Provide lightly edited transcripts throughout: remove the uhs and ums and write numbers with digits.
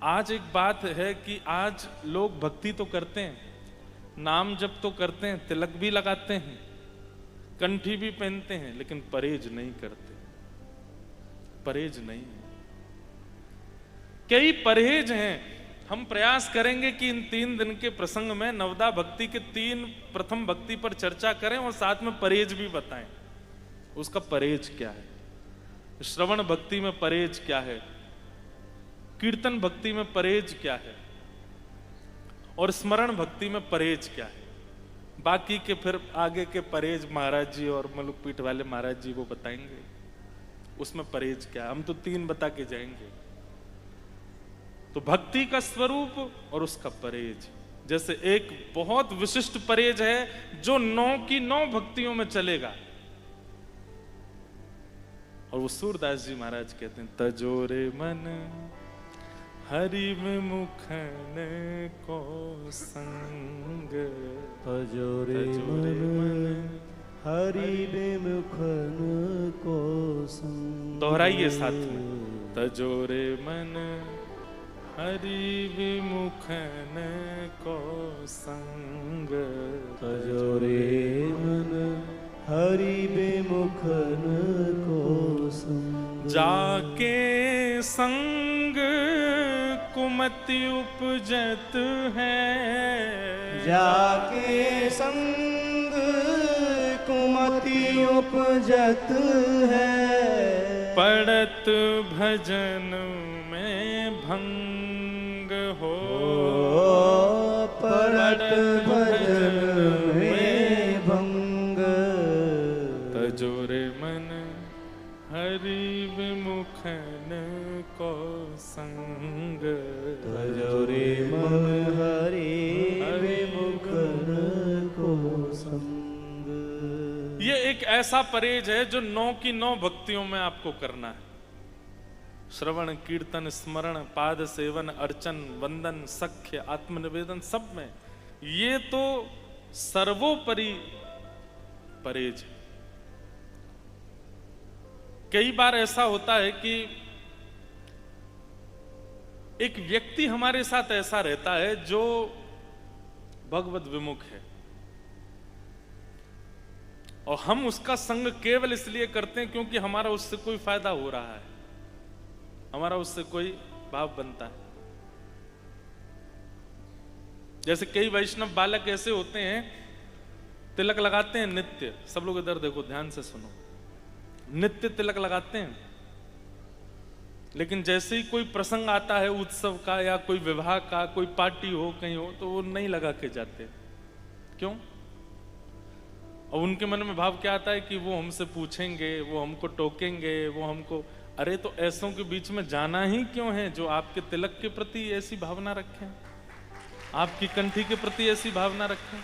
आज एक बात है कि आज लोग भक्ति तो करते हैं, नाम जप तो करते हैं, तिलक भी लगाते हैं, कंठी भी पहनते हैं, लेकिन परहेज नहीं करते। परहेज नहीं है। कई परहेज हैं। हम प्रयास करेंगे कि इन 3 दिन के प्रसंग में नवदा भक्ति के 3 प्रथम भक्ति पर चर्चा करें और साथ में परहेज भी बताएं। उसका परहेज क्या है, श्रवण भक्ति में परहेज क्या है, कीर्तन भक्ति में परहेज क्या है और स्मरण भक्ति में परहेज क्या है। बाकी के फिर आगे के परहेज महाराज जी और मलुक पीठ वाले महाराज जी वो बताएंगे उसमें परहेज क्या है। हम तो 3 बता के जाएंगे। तो भक्ति का स्वरूप और उसका परहेज, जैसे एक बहुत विशिष्ट परहेज है जो 9 की 9 भक्तियों में चलेगा, और वो सूरदास जी महाराज कहते हैं, तजोरे मन हरि विमुखन को संग, तजोरे मन हरि विमुखन को संग। दोहराइए साथ में, तजोरे मन हरि विमुखन को संग, तजोरे मन हरि विमुखन को संग। जाके संग कुमति उपजत है, जाके संग कुमति उपजत है, पड़त भजन में भंग हो, पड़त भजन में भंग। तजोरे मन हरि विमुखन को संग, तजोरे मन हरि विमुखन को संग। ये एक ऐसा परहेज है जो 9 की 9 भक्तियों में आपको करना है। श्रवण, कीर्तन, स्मरण, पाद सेवन, अर्चन, वंदन, सख्य, आत्मनिवेदन, सब में ये तो सर्वोपरि परहेज है। कई बार ऐसा होता है कि एक व्यक्ति हमारे साथ ऐसा रहता है जो भगवत विमुख है, और हम उसका संग केवल इसलिए करते हैं क्योंकि हमारा उससे कोई फायदा हो रहा है, हमारा उससे कोई भाव बनता है। जैसे कई वैष्णव बालक ऐसे होते हैं, तिलक लगाते हैं नित्य। सब लोग इधर देखो, ध्यान से सुनो। नित्य तिलक लगाते हैं, लेकिन जैसे ही कोई प्रसंग आता है उत्सव का या कोई विवाह का, कोई पार्टी हो कहीं हो, तो वो नहीं लगा के जाते। क्यों? और उनके मन में भाव क्या आता है कि वो हमसे पूछेंगे, वो हमको टोकेंगे, वो हमको। अरे तो ऐसों के बीच में जाना ही क्यों है जो आपके तिलक के प्रति ऐसी भावना रखें, आपकी कंठी के प्रति ऐसी भावना रखें।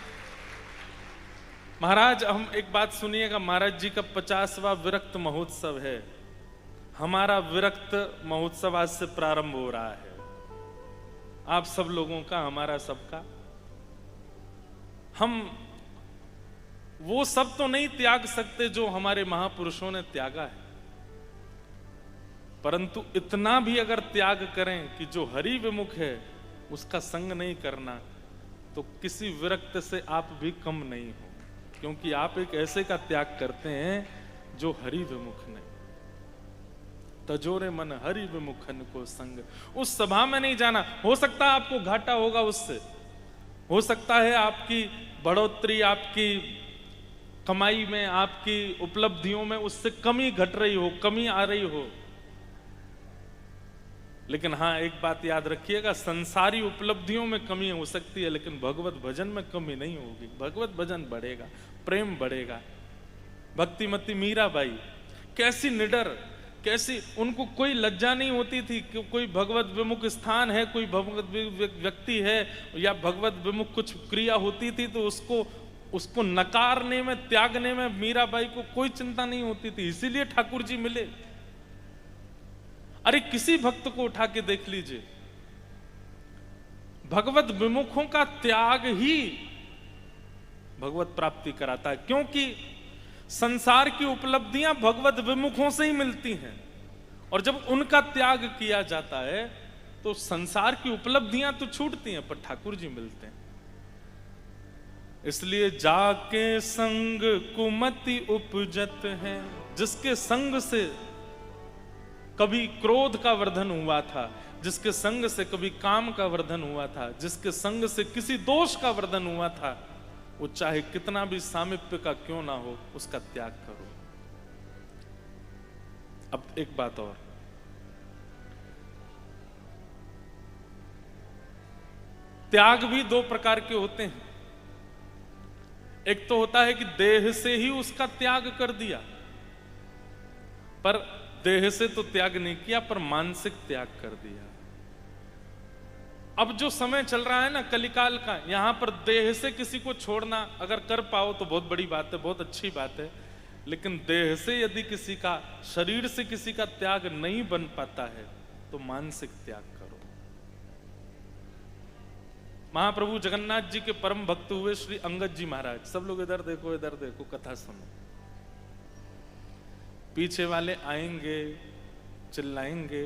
महाराज, हम एक बात सुनिएगा, महाराज जी का 50वां विरक्त महोत्सव है। हमारा विरक्त महोत्सव आज से प्रारंभ हो रहा है, आप सब लोगों का, हमारा सबका। हम वो सब तो नहीं त्याग सकते जो हमारे महापुरुषों ने त्यागा है, परंतु इतना भी अगर त्याग करें कि जो हरि विमुख है उसका संग नहीं करना, तो किसी विरक्त से आप भी कम नहीं हो, क्योंकि आप एक ऐसे का त्याग करते हैं जो हरि विमुख नहीं। तजोरे मन हरि विमुखन को संग। उस सभा में नहीं जाना। हो सकता है आपको घाटा होगा उससे, हो सकता है आपकी बढ़ोतरी, आपकी कमाई में, आपकी उपलब्धियों में उससे कमी घट रही हो, कमी आ रही हो, लेकिन हाँ एक बात याद रखिएगा, संसारी उपलब्धियों में कमी हो सकती है, लेकिन भगवत भजन में कमी नहीं होगी। भगवत भजन बढ़ेगा, प्रेम बढ़ेगा। भक्तिमती मीराबाई कैसी निडर, कैसी, उनको कोई लज्जा नहीं होती थी कि कोई भगवत विमुख स्थान है, कोई भगवत व्यक्ति है या भगवत विमुख कुछ क्रिया होती थी तो उसको नकारने में, त्यागने में मीराबाई को कोई चिंता नहीं होती थी। इसीलिए ठाकुर जी मिले। अरे किसी भक्त को उठा के देख लीजिए, भगवत विमुखों का त्याग ही भगवत प्राप्ति कराता है, क्योंकि संसार की उपलब्धियां भगवत विमुखों से ही मिलती हैं, और जब उनका त्याग किया जाता है तो संसार की उपलब्धियां तो छूटती हैं, पर ठाकुर जी मिलते हैं। इसलिए जाके संग कुमति उपजत है, जिसके संग से कभी क्रोध का वर्धन हुआ था, जिसके संग से कभी काम का वर्धन हुआ था, जिसके संग से किसी दोष का वर्धन हुआ था, वो चाहे कितना भी सामीप्य का क्यों ना हो, उसका त्याग करो। अब एक बात और, त्याग भी दो प्रकार के होते हैं। एक तो होता है कि देह से ही उसका त्याग कर दिया, पर देह से तो त्याग नहीं किया, पर मानसिक त्याग कर दिया। अब जो समय चल रहा है ना कलिकाल का, यहां पर देह से किसी को छोड़ना अगर कर पाओ तो बहुत बड़ी बात है, बहुत अच्छी बात है। लेकिन देह से यदि किसी का, शरीर से किसी का त्याग नहीं बन पाता है, तो मानसिक त्याग करो। महाप्रभु जगन्नाथ जी के परम भक्त हुए श्री अंगद जी महाराज। सब लोग इधर देखो, इधर देखो, कथा सुनो। पीछे वाले आएंगे, चिल्लाएंगे,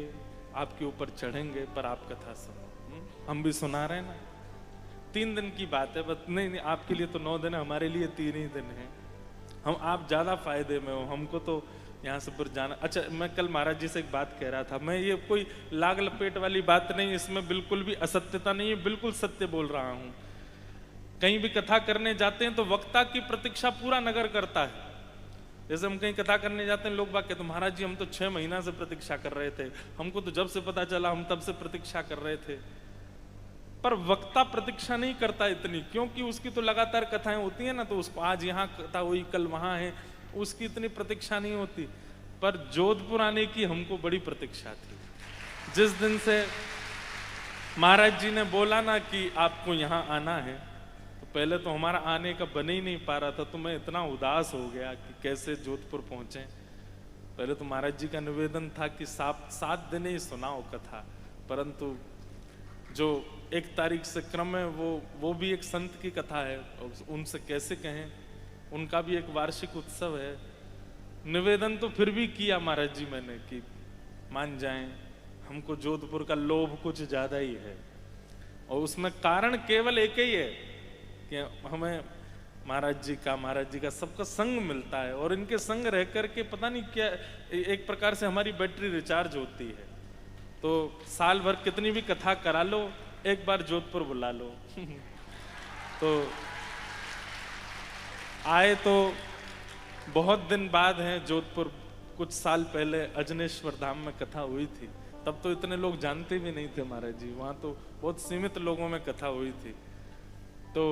आपके ऊपर चढ़ेंगे, पर आप कथा सुनो। हम भी सुना रहे हैं ना। 3 दिन की बात है बस। नहीं, आपके लिए तो 9 दिन है, हमारे लिए 3 ही दिन है। आप ज्यादा फायदे में हो, हमको तो यहाँ से फिर जाना। अच्छा, मैं कल महाराज जी से एक बात कह रहा था, मैं ये कोई लाग लपेट वाली बात नहीं, इसमें बिल्कुल भी असत्यता नहीं है, बिल्कुल सत्य बोल रहा हूं। कहीं भी कथा करने जाते हैं तो वक्ता की प्रतीक्षा पूरा नगर करता है। जैसे हम कहीं कथा करने जाते हैं, लोग बात कहते हैं महाराज जी हम तो 6 महीना से प्रतीक्षा कर रहे थे, हमको तो जब से पता चला हम तब से प्रतीक्षा कर रहे थे। पर वक्ता प्रतीक्षा नहीं करता इतनी, क्योंकि उसकी तो लगातार कथाएं होती है ना, तो उसको आज यहाँ कथा हुई, कल वहां है, उसकी इतनी प्रतीक्षा नहीं होती। पर जोधपुर आने की हमको बड़ी प्रतीक्षा थी। जिस दिन से महाराज जी ने बोला ना कि आपको यहाँ आना है, तो पहले तो हमारा आने का बन ही नहीं पा रहा था, तो मैं इतना उदास हो गया कि कैसे जोधपुर पहुंचे। पहले तो महाराज जी का निवेदन था कि 7 दिन ही सुनाओ कथा, परंतु जो 1 तारीख से क्रम है वो भी एक संत की कथा है, उनसे कैसे कहें, उनका भी एक वार्षिक उत्सव है। निवेदन तो फिर भी किया महाराज जी मैंने कि मान जाएं, हमको जोधपुर का लोभ कुछ ज्यादा ही है, और उसमें कारण केवल एक ही है कि हमें महाराज जी का सबका संग मिलता है, और इनके संग रह करके पता नहीं क्या एक प्रकार से हमारी बैटरी रिचार्ज होती है। तो साल भर कितनी भी कथा करा लो, एक बार जोधपुर बुला लो। तो आए तो बहुत दिन बाद हैं जोधपुर। कुछ साल पहले अजनेश्वर धाम में कथा हुई थी, तब तो इतने लोग जानते भी नहीं थे महाराज जी, वहां तो बहुत सीमित लोगों में कथा हुई थी। तो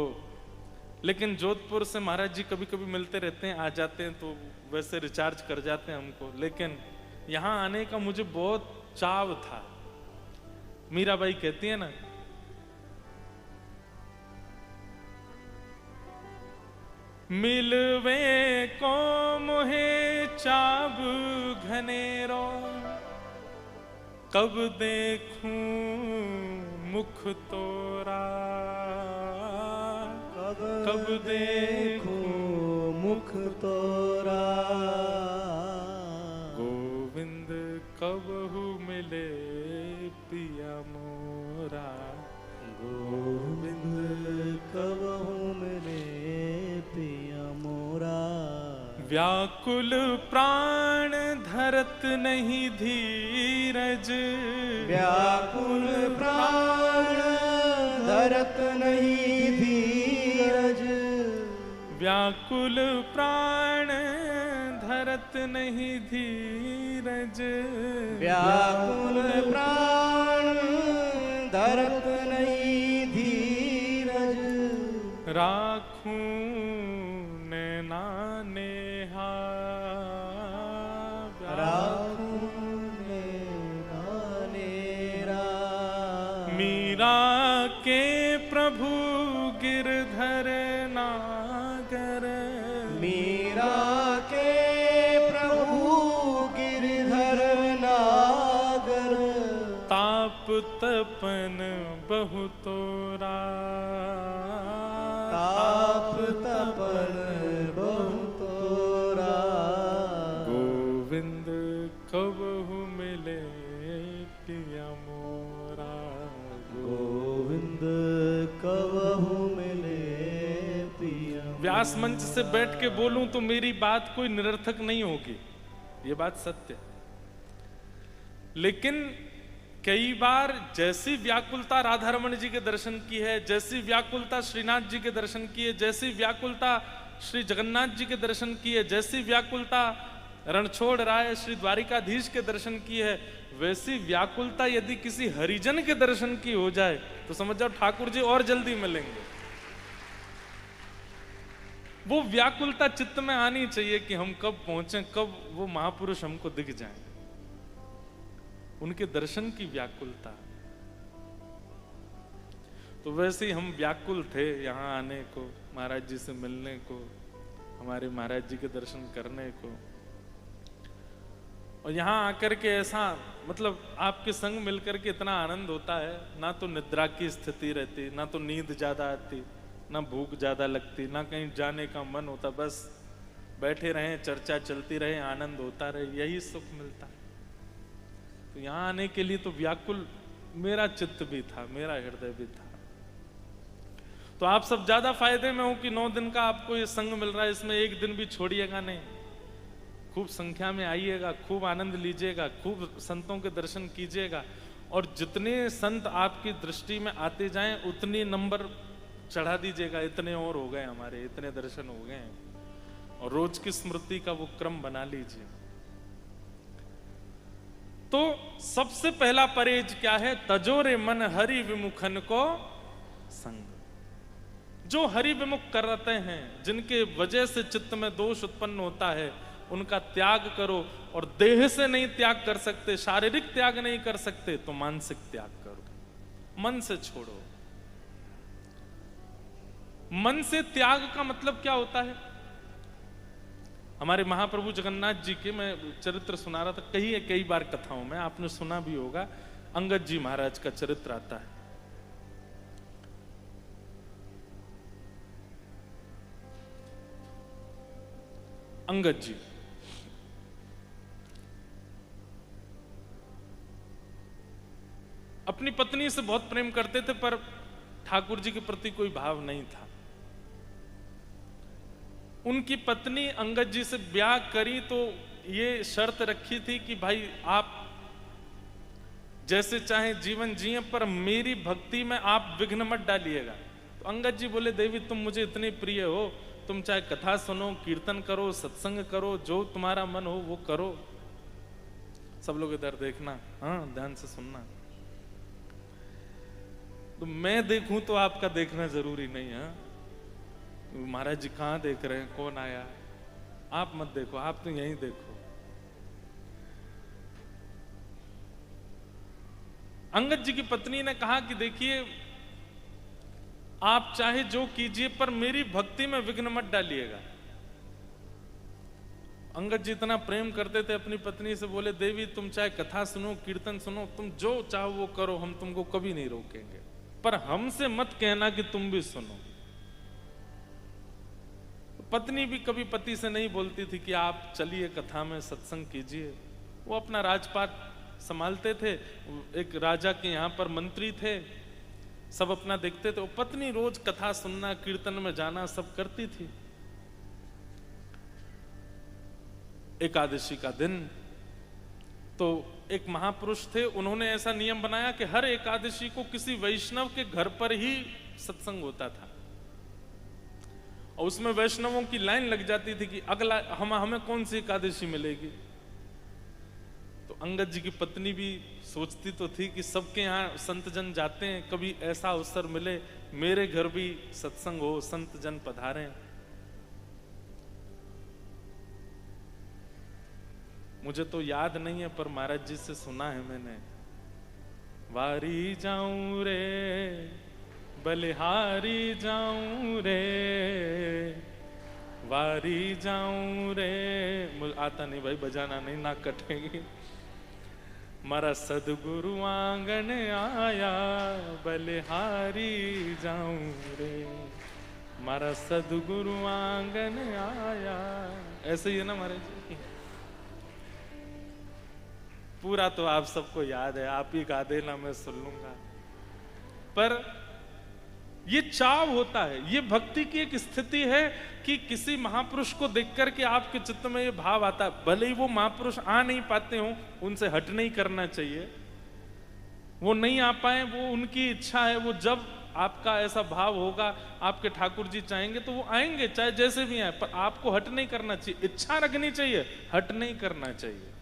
लेकिन जोधपुर से महाराज जी कभी कभी मिलते रहते हैं, आ जाते हैं, तो वैसे रिचार्ज कर जाते हैं हमको। लेकिन यहाँ आने का मुझे बहुत चाव था। मीराबाई कहती है ना, मिलवे को मोहे चाव घनेरो, कब देखूं मुख तोरा, कब देखूं मुख तोरा, गोविंद कबहू मिले पिया मोरा, गोविंद कबहू मिले पिया मोरा। व्याकुल प्राण धरत नहीं धीरज, व्याकुल प्राण धरत नहीं धीरज, व्याकुल प्राण धरत नहीं धीरज, व्याकुल प्राण धरत नहीं धीरज, राखूं नैना नेहा, राखूं नैना नेरा। मीरा के प्रभु गिरधर नागर, मीरा के प्रभु गिरधर नागर, ताप तपन बहु तोरा, ताप तपन बहु तोरा, गोविंद कबहू मिले पिया मोरा। व्यास मंच से बैठ के बोलूं तो मेरी बात कोई निरर्थक नहीं होगी, ये बात सत्य है। लेकिन कई बार जैसी व्याकुलता राधा रमण जी के दर्शन की है, जैसी व्याकुलता श्रीनाथ जी के दर्शन की है, जैसी व्याकुलता श्री जगन्नाथ जी के दर्शन की है, जैसी व्याकुलता रणछोड़ राय श्री द्वारिकाधीश के दर्शन की है, वैसी व्याकुलता यदि किसी हरिजन के दर्शन की हो जाए तो समझ जाओ ठाकुर जी और जल्दी मिलेंगे। वो व्याकुलता चित्त में आनी चाहिए कि हम कब पहुंचे, कब वो महापुरुष हमको दिख जाएं। उनके दर्शन की व्याकुलता। तो वैसे ही हम व्याकुल थे यहाँ आने को, महाराज जी से मिलने को, हमारे महाराज जी के दर्शन करने को। और यहाँ आकर के ऐसा मतलब आपके संग मिलकर के इतना आनंद होता है, ना तो निद्रा की स्थिति रहती, ना तो नींद ज्यादा आती, ना भूख ज्यादा लगती, ना कहीं जाने का मन होता, बस बैठे रहें, चर्चा चलती रहे, आनंद होता रहे, यही सुख मिलता है। तो यहाँ आने के लिए तो व्याकुल मेरा चित्त भी था, मेरा हृदय भी था। तो आप सब ज्यादा फायदे में हो कि 9 दिन का आपको ये संग मिल रहा है, इसमें एक दिन भी छोड़िएगा नहीं। खूब संख्या में आइएगा, खूब आनंद लीजिएगा, खूब संतों के दर्शन कीजिएगा। और जितने संत आपकी दृष्टि में आते जाएं उतनी नंबर चढ़ा दीजिएगा, इतने और हो गए हमारे, इतने दर्शन हो गए। और रोज की स्मृति का वो क्रम बना लीजिए। तो सबसे पहला परहेज क्या है? तजोरे मन हरि विमुखन को संग। जो हरि विमुख करते हैं, जिनके वजह से चित्त में दोष उत्पन्न होता है, उनका त्याग करो। और देह से नहीं त्याग कर सकते, शारीरिक त्याग नहीं कर सकते, तो मानसिक त्याग करो, मन से छोड़ो। मन से त्याग का मतलब क्या होता है? हमारे महाप्रभु जगन्नाथ जी के मैं चरित्र सुना रहा था, कई बार कथाओं में आपने सुना भी होगा। अंगद जी महाराज का चरित्र आता है। अंगद जी अपनी पत्नी से बहुत प्रेम करते थे, पर ठाकुर जी के प्रति कोई भाव नहीं था। उनकी पत्नी अंगद जी से ब्याह करी तो ये शर्त रखी थी कि भाई आप जैसे चाहे जीवन जिए, पर मेरी भक्ति में आप विघ्न मत डालिएगा। तो अंगद जी बोले, देवी तुम मुझे इतनी प्रिय हो, तुम चाहे कथा सुनो, कीर्तन करो, सत्संग करो, जो तुम्हारा मन हो वो करो। सब लोग इधर देखना, हाँ ध्यान से सुनना। तो मैं देखूं तो आपका देखना जरूरी नहीं है। महाराज जी कहां देख रहे हैं, कौन आया? आप मत देखो, आप तो यहीं देखो। अंगद जी की पत्नी ने कहा कि देखिए आप चाहे जो कीजिए, पर मेरी भक्ति में विघ्न मत डालिएगा। अंगद जी इतना प्रेम करते थे अपनी पत्नी से, बोले देवी तुम चाहे कथा सुनो, कीर्तन सुनो, तुम जो चाहो वो करो, हम तुमको कभी नहीं रोकेंगे, पर हमसे मत कहना कि तुम भी सुनो। पत्नी भी कभी पति से नहीं बोलती थी कि आप चलिए कथा में सत्संग कीजिए। वो अपना राजपाट संभालते थे, एक राजा के यहाँ पर मंत्री थे, सब अपना देखते थे। वो पत्नी रोज कथा सुनना, कीर्तन में जाना सब करती थी। एकादशी का दिन तो एक महापुरुष थे, उन्होंने ऐसा नियम बनाया कि हर एकादशी को किसी वैष्णव के घर पर ही सत्संग होता था। और उसमें वैष्णवों की लाइन लग जाती थी कि अगला हमें कौन सी एकादशी मिलेगी। तो अंगद जी की पत्नी भी सोचती तो थी कि सबके यहाँ संत जन जाते हैं, कभी ऐसा अवसर मिले मेरे घर भी सत्संग हो, संत जन पधारें। मुझे तो याद नहीं है, पर महाराज जी से सुना है मैंने। वारी जाऊं रे बलिहारी जाऊं रे, वारी जाऊं रे। मुझे आता नहीं भाई, बजाना नहीं, नाक कटेगी। मारा सदगुरु आंगन आया, बलिहारी जाऊं रे, मारा सदगुरु आंगन आया। ऐसे ही है ना महाराज जी? पूरा तो आप सबको याद है, आप ही गा देना, मैं सुन लूंगा। पर ये चाव होता है, ये भक्ति की एक स्थिति है कि किसी महापुरुष को देख करके आपके चित्त में ये भाव आता है। भले ही वो महापुरुष आ नहीं पाते हो, उनसे हट नहीं करना चाहिए, वो नहीं आ पाए, वो उनकी इच्छा है। वो जब आपका ऐसा भाव होगा, आपके ठाकुर जी चाहेंगे तो वो आएंगे, चाहे जैसे भी आए, पर आपको हट नहीं करना चाहिए। इच्छा रखनी चाहिए, हट नहीं करना चाहिए।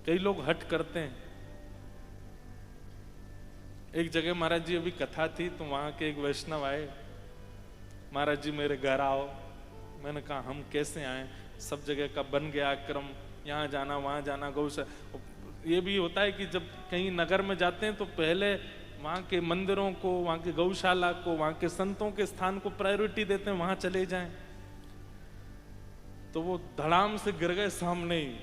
कई लोग हट करते हैं। एक जगह महाराज जी अभी कथा थी, तो वहां के एक वैष्णव आए, महाराज जी मेरे घर आओ। मैंने कहा हम कैसे आए, सब जगह का बन गया क्रम, यहाँ जाना वहां जाना, गौशाला। ये भी होता है कि जब कहीं नगर में जाते हैं तो पहले वहाँ के मंदिरों को, वहाँ के गौशाला को, वहाँ के संतों के स्थान को प्रायोरिटी देते हैं, वहां चले जाएं। तो वो धड़ाम से गिर गए सामने ही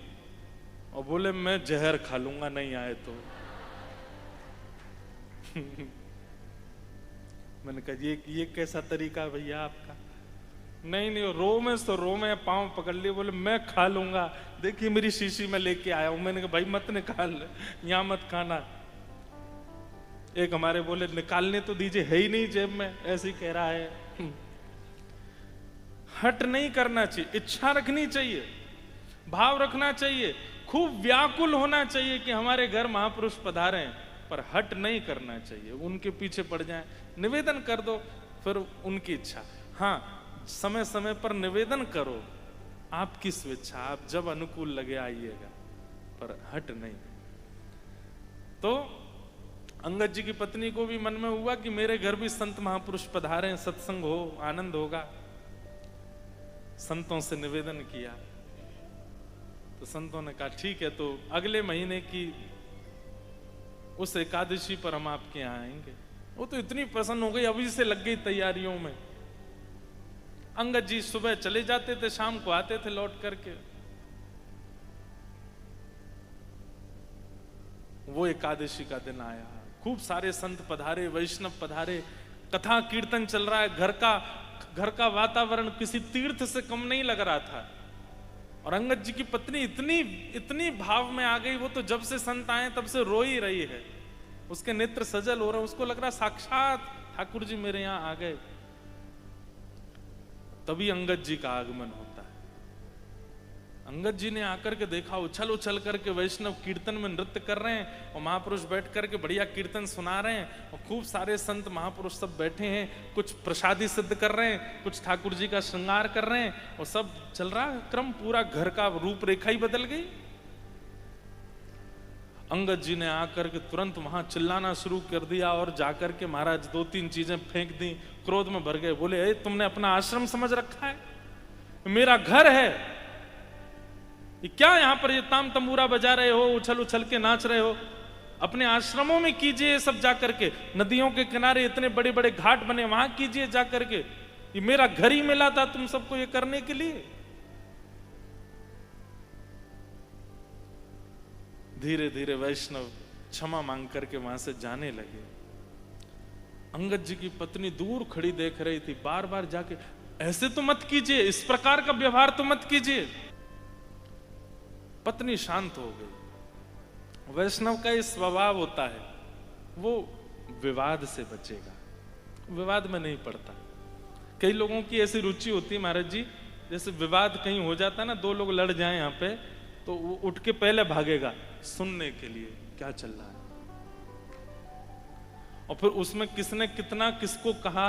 और बोले मैं जहर खा लूंगा नहीं आए तो। मैंने कहा ये कैसा तरीका है भैया आपका? नहीं रो में पांव पकड़ लिए, बोले मैं खा लूंगा, देखिए मेरी शीशी में लेके आया हूं। मैंने कहा भाई मत निकाल, यहां मत खाना। एक हमारे बोले निकालने तो दीजिए, है ही नहीं जेब में, ऐसे ही कह रहा है। हट नहीं करना चाहिए, इच्छा रखनी चाहिए, भाव रखना चाहिए, खूब व्याकुल होना चाहिए कि हमारे घर महापुरुष पधारे हैं, पर हट नहीं करना चाहिए। उनके पीछे पड़ जाएं, निवेदन कर दो, फिर उनकी इच्छा। हाँ, समय समय पर निवेदन करो, आपकी स्वेच्छा, आप जब अनुकूल लगे आइएगा, पर हट नहीं। तो अंगद जी की पत्नी को भी मन में हुआ कि मेरे घर भी संत महापुरुष पधारे, सत्संग हो, आनंद होगा। संतों से निवेदन किया तो संतों ने कहा ठीक है, तो अगले महीने की उस एकादशी पर हम आपके यहाँ आएंगे। वो तो इतनी प्रसन्न हो गई, अभी से लग गई तैयारियों में। अंगद जी सुबह चले जाते थे, शाम को आते थे लौट करके। वो एकादशी का दिन आया, खूब सारे संत पधारे, वैष्णव पधारे, कथा कीर्तन चल रहा है। घर का वातावरण किसी तीर्थ से कम नहीं लग रहा था। और अंगद जी की पत्नी इतनी भाव में आ गई, वो तो जब से संत आए तब से रो ही रही है, उसके नेत्र सजल हो रहे, उसको लग रहा साक्षात ठाकुर जी मेरे यहां आ गए। तभी अंगद जी का आगमन होता है। अंगद जी ने आकर के देखा, उछल उछल करके वैष्णव कीर्तन में नृत्य कर रहे हैं और महापुरुष बैठ करके बढ़िया कीर्तन सुना रहे हैं, और खूब सारे संत महापुरुष सब बैठे हैं, कुछ प्रसादी सिद्ध कर रहे हैं, कुछ ठाकुर जी का श्रृंगार कर रहे हैं, और सब चल रहा है क्रम। पूरा घर का रूपरेखा ही बदल गई। अंगद जी ने आकर के तुरंत वहां चिल्लाना शुरू कर दिया, और जाकर के महाराज 2-3 चीजें फेंक दी, क्रोध में भर गए। बोले ए, तुमने अपना आश्रम समझ रखा है, मेरा घर है, ये क्या यहां पर ये ताम तंबूरा बजा रहे हो, उछल उछल के नाच रहे हो? अपने आश्रमों में कीजिए ये सब जाकर के, नदियों के किनारे इतने बड़े बड़े घाट बने, वहां कीजिए जाकर के। ये मेरा घर ही मिला था तुम सबको ये करने के लिए। धीरे धीरे वैष्णव क्षमा मांग करके वहां से जाने लगे। अंगद जी की पत्नी दूर खड़ी देख रही थी, बार बार जाके ऐसे तो मत कीजिए, इस प्रकार का व्यवहार तो मत कीजिए। पत्नी शांत हो गई। वैष्णव का ये स्वभाव होता है, वो विवाद से बचेगा, विवाद में नहीं पड़ता। कई लोगों की ऐसी रुचि होती है महाराज जी, जैसे विवाद कहीं हो जाता है ना, 2 लोग लड़ जाएं यहाँ पे, तो वो उठ के पहले भागेगा सुनने के लिए क्या चल रहा है, और फिर उसमें किसने कितना किसको कहा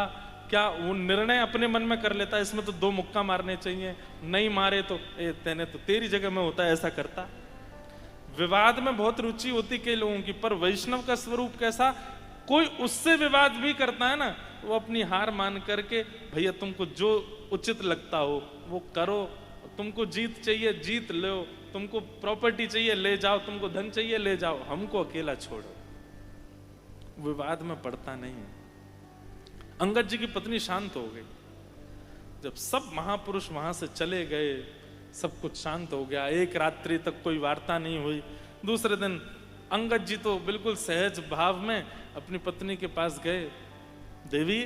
क्या, वो निर्णय अपने मन में कर लेता है। इसमें तो 2 मुक्का मारने चाहिए, नहीं मारे तो तेने तो तेरी जगह में होता है, ऐसा करता। विवाद में बहुत रुचि होती कई लोगों की, पर वैष्णव का स्वरूप कैसा, कोई उससे विवाद भी करता है ना, वो अपनी हार मान करके भैया तुमको जो उचित लगता हो वो करो, तुमको जीत चाहिए जीत लो, तुमको प्रॉपर्टी चाहिए ले जाओ, तुमको धन चाहिए ले जाओ, हमको अकेला छोड़ो। विवाद में पड़ता नहीं है। अंगद जी की पत्नी शांत हो गई। जब सब महापुरुष वहां से चले गए, सब कुछ शांत हो गया, एक रात्रि तक कोई वार्ता नहीं हुई। दूसरे दिन अंगद जी तो बिल्कुल सहज भाव में अपनी पत्नी के पास गए, देवी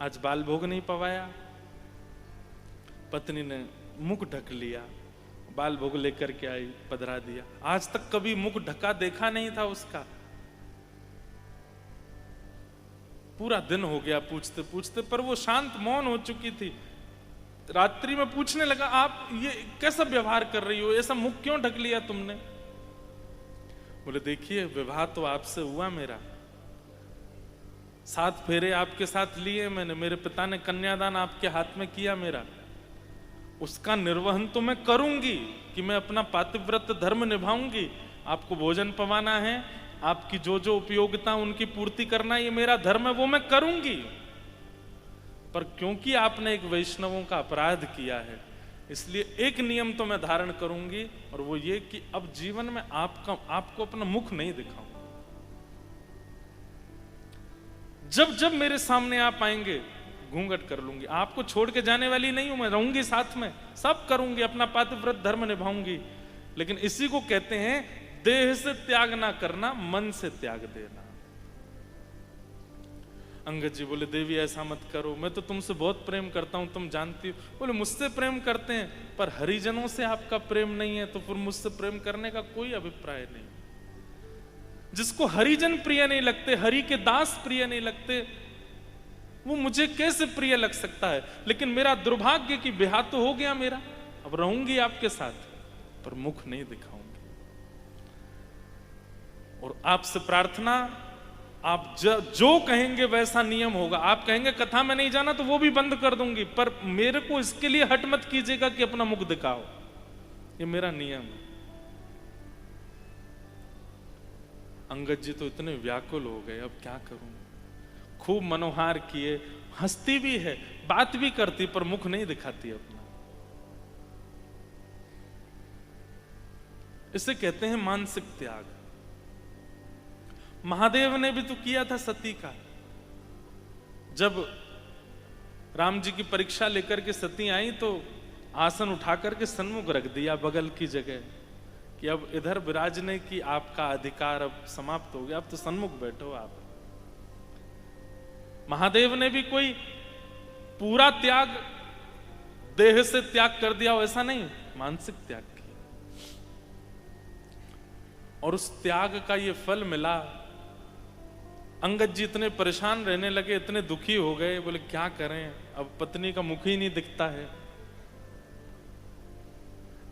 आज बाल भोग नहीं पवाया। पत्नी ने मुख ढक लिया, बाल भोग लेकर के आई, पधरा दिया। आज तक कभी मुख ढका देखा नहीं था उसका। पूरा दिन हो गया पूछते पूछते, पर वो शांत मौन हो चुकी थी। रात्रि में पूछने लगा, आप ये कैसा व्यवहार कर रही हो, ऐसा मुख क्यों ढक लिया तुमने? बोले देखिए, विवाह तो आपसे हुआ मेरा, 7 फेरे आपके साथ लिए मैंने, मेरे पिता ने कन्यादान आपके हाथ में किया मेरा, उसका निर्वहन तो मैं करूंगी कि मैं अपना पातिव्रत धर्म निभाऊंगी। आपको भोजन पवाना है, आपकी जो जो उपयोगिता उनकी पूर्ति करना, ये मेरा धर्म है, वो मैं करूंगी। पर क्योंकि आपने एक वैष्णवों का अपराध किया है, इसलिए एक नियम तो मैं धारण करूंगी, और वो ये कि अब जीवन में आपको अपना मुख नहीं दिखाऊंगा। जब जब मेरे सामने आप आएंगे घूंघट कर लूंगी, आपको छोड़ के जाने वाली नहीं हूं, मैं रहूंगी साथ में, सब करूंगी, अपना पातिव्रत धर्म निभाऊंगी। लेकिन इसी को कहते हैं देह से त्याग ना करना, मन से त्याग देना। अंगद जी बोले देवी ऐसा मत करो, मैं तो तुमसे बहुत प्रेम करता हूं, तुम जानती हो। बोले मुझसे प्रेम करते हैं, पर हरिजनों से आपका प्रेम नहीं है, तो फिर मुझसे प्रेम करने का कोई अभिप्राय नहीं। जिसको हरिजन प्रिय नहीं लगते, हरि के दास प्रिय नहीं लगते, वो मुझे कैसे प्रिय लग सकता है? लेकिन मेरा दुर्भाग्य कि ब्याह तो हो गया मेरा, अब रहूंगी आपके साथ, पर मुख नहीं दिखाऊंगी। और आपसे प्रार्थना, आप जो कहेंगे वैसा नियम होगा। आप कहेंगे कथा में नहीं जाना, तो वो भी बंद कर दूंगी, पर मेरे को इसके लिए हट मत कीजिएगा कि अपना मुख दिखाओ, ये मेरा नियम है। अंगद जी तो इतने व्याकुल हो गए, अब क्या करूं? खूब मनोहार किए, हंसती भी है, बात भी करती, पर मुख नहीं दिखाती अपना। इसे कहते हैं मानसिक त्याग। महादेव ने भी तो किया था सती का। जब राम जी की परीक्षा लेकर के सती आई, तो आसन उठा करके सन्मुख रख दिया बगल की जगह, कि अब इधर विराजने की आपका अधिकार अब समाप्त हो गया, अब तो सन्मुख बैठो आप। महादेव ने भी कोई पूरा त्याग देह से त्याग कर दिया हो, ऐसा नहीं, मानसिक त्याग किया। और उस त्याग का ये फल मिला। अंगद जी इतने परेशान रहने लगे, इतने दुखी हो गए, बोले क्या करें, अब पत्नी का मुख ही नहीं दिखता है।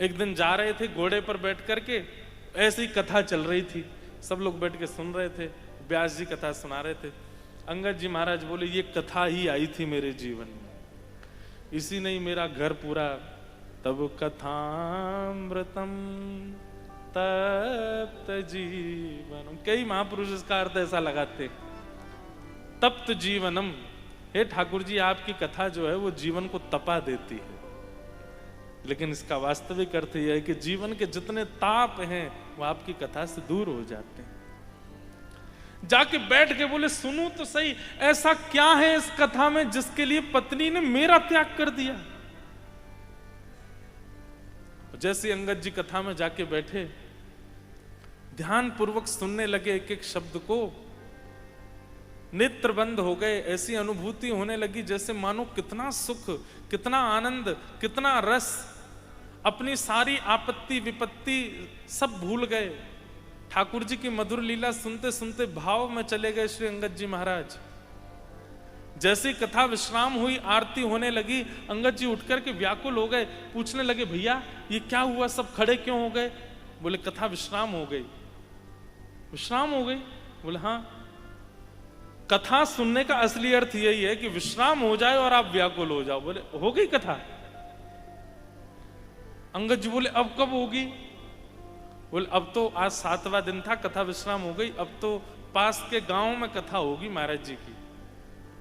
एक दिन जा रहे थे घोड़े पर बैठ करके, ऐसी कथा चल रही थी, सब लोग बैठ के सुन रहे थे, व्यास जी कथा सुना रहे थे। अंगद जी महाराज बोले ये कथा ही आई थी मेरे जीवन में, इसी नहीं मेरा घर पूरा। तब कथामृतम तप्त जीवनम, कई महापुरुष इसका अर्थ ऐसा लगाते, तप्त जीवनम। हे ठाकुर जी, आपकी कथा जो है वो जीवन को तपा देती है, लेकिन इसका वास्तविक अर्थ यह है कि जीवन के जितने ताप हैं वो आपकी कथा से दूर हो जाते हैं। जाके बैठ के बोले सुनूं तो सही, ऐसा क्या है इस कथा में जिसके लिए पत्नी ने मेरा त्याग कर दिया? जैसे अंगद जी कथा में जाके बैठे, ध्यान पूर्वक सुनने लगे एक एक शब्द को, नेत्र बंद हो गए, ऐसी अनुभूति होने लगी जैसे मानो कितना सुख, कितना आनंद, कितना रस, अपनी सारी आपत्ति विपत्ति सब भूल गए। ठाकुर जी की मधुर लीला सुनते सुनते भाव में चले गए श्री अंगद जी महाराज। जैसी कथा विश्राम हुई, आरती होने लगी, अंगद जी उठ करके व्याकुल हो गए, पूछने लगे भैया ये क्या हुआ, सब खड़े क्यों हो गए? बोले कथा विश्राम हो गई। विश्राम हो गई? बोले हाँ। कथा सुनने का असली अर्थ यही है कि विश्राम हो जाए और आप व्याकुल हो जाओ। बोले हो गई कथा? अंगद जी बोले अब कब होगी? बोले अब तो आज 7वां दिन था, कथा विश्राम हो गई, अब तो पास के गांव में कथा होगी महाराज जी की।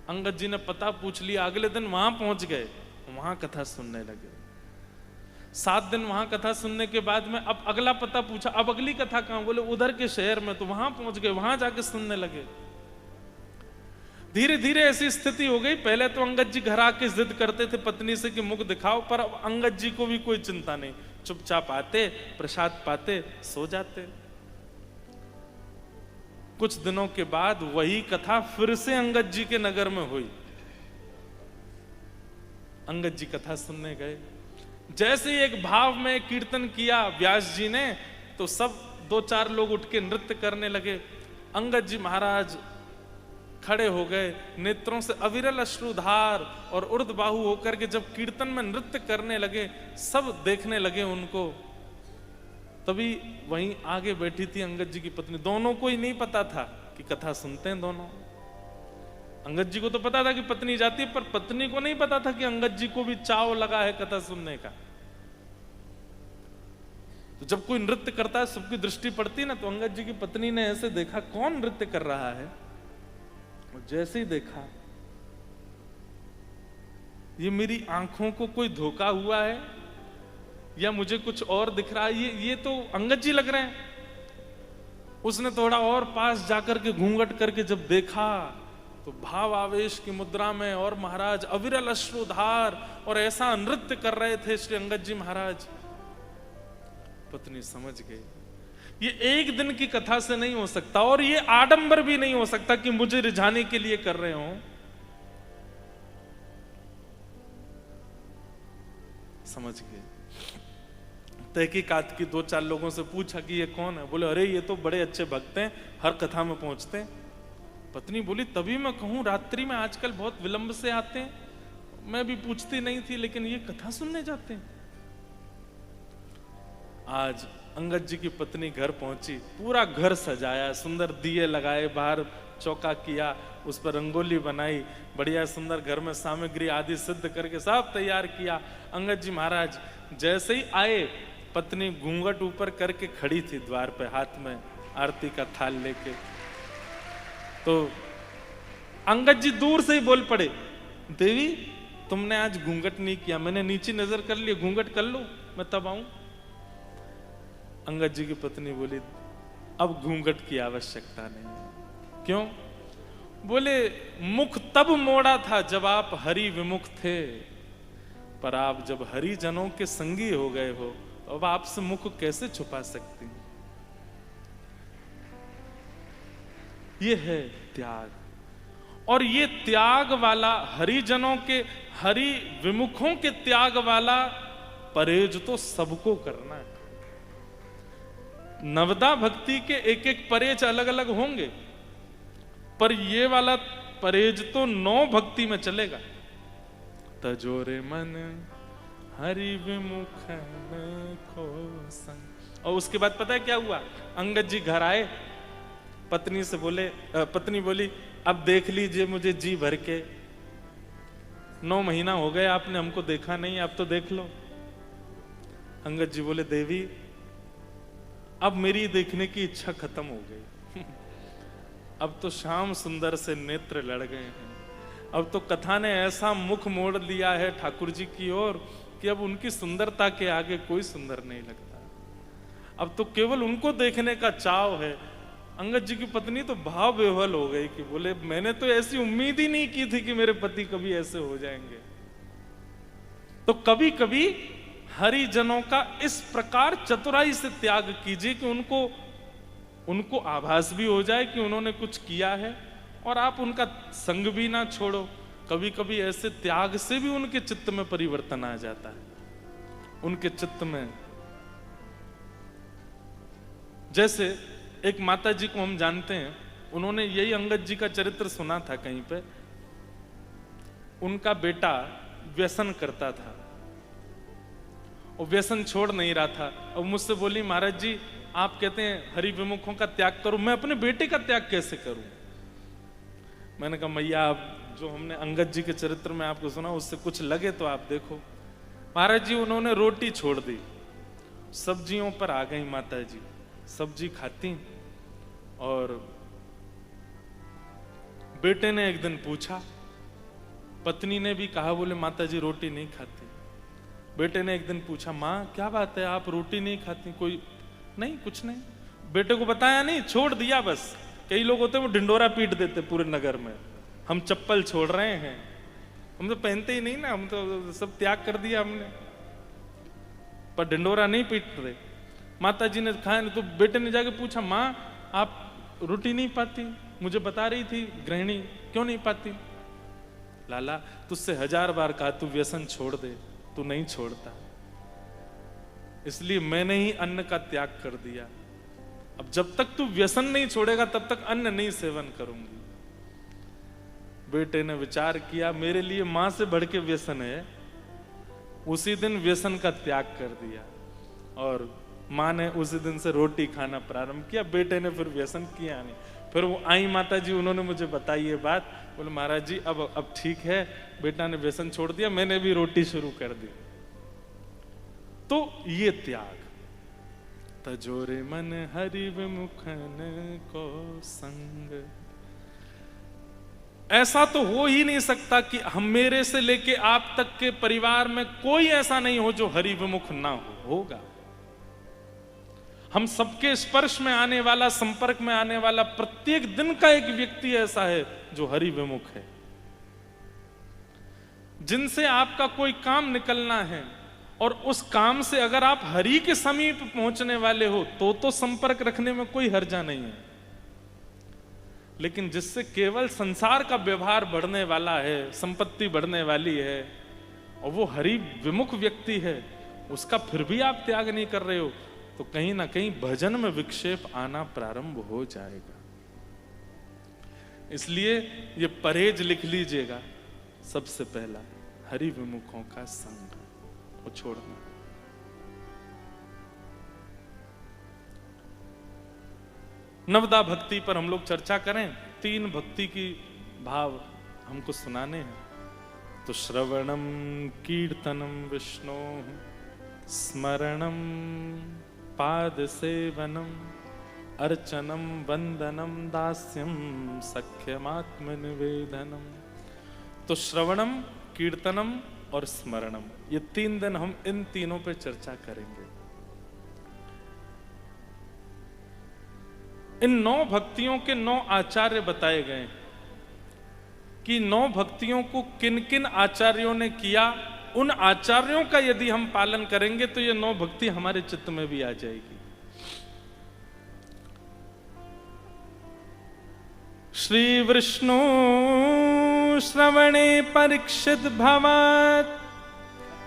अंगद जी ने पता पूछ लिया, अगले दिन वहां पहुंच गए, वहां कथा सुनने लगे। 7 दिन वहां कथा सुनने के बाद में अब अगला पता पूछा, अब अगली कथा कहां? बोले उधर के शहर में, तो वहां पहुंच गए, वहां जाके सुनने लगे। धीरे धीरे ऐसी स्थिति हो गई, पहले तो अंगद जी घर आके जिद करते थे पत्नी से कि मुख दिखाओ, पर अब अंगद जी को भी कोई चिंता नहीं, चुपचाप आते, प्रसाद पाते, सो जाते। कुछ दिनों के बाद वही कथा फिर से अंगद जी के नगर में हुई। अंगद जी कथा सुनने गए, जैसे ही एक भाव में कीर्तन किया व्यास जी ने, तो सब 2-4 लोग उठ के नृत्य करने लगे। अंगद जी महाराज खड़े हो गए, नेत्रों से अविरल अश्रुधार और ऊर्ध्वबाहु होकर के जब कीर्तन में नृत्य करने लगे, सब देखने लगे उनको। तभी वहीं आगे बैठी थी अंगद जी की पत्नी। दोनों को ही नहीं पता था कि कथा सुनते हैं दोनों। अंगद जी को तो पता था कि पत्नी जाती है, पर पत्नी को नहीं पता था कि अंगद जी को भी चाव लगा है कथा सुनने का। तो जब कोई नृत्य करता है, सबकी दृष्टि पड़ती है ना, तो अंगद जी की पत्नी ने ऐसे देखा कौन नृत्य कर रहा है, और जैसे ही देखा ये मेरी आंखों को कोई धोखा हुआ है या मुझे कुछ और दिख रहा है, ये तो अंगद जी लग रहे हैं। उसने थोड़ा और पास जाकर के घूंघट करके जब देखा तो भाव आवेश की मुद्रा में, और महाराज अविरल अश्रुधार और ऐसा नृत्य कर रहे थे श्री अंगद जी महाराज। पत्नी समझ गई ये एक दिन की कथा से नहीं हो सकता, और ये आडंबर भी नहीं हो सकता कि मुझे रिझाने के लिए कर रहे हो। समझ गए। तहकीकात की 2-4 लोगों से पूछा कि ये कौन है, बोले अरे ये तो बड़े अच्छे भक्त हैं, हर कथा में पहुंचते हैं। पत्नी बोली तभी मैं कहूं रात्रि में आजकल बहुत विलंब से आते हैं, मैं भी पूछती नहीं थी, लेकिन ये कथा सुनने जाते हैं। आज अंगद जी की पत्नी घर पहुंची, पूरा घर सजाया, सुंदर दिए लगाए, बाहर चौका किया, उस पर रंगोली बनाई, बढ़िया सुंदर घर में सामग्री आदि सिद्ध करके सब तैयार किया। अंगद जी महाराज जैसे ही आए, पत्नी घूंघट ऊपर करके खड़ी थी द्वार पे, हाथ में आरती का थाल लेके। तो अंगद जी दूर से ही बोल पड़े, देवी तुमने आज घूंघट नहीं किया, मैंने नीचे नजर कर लिया, घूंघट कर लो मैं तब आऊं। अंगद जी की पत्नी बोली अब घूंघट की आवश्यकता नहीं। क्यों? बोले मुख तब मोड़ा था जब आप हरि विमुख थे, पर आप जब हरि जनों के संगी हो गए हो, तो अब आपसे मुख कैसे छुपा सकती? ये है त्याग, और ये त्याग वाला हरिजनों के, हरि विमुखों के त्याग वाला परहेज तो सबको करना है। नवदा भक्ति के एक एक परहेज अलग अलग होंगे, पर ये वाला परहेज तो 9 भक्ति में चलेगा। तजोरे मन हरि विमुख को संग। और उसके बाद पता है क्या हुआ? अंगद जी घर आए, पत्नी से बोले, पत्नी बोली अब देख लीजिए मुझे जी भर के, 9 महीना हो गए आपने हमको देखा नहीं, अब तो देख लो। अंगद जी बोले देवी अब मेरी देखने की इच्छा खत्म हो गई अब तो श्याम सुंदर से नेत्र लड़ गए हैं, अब तो कथा ने ऐसा मुख मोड़ लिया है ठाकुर जी की ओर कि अब उनकी सुंदरता के आगे कोई सुंदर नहीं लगता, अब तो केवल उनको देखने का चाव है। अंगद जी की पत्नी तो भाव विह्वल हो गई कि बोले मैंने तो ऐसी उम्मीद ही नहीं की थी कि मेरे पति कभी ऐसे हो जाएंगे। तो कभी कभी हरिजनों का इस प्रकार चतुराई से त्याग कीजिए कि उनको आभास भी हो जाए कि उन्होंने कुछ किया है, और आप उनका संग भी ना छोड़ो। कभी कभी ऐसे त्याग से भी उनके चित्त में परिवर्तन आ जाता है। उनके चित्त में, जैसे एक माता जी को हम जानते हैं, उन्होंने यही अंगद जी का चरित्र सुना था कहीं पे। उनका बेटा व्यसन करता था और व्यसन छोड़ नहीं रहा था, और मुझसे बोली महाराज जी आप कहते हैं हरि विमुखों का त्याग करूं, मैं अपने बेटे का त्याग कैसे करूं? मैंने कहा मैया आप जो हमने अंगद जी के चरित्र में आपको सुना उससे कुछ लगे तो आप देखो। महाराज जी उन्होंने रोटी छोड़ दी, सब्जियों पर आ गई माता जी, सब्जी खाती, और बेटे ने एक दिन पूछा, पत्नी ने भी कहा बोले माता जी रोटी नहीं खाती। बेटे ने एक दिन पूछा माँ क्या बात है आप रोटी नहीं खाती? कोई नहीं, कुछ नहीं। बेटे को बताया नहीं, छोड़ दिया बस। कई लोग होते हैं वो ढिंडोरा पीट देते पूरे नगर में, हम चप्पल छोड़ रहे हैं, हम तो पहनते ही नहीं ना, हम तो सब त्याग कर दिया हमने, पर ढिंडोरा नहीं पीट रहे। माता जी ने खाया नहीं, तो बेटे ने जाके पूछा माँ आप रोटी नहीं पाती? मुझे बता रही थी गृहिणी, क्यों नहीं पाती? लाला तुझसे 1000 बार कहा तू व्यसन छोड़ दे, तू नहीं छोड़ता, इसलिए मैंने ही अन्न का त्याग कर दिया। अब जब तक तू व्यसन नहीं छोड़ेगा तब तक अन्न नहीं सेवन करूंगी। बेटे ने विचार किया मेरे लिए मां से बढ़ के व्यसन है, उसी दिन व्यसन का त्याग कर दिया और मां ने उसी दिन से रोटी खाना प्रारंभ किया। बेटे ने फिर व्यसन किया नहीं। फिर वो आई माता जी, उन्होंने मुझे बताई ये बात, बोले महाराज जी अब ठीक है, बेटा ने व्यसन छोड़ दिया, मैंने भी रोटी शुरू कर दी। तो ये त्याग, तजोरे मन हरि विमुखन को संग। ऐसा तो हो ही नहीं सकता कि हम मेरे से लेके आप तक के परिवार में कोई ऐसा नहीं हो जो हरि विमुख ना होगा। हम सबके स्पर्श में आने वाला, संपर्क में आने वाला प्रत्येक दिन का एक व्यक्ति ऐसा है जो हरि विमुख है। जिनसे आपका कोई काम निकलना है और उस काम से अगर आप हरि के समीप पहुंचने वाले हो तो संपर्क रखने में कोई हर्जा नहीं है। लेकिन जिससे केवल संसार का व्यवहार बढ़ने वाला है, संपत्ति बढ़ने वाली है और वो हरि विमुख व्यक्ति है, उसका फिर भी आप त्याग नहीं कर रहे हो, तो कहीं ना कहीं भजन में विक्षेप आना प्रारंभ हो जाएगा। इसलिए ये परहेज लिख लीजिएगा, सबसे पहला हरि विमुखों का संग वो छोड़ना। नवदा भक्ति पर हम लोग चर्चा करें, 3 भक्ति की भाव हमको सुनाने हैं। तो श्रवणम कीर्तनम विष्णु, स्मरणम पाद सेवनम, अर्चनम वंदनम दास्यम, सख्यमात्म निवेदनम। तो श्रवणम, कीर्तनम और स्मरणम, ये 3 दिन हम इन तीनों पे चर्चा करेंगे। इन 9 भक्तियों के 9 आचार्य बताए गए कि 9 भक्तियों को किन किन आचार्यों ने किया। उन आचार्यों का यदि हम पालन करेंगे तो ये 9 भक्ति हमारे चित्त में भी आ जाएगी। श्री विष्णु श्रवणे परीक्षित भवत्,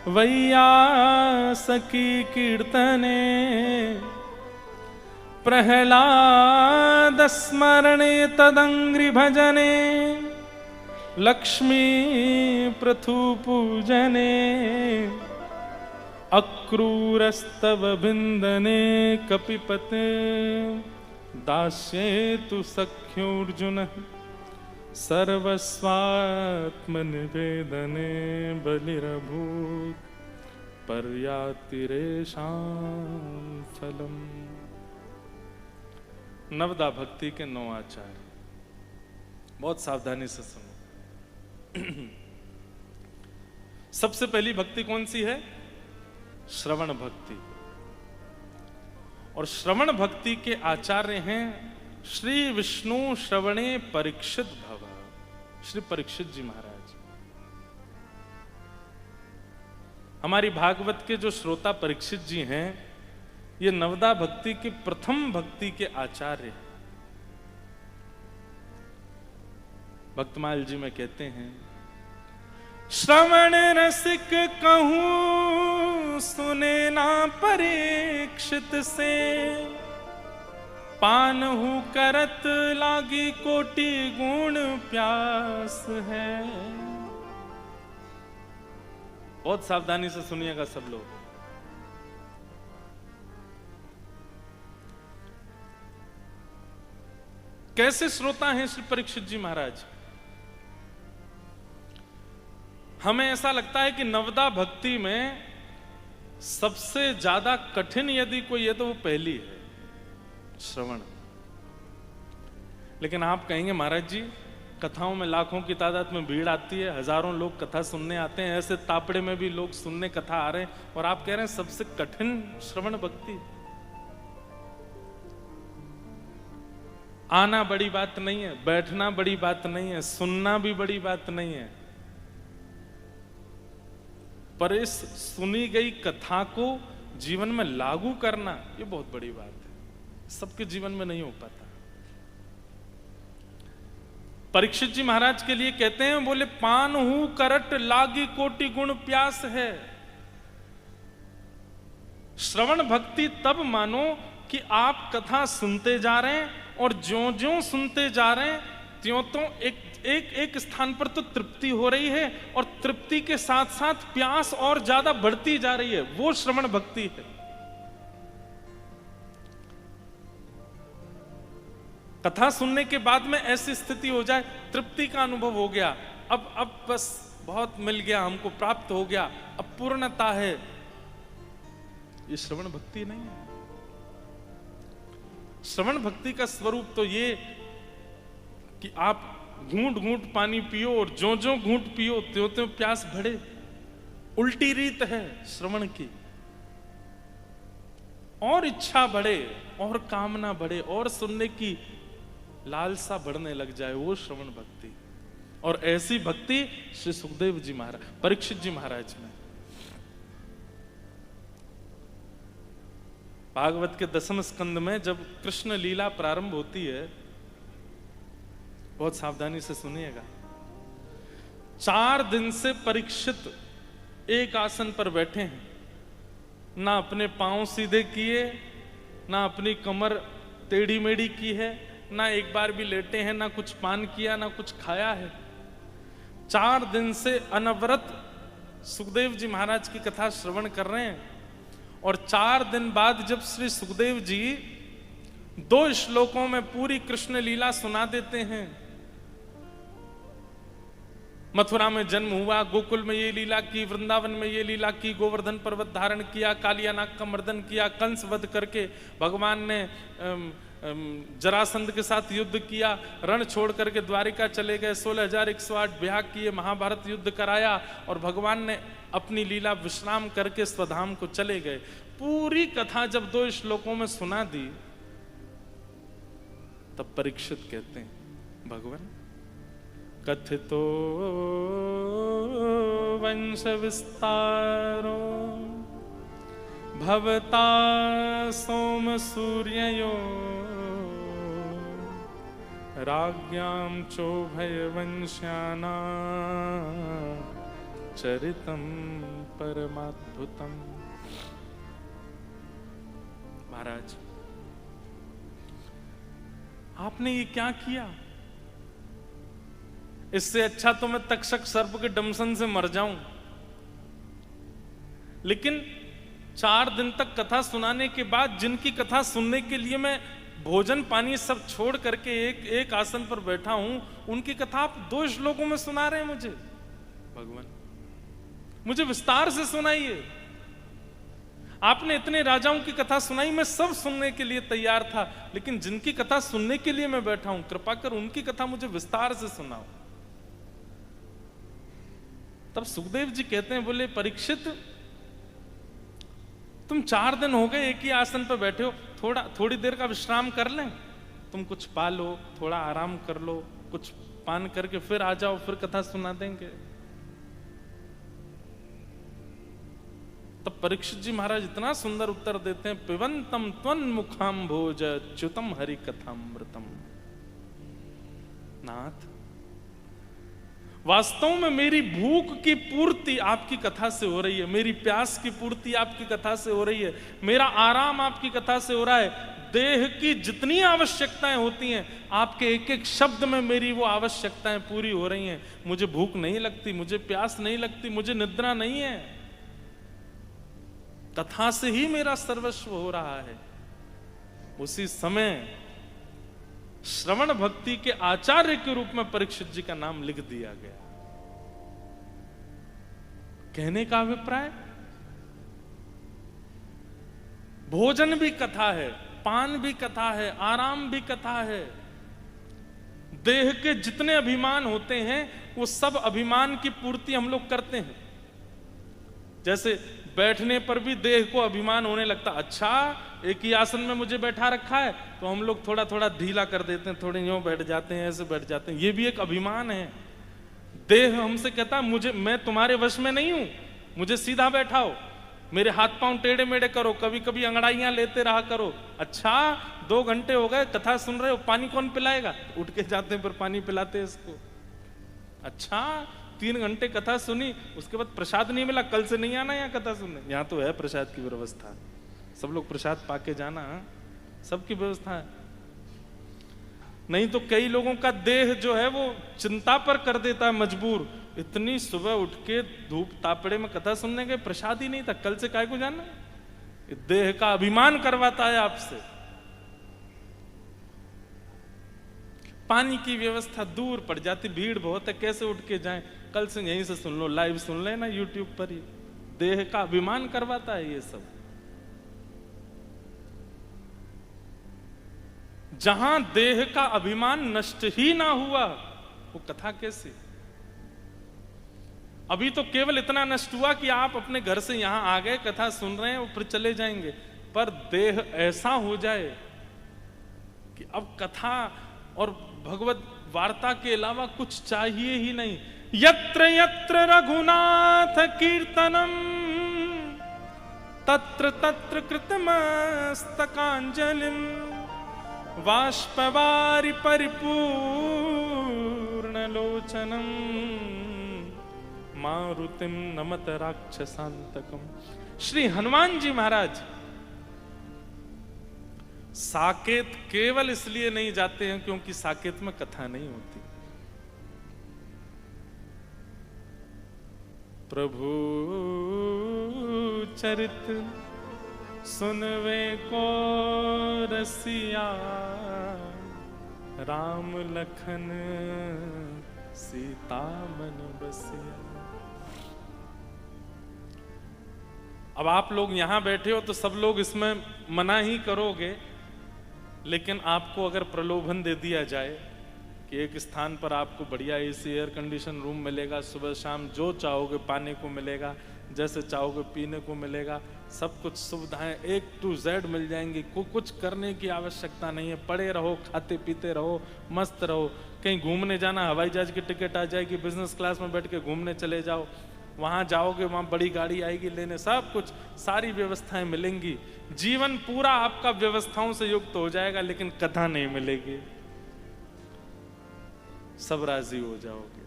वैयासकी कीर्तने, प्रहलाद स्मरणे तदंग्रि भजने, लक्ष्मी पृथु पूजने, अक्रूरस्तव भिंदने, कपिपते दास्येतु सख्योर्जुन, सर्वस्वात्म निवेदने, बलिरभूत पर्यातिरेषां फलम। नवदा भक्ति के 9 आचार्य, बहुत सावधानी से सुनो। सबसे पहली भक्ति कौन सी है? श्रवण भक्ति। और श्रवण भक्ति के आचार्य हैं श्री विष्णु श्रवणे परीक्षित भव, श्री परीक्षित जी महाराज। हमारी भागवत के जो श्रोता परीक्षित जी हैं, ये नवदा भक्ति की प्रथम भक्ति के आचार्य हैं। भक्तमाल जी में कहते हैं, श्रवण रसिक कहूं सुने ना परीक्षित से, पानहु करत लागी कोटि गुण प्यास है। बहुत सावधानी से सुनिएगा सब लोग। कैसे श्रोता हैं श्री परीक्षित जी महाराज? हमें ऐसा लगता है कि नवदा भक्ति में सबसे ज्यादा कठिन यदि कोई है तो वो पहली है, श्रवण। लेकिन आप कहेंगे महाराज जी, कथाओं में लाखों की तादाद में भीड़ आती है, हजारों लोग कथा सुनने आते हैं, ऐसे तापड़े में भी लोग सुनने कथा आ रहे हैं, और आप कह रहे हैं सबसे कठिन श्रवण भक्ति। आना बड़ी बात नहीं है, बैठना बड़ी बात नहीं है, सुनना भी बड़ी बात नहीं है, पर इस सुनी गई कथा को जीवन में लागू करना ये बहुत बड़ी बात है। सबके जीवन में नहीं हो पाता। परीक्षित जी महाराज के लिए कहते हैं, बोले पान हूं करट लागी कोटि गुण प्यास है। श्रवण भक्ति तब मानो कि आप कथा सुनते जा रहे हैं और ज्यों ज्यों सुनते जा रहे हैं त्यों तो एक स्थान पर तो तृप्ति हो रही है और तृप्ति के साथ साथ प्यास और ज्यादा बढ़ती जा रही है, वो श्रवण भक्ति है। कथा सुनने के बाद में ऐसी स्थिति हो जाए, तृप्ति का अनुभव हो गया, अब बस बहुत मिल गया, हमको प्राप्त हो गया, अब पूर्णता है, ये श्रवण भक्ति नहीं है। श्रवण भक्ति का स्वरूप तो ये कि आप घूंट घूंट पानी पियो और जो जो घूंट पियो त्यों त्यों प्यास बढ़े। उल्टी रीत है श्रवण की, और इच्छा बढ़े और कामना बढ़े और सुनने की लालसा बढ़ने लग जाए, वो श्रवण भक्ति। और ऐसी भक्ति श्री सुखदेव जी महाराज, परीक्षित जी महाराज में। भागवत के 10वें स्कंद में जब कृष्ण लीला प्रारंभ होती है, बहुत सावधानी से सुनिएगा। 4 दिन से परीक्षित एक आसन पर बैठे हैं, ना अपने पांव सीधे किए, ना अपनी कमर टेढ़ी मेढ़ी की है, ना एक बार भी लेटे हैं, ना कुछ पान किया, ना कुछ खाया है। 4 दिन से अनवरत सुखदेव जी महाराज की कथा श्रवण कर रहे हैं। और 4 दिन बाद जब श्री सुखदेव जी 2 श्लोकों में पूरी कृष्ण लीला सुना देते हैं, मथुरा में जन्म हुआ, गोकुल में ये लीला की, वृंदावन में ये लीला की, गोवर्धन पर्वत धारण किया, कालिया नाग का मर्दन किया, कंस वध करके भगवान ने जरासंध के साथ युद्ध किया, रण छोड़ करके द्वारिका चले गए, 16,108 ब्याह किए, महाभारत युद्ध कराया और भगवान ने अपनी लीला विश्राम करके स्वधाम को चले गए। पूरी कथा जब 2 श्लोकों में सुना दी, तब परीक्षित कहते हैं, भगवान कथितो वंश विस्तारो भवता सोम सूर्ययो राज्ञां चोभय वंश्याना चरितम परमाद्भुतम। महाराज, आपने ये क्या किया? इससे अच्छा तो मैं तक्षक सर्प के डमसन से मर जाऊं। लेकिन 4 दिन तक कथा सुनाने के बाद, जिनकी कथा सुनने के लिए मैं भोजन पानी सब छोड़ करके एक आसन पर बैठा हूं, उनकी कथा आप 2 श्लोकों में सुना रहे हैं मुझे। भगवान, मुझे विस्तार से सुनाइए। आपने इतने राजाओं की कथा सुनाई, मैं सब सुनने के लिए तैयार था, लेकिन जिनकी कथा सुनने के लिए मैं बैठा हूं, कृपा कर उनकी कथा मुझे विस्तार से सुनाओ। तब सुखदेव जी कहते हैं, बोले परीक्षित, तुम 4 दिन हो गए एक ही आसन पर बैठे हो, थोड़ी देर का विश्राम कर लें। तुम कुछ पा लो, थोड़ा आराम कर लो, कुछ पान करके फिर आ जाओ, फिर कथा सुना देंगे। तब परीक्षित जी महाराज इतना सुंदर उत्तर देते हैं, पिबंतम त्वन्मुखाम्भोज च्युतम हरि कथामृतम। नाथ, वास्तव में मेरी भूख की पूर्ति आपकी कथा से हो रही है, मेरी प्यास की पूर्ति आपकी कथा से हो रही है, मेरा आराम आपकी कथा से हो रहा है। देह की जितनी आवश्यकताएं होती हैं, आपके एक एक शब्द में मेरी वो आवश्यकताएं पूरी हो रही हैं। मुझे भूख नहीं लगती, मुझे प्यास नहीं लगती, मुझे निद्रा नहीं है। कथा से ही मेरा सर्वस्व हो रहा है। उसी समय श्रवण भक्ति के आचार्य के रूप में परीक्षित जी का नाम लिख दिया गया। कहने का अभिप्राय, भोजन भी कथा है, पान भी कथा है, आराम भी कथा है। देह के जितने अभिमान होते हैं, वो सब अभिमान की पूर्ति हम लोग करते हैं। जैसे बैठने पर भी देह को अभिमान होने लगता, अच्छा एक ही आसन में मुझे बैठा रखा है, तो हम लोग थोड़ा थोड़ा ढीला कर देते हैं, थोड़े यूं बैठ जाते हैं, ऐसे बैठ जाते हैं। ये भी एक अभिमान है। देह हमसे कहता है, मैं तुम्हारे वश में नहीं हूं, मुझे सीधा बैठाओ, मेरे हाथ पांव टेढ़े मेढ़े करो, कभी कभी अंगड़ाइयां लेते रहा करो। अच्छा 2 घंटे हो गए कथा सुन रहे हो, पानी कौन पिलाएगा? उठ के जाते हैं, पर पानी पिलाते हैं इसको। अच्छा 3 घंटे कथा सुनी, उसके बाद प्रसाद नहीं मिला, कल से नहीं आना यहाँ कथा सुनने। यहाँ तो है प्रसाद की व्यवस्था, सब लोग प्रसाद पाके जाना, सबकी व्यवस्था है। नहीं तो कई लोगों का देह जो है वो चिंता पर कर देता है मजबूर। इतनी सुबह उठ के धूप तापड़े में कथा सुनने के, प्रसाद ही नहीं था, कल से काय को जानना। देह का अभिमान करवाता है आपसे। पानी की व्यवस्था दूर पड़ जाती, भीड़ बहुत है, कैसे उठ के जाएं? कल से यहीं से सुन लो, लाइव सुन लेना यूट्यूब पर ही। देह का अभिमान करवाता है ये सब। जहां देह का अभिमान नष्ट ही ना हुआ, वो कथा कैसी? अभी तो केवल इतना नष्ट हुआ कि आप अपने घर से यहां आ गए, कथा सुन रहे हैं और फिर चले जाएंगे, पर देह ऐसा हो जाए कि अब कथा और भगवत वार्ता के अलावा कुछ चाहिए ही नहीं। यत्र यत्र रघुनाथ कीर्तनम तत्र तत्र कृतमस्तकांजलिम वाष्पवारि परिपूर्ण लोचनम मारुतिम नमत राक्षसांतकम। श्री हनुमान जी महाराज साकेत केवल इसलिए नहीं जाते हैं क्योंकि साकेत में कथा नहीं होती। प्रभु चरित सुनवे को रसिया राम लखन सीता मन बसिया। अब आप लोग यहां बैठे हो तो सब लोग इसमें मना ही करोगे, लेकिन आपको अगर प्रलोभन दे दिया जाए कि एक स्थान पर आपको बढ़िया एसी एयर कंडीशन रूम मिलेगा, सुबह शाम जो चाहोगे पाने को मिलेगा, जैसे चाहोगे पीने को मिलेगा, सब कुछ सुविधाएं A to Z मिल जाएंगी, कुछ करने की आवश्यकता नहीं है, पड़े रहो, खाते पीते रहो, मस्त रहो। कहीं घूमने जाना, हवाई जहाज की टिकट आ जाएगी, बिजनेस क्लास में बैठ के घूमने चले जाओ, वहां जाओगे वहां बड़ी गाड़ी आएगी लेने, सब कुछ सारी व्यवस्थाएं मिलेंगी। जीवन पूरा आपका व्यवस्थाओं से युक्त हो जाएगा, लेकिन कथा नहीं मिलेगी। सब राजी हो जाओगे।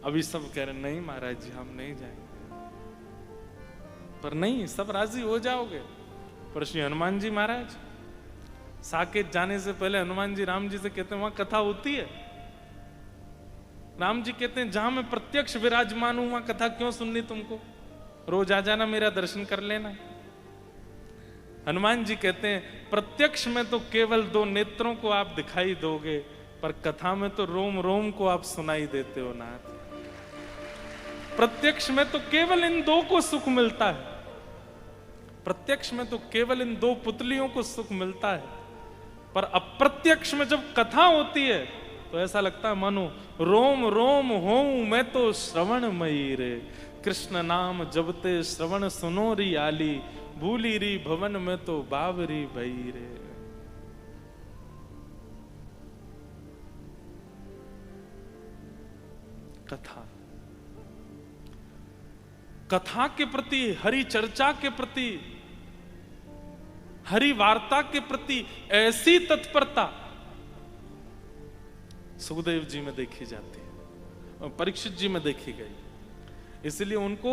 अभी सब कह रहे नहीं महाराज जी हम नहीं जाएंगे, पर नहीं, सब राजी हो जाओगे। पर श्री हनुमान जी महाराज साकेत जाने से पहले हनुमान जी राम जी से कहते हैं वहां कथा होती है। राम जी कहते हैं जहां मैं प्रत्यक्ष विराजमान हूं वहां कथा क्यों सुननी तुमको, रोज आ जाना, मेरा दर्शन कर लेना। हनुमान जी कहते हैं प्रत्यक्ष में तो केवल 2 नेत्रों को आप दिखाई दोगे, पर कथा में तो रोम रोम को आप सुनाई देते हो नाथ। प्रत्यक्ष में तो केवल इन 2 को सुख मिलता है, प्रत्यक्ष में तो केवल इन 2 पुतलियों को सुख मिलता है, पर अप्रत्यक्ष में जब कथा होती है तो ऐसा लगता है मानो रोम रोम होऊं मैं तो श्रवण मई रे। कृष्ण नाम जबते श्रवण सुनो री आली, भूली री भवन में तो बावरी भई रे। कथा, कथा के प्रति, हरि चर्चा के प्रति, हरि वार्ता के प्रति ऐसी तत्परता सुखदेव जी में देखी जाती है और परीक्षित जी में देखी गई, इसलिए उनको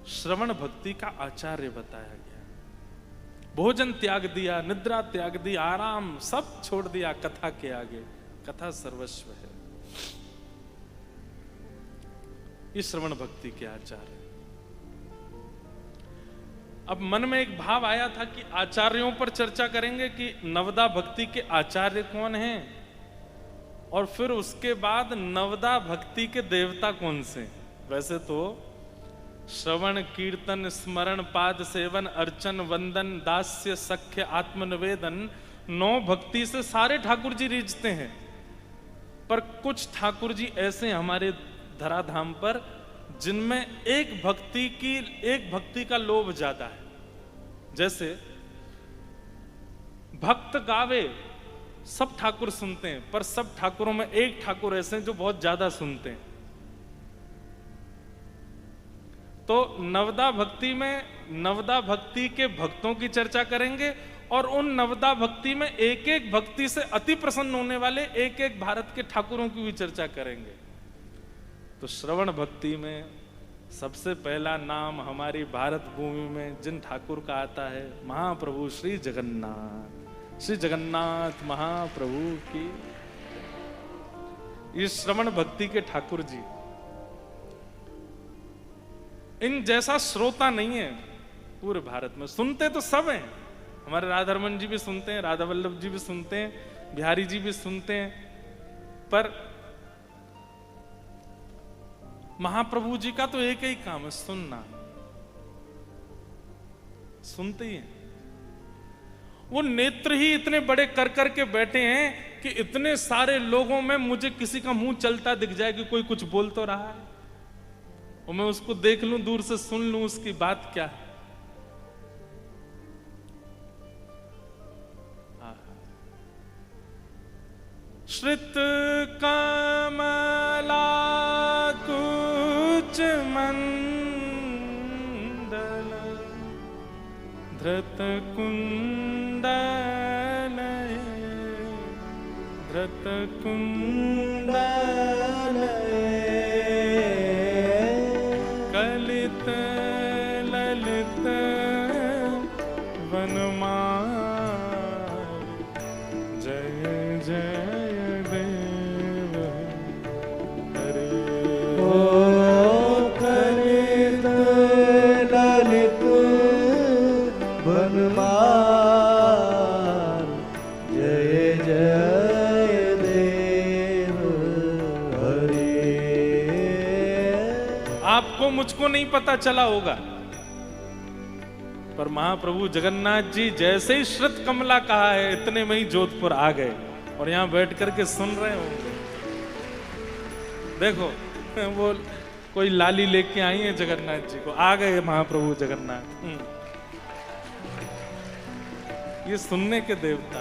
श्रवण भक्ति का आचार्य बताया गया। भोजन त्याग दिया, निद्रा त्याग दी, आराम सब छोड़ दिया कथा के आगे। कथा सर्वस्व है, इस श्रवण भक्ति के आचार्य। अब मन में एक भाव आया था कि आचार्यों पर चर्चा करेंगे कि नवदा भक्ति के आचार्य कौन हैं, और फिर उसके बाद नवदा भक्ति के देवता कौन से। वैसे तो श्रवण कीर्तन स्मरण पाद सेवन अर्चन वंदन दास्य सख्य आत्मनिवेदन 9 भक्ति से सारे ठाकुर जी रीझते हैं, पर कुछ ठाकुर जी ऐसे हमारे धराधाम पर जिनमें एक भक्ति का लोभ ज्यादा है। जैसे भक्त गावे, सब ठाकुर सुनते हैं, पर सब ठाकुरों में एक ठाकुर ऐसे हैं जो बहुत ज्यादा सुनते हैं। तो नवदा भक्ति में नवदा भक्ति के भक्तों की चर्चा करेंगे, और उन नवदा भक्ति में एक एक भक्ति से अति प्रसन्न होने वाले एक एक भारत के ठाकुरों की भी चर्चा करेंगे। तो श्रवण भक्ति में सबसे पहला नाम हमारी भारत भूमि में जिन ठाकुर का आता है, महाप्रभु श्री जगन्नाथ। श्री जगन्नाथ महाप्रभु की। ये श्रवण भक्ति के ठाकुर जी, इन जैसा श्रोता नहीं है पूरे भारत में। सुनते तो सब हैं, हमारे राधारमन जी भी सुनते हैं, राधा वल्लभ जी भी सुनते हैं, बिहारी जी भी सुनते हैं, पर महाप्रभु जी का तो एक ही काम है, सुनना। सुनते ही हैं। वो नेत्र ही इतने बड़े कर कर के बैठे हैं कि इतने सारे लोगों में मुझे किसी का मुंह चलता दिख जाए कि कोई कुछ बोल तो रहा है, और मैं उसको देख लूं, दूर से सुन लूं उसकी बात क्या है। श्रित कमला कुच मंडल धृत कुंडल धृत कुंडल कलित ललित वनमाल जय जय देव हरे। ओ कलित ललित वनमाल जय जय देव हरे। आपको मुझको नहीं पता चला होगा, पर महाप्रभु जगन्नाथ जी जैसे ही श्रुत कमला कहा है, इतने में ही जोधपुर आ गए और यहां बैठ करके सुन रहे होंगे। देखो वो कोई लाली लेके आई है जगन्नाथ जी को, आ गए महाप्रभु जगन्नाथ। ये सुनने के देवता।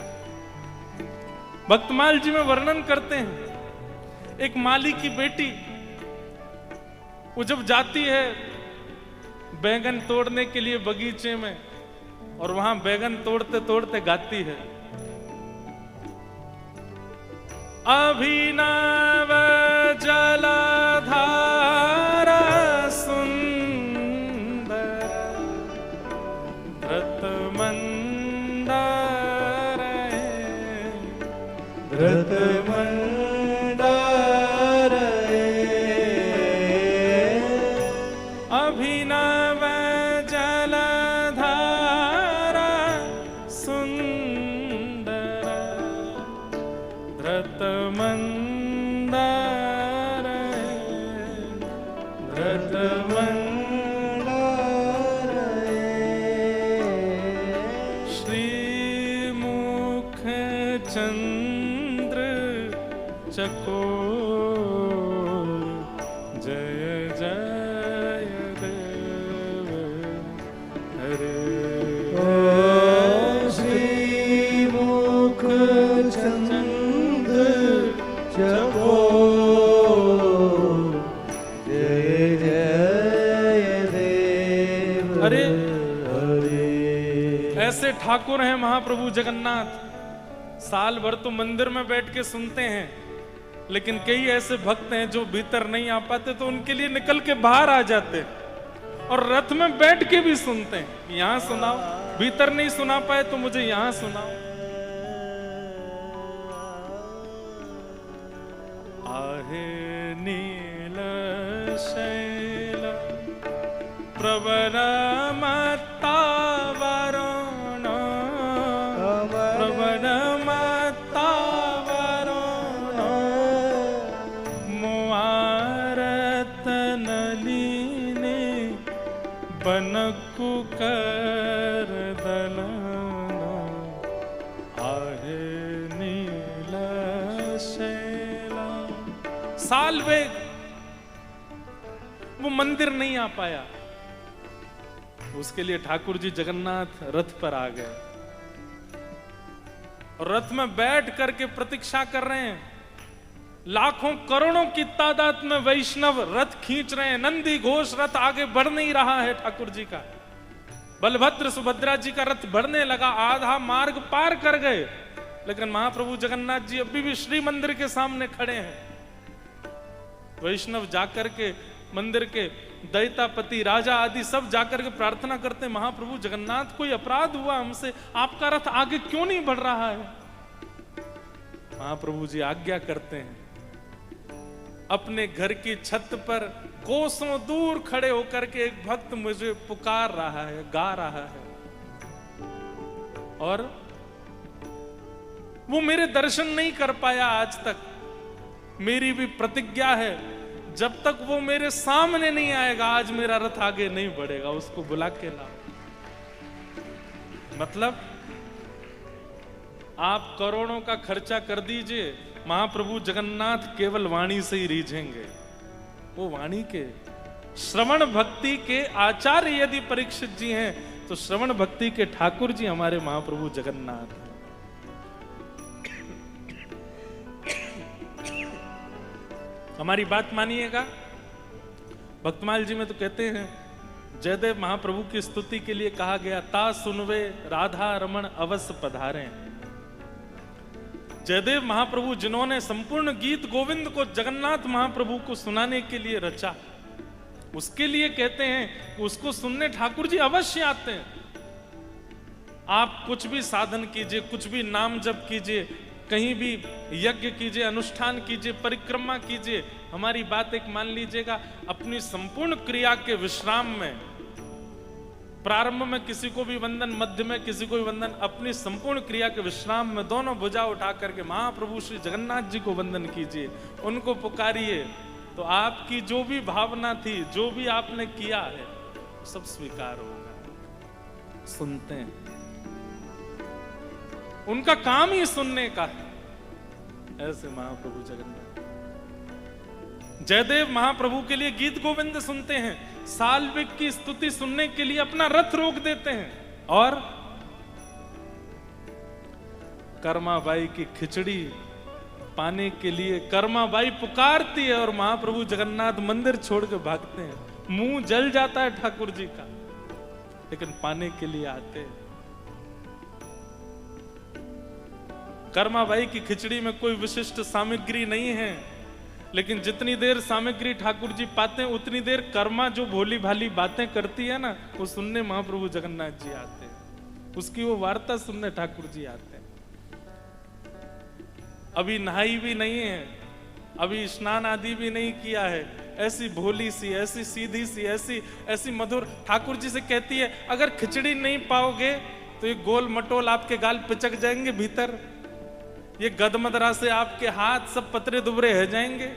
भक्तमाल जी में वर्णन करते हैं, एक माली की बेटी वो जब जाती है बैंगन तोड़ने के लिए बगीचे में, और वहां बैंगन तोड़ते तोड़ते गाती है, अभिनव जलधारा सुंदर धृत मंदार धृत मंदार अभिनव जलधारा सुंदर धृत मंदार धृत मंदार श्रीमुख चंद्र चकोर जय जय देव हरे। ओ श्रीमुख चंद्र चकोर जय जय देव अरे हरे। ऐसे ठाकुर हैं महाप्रभु जगन्नाथ, साल भर तो मंदिर में बैठ के सुनते हैं, लेकिन कई ऐसे भक्त हैं जो भीतर नहीं आ पाते, तो उनके लिए निकल के बाहर आ जाते हैं और रथ में बैठ के भी सुनते हैं। यहां सुनाओ, भीतर नहीं सुना पाए तो मुझे यहां सुनाओ। आहे नील शैल प्रवर मत्ता वरुण प्रवर मत्ता वरुण मुआरत नलिने बनकु कर दलना आहे नील शैला। साल वेग वो मंदिर नहीं आ पाया, उसके लिए ठाकुर जी जगन्नाथ रथ पर आ गए और रथ में बैठ करके प्रतीक्षा कर रहे हैं। लाखों करोड़ों की तादाद में वैष्णव रथ खींच रहे हैं, नंदी घोष रथ आगे बढ़ नहीं रहा है ठाकुर जी का। बलभद्र सुभद्रा जी का रथ बढ़ने लगा, आधा मार्ग पार कर गए, लेकिन महाप्रभु जगन्नाथ जी अभी भी श्री मंदिर के सामने खड़े हैं। वैष्णव जाकर के मंदिर के दैतापति राजा आदि सब जाकर के प्रार्थना करते हैं, महाप्रभु जगन्नाथ कोई अपराध हुआ हमसे, आपका रथ आगे क्यों नहीं बढ़ रहा है? महाप्रभु जी आज्ञा करते हैं, अपने घर की छत पर कोसों दूर खड़े होकर के एक भक्त मुझे पुकार रहा है, गा रहा है, और वो मेरे दर्शन नहीं कर पाया आज तक। मेरी भी प्रतिज्ञा है, जब तक वो मेरे सामने नहीं आएगा आज मेरा रथ आगे नहीं बढ़ेगा, उसको बुला के लाओ। मतलब आप करोड़ों का खर्चा कर दीजिए, महाप्रभु जगन्नाथ केवल वाणी से ही रीझेंगे। वो वाणी के श्रवण भक्ति के आचार्य यदि परीक्षित जी हैं, तो श्रवण भक्ति के ठाकुर जी हमारे महाप्रभु जगन्नाथ हैं। हमारी बात मानिएगा। भक्तमाल जी में तो कहते हैं, जयदेव महाप्रभु की स्तुति के लिए कहा गया, ता सुनवे राधा रमण अवश्य पधारें। जयदेव महाप्रभु जिन्होंने संपूर्ण गीत गोविंद को जगन्नाथ महाप्रभु को सुनाने के लिए रचा, उसके लिए कहते हैं कि उसको सुनने ठाकुर जी अवश्य आते हैं। आप कुछ भी साधन कीजिए, कुछ भी नाम जप कीजिए, कहीं भी यज्ञ कीजिए, अनुष्ठान कीजिए, परिक्रमा कीजिए, हमारी बात एक मान लीजिएगा, अपनी संपूर्ण क्रिया के विश्राम में, प्रारंभ में किसी को भी वंदन, मध्य में किसी को भी वंदन, अपनी संपूर्ण क्रिया के विश्राम में दोनों भुजा उठा करके महाप्रभु श्री जगन्नाथ जी को वंदन कीजिए, उनको पुकारिए, तो आपकी जो भी भावना थी, जो भी आपने किया है, सब स्वीकार होगा। सुनते हैं, उनका काम ही सुनने का है। ऐसे महाप्रभु जगन्नाथ जयदेव महाप्रभु के लिए गीत गोविंद सुनते हैं, साल्विक की स्तुति सुनने के लिए अपना रथ रोक देते हैं, और कर्माबाई की खिचड़ी पाने के लिए कर्माबाई पुकारती है, और महाप्रभु जगन्नाथ मंदिर छोड़ के भागते हैं। मुंह जल जाता है ठाकुर जी का, लेकिन पाने के लिए आते हैं। कर्माबाई की खिचड़ी में कोई विशिष्ट सामग्री नहीं है, लेकिन जितनी देर सामग्री ठाकुर जी पाते हैं, उतनी देर कर्मा जो भोली भाली बातें करती है ना, वो सुनने महाप्रभु जगन्नाथ जी आते हैं, उसकी वो वार्ता सुनने ठाकुर जी आते हैं। अभी नहाई भी नहीं है, अभी स्नान आदि भी नहीं किया है, ऐसी भोली सी, ऐसी सीधी सी, ऐसी मधुर, ठाकुर जी से कहती है, अगर खिचड़ी नहीं पाओगे तो ये गोल मटोल आपके गाल पिचक जाएंगे भीतर, ये गदमदरा से आपके हाथ सब पतले दुबले हो जाएंगे,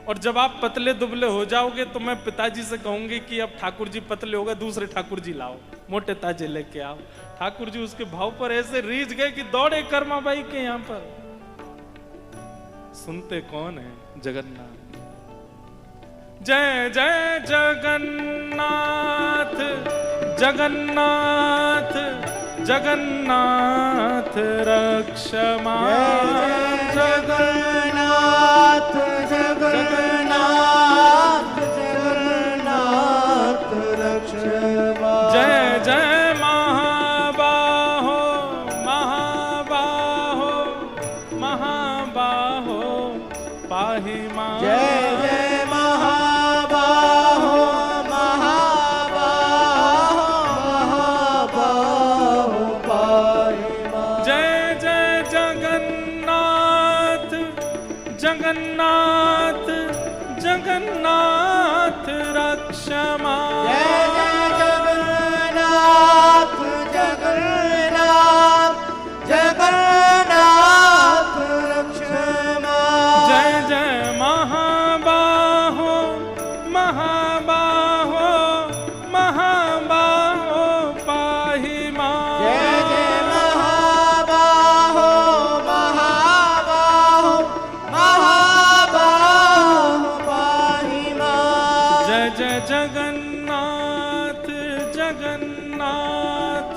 और जब आप पतले दुबले हो जाओगे तो मैं पिताजी से कहूंगी कि अब ठाकुर जी पतले हो गए, दूसरे ठाकुर जी लाओ, मोटे ताजे लेके आओ। ठाकुर जी उसके भाव पर ऐसे रीझ गए कि दौड़े कर्माबाई के यहां पर। सुनते कौन है? जगन्नाथ। जय जय जगन्नाथ जगन्नाथ जगन्नाथ रक्षमा, जगन्नाथ जगन्नाथ जगन्नाथ रक्षमा। जय जय महाबाहो महाबाहो महाबाहो पाहि मां। जय जय महाबाहो महाबाहो पाहि मां। जय जय जगन्नाथ जगन्नाथ जगन्नाथ रक्षमा। जय जय जगन्नाथ जगन्नाथ जगन्नाथ रक्षमा। जय जय महाबाहो महाबाहो महाबाहो पाहि मां। जय जय महाबाहो महाबाहो महाबाहो पाहि मां। जय जय जगन्नाथ जगन्नाथ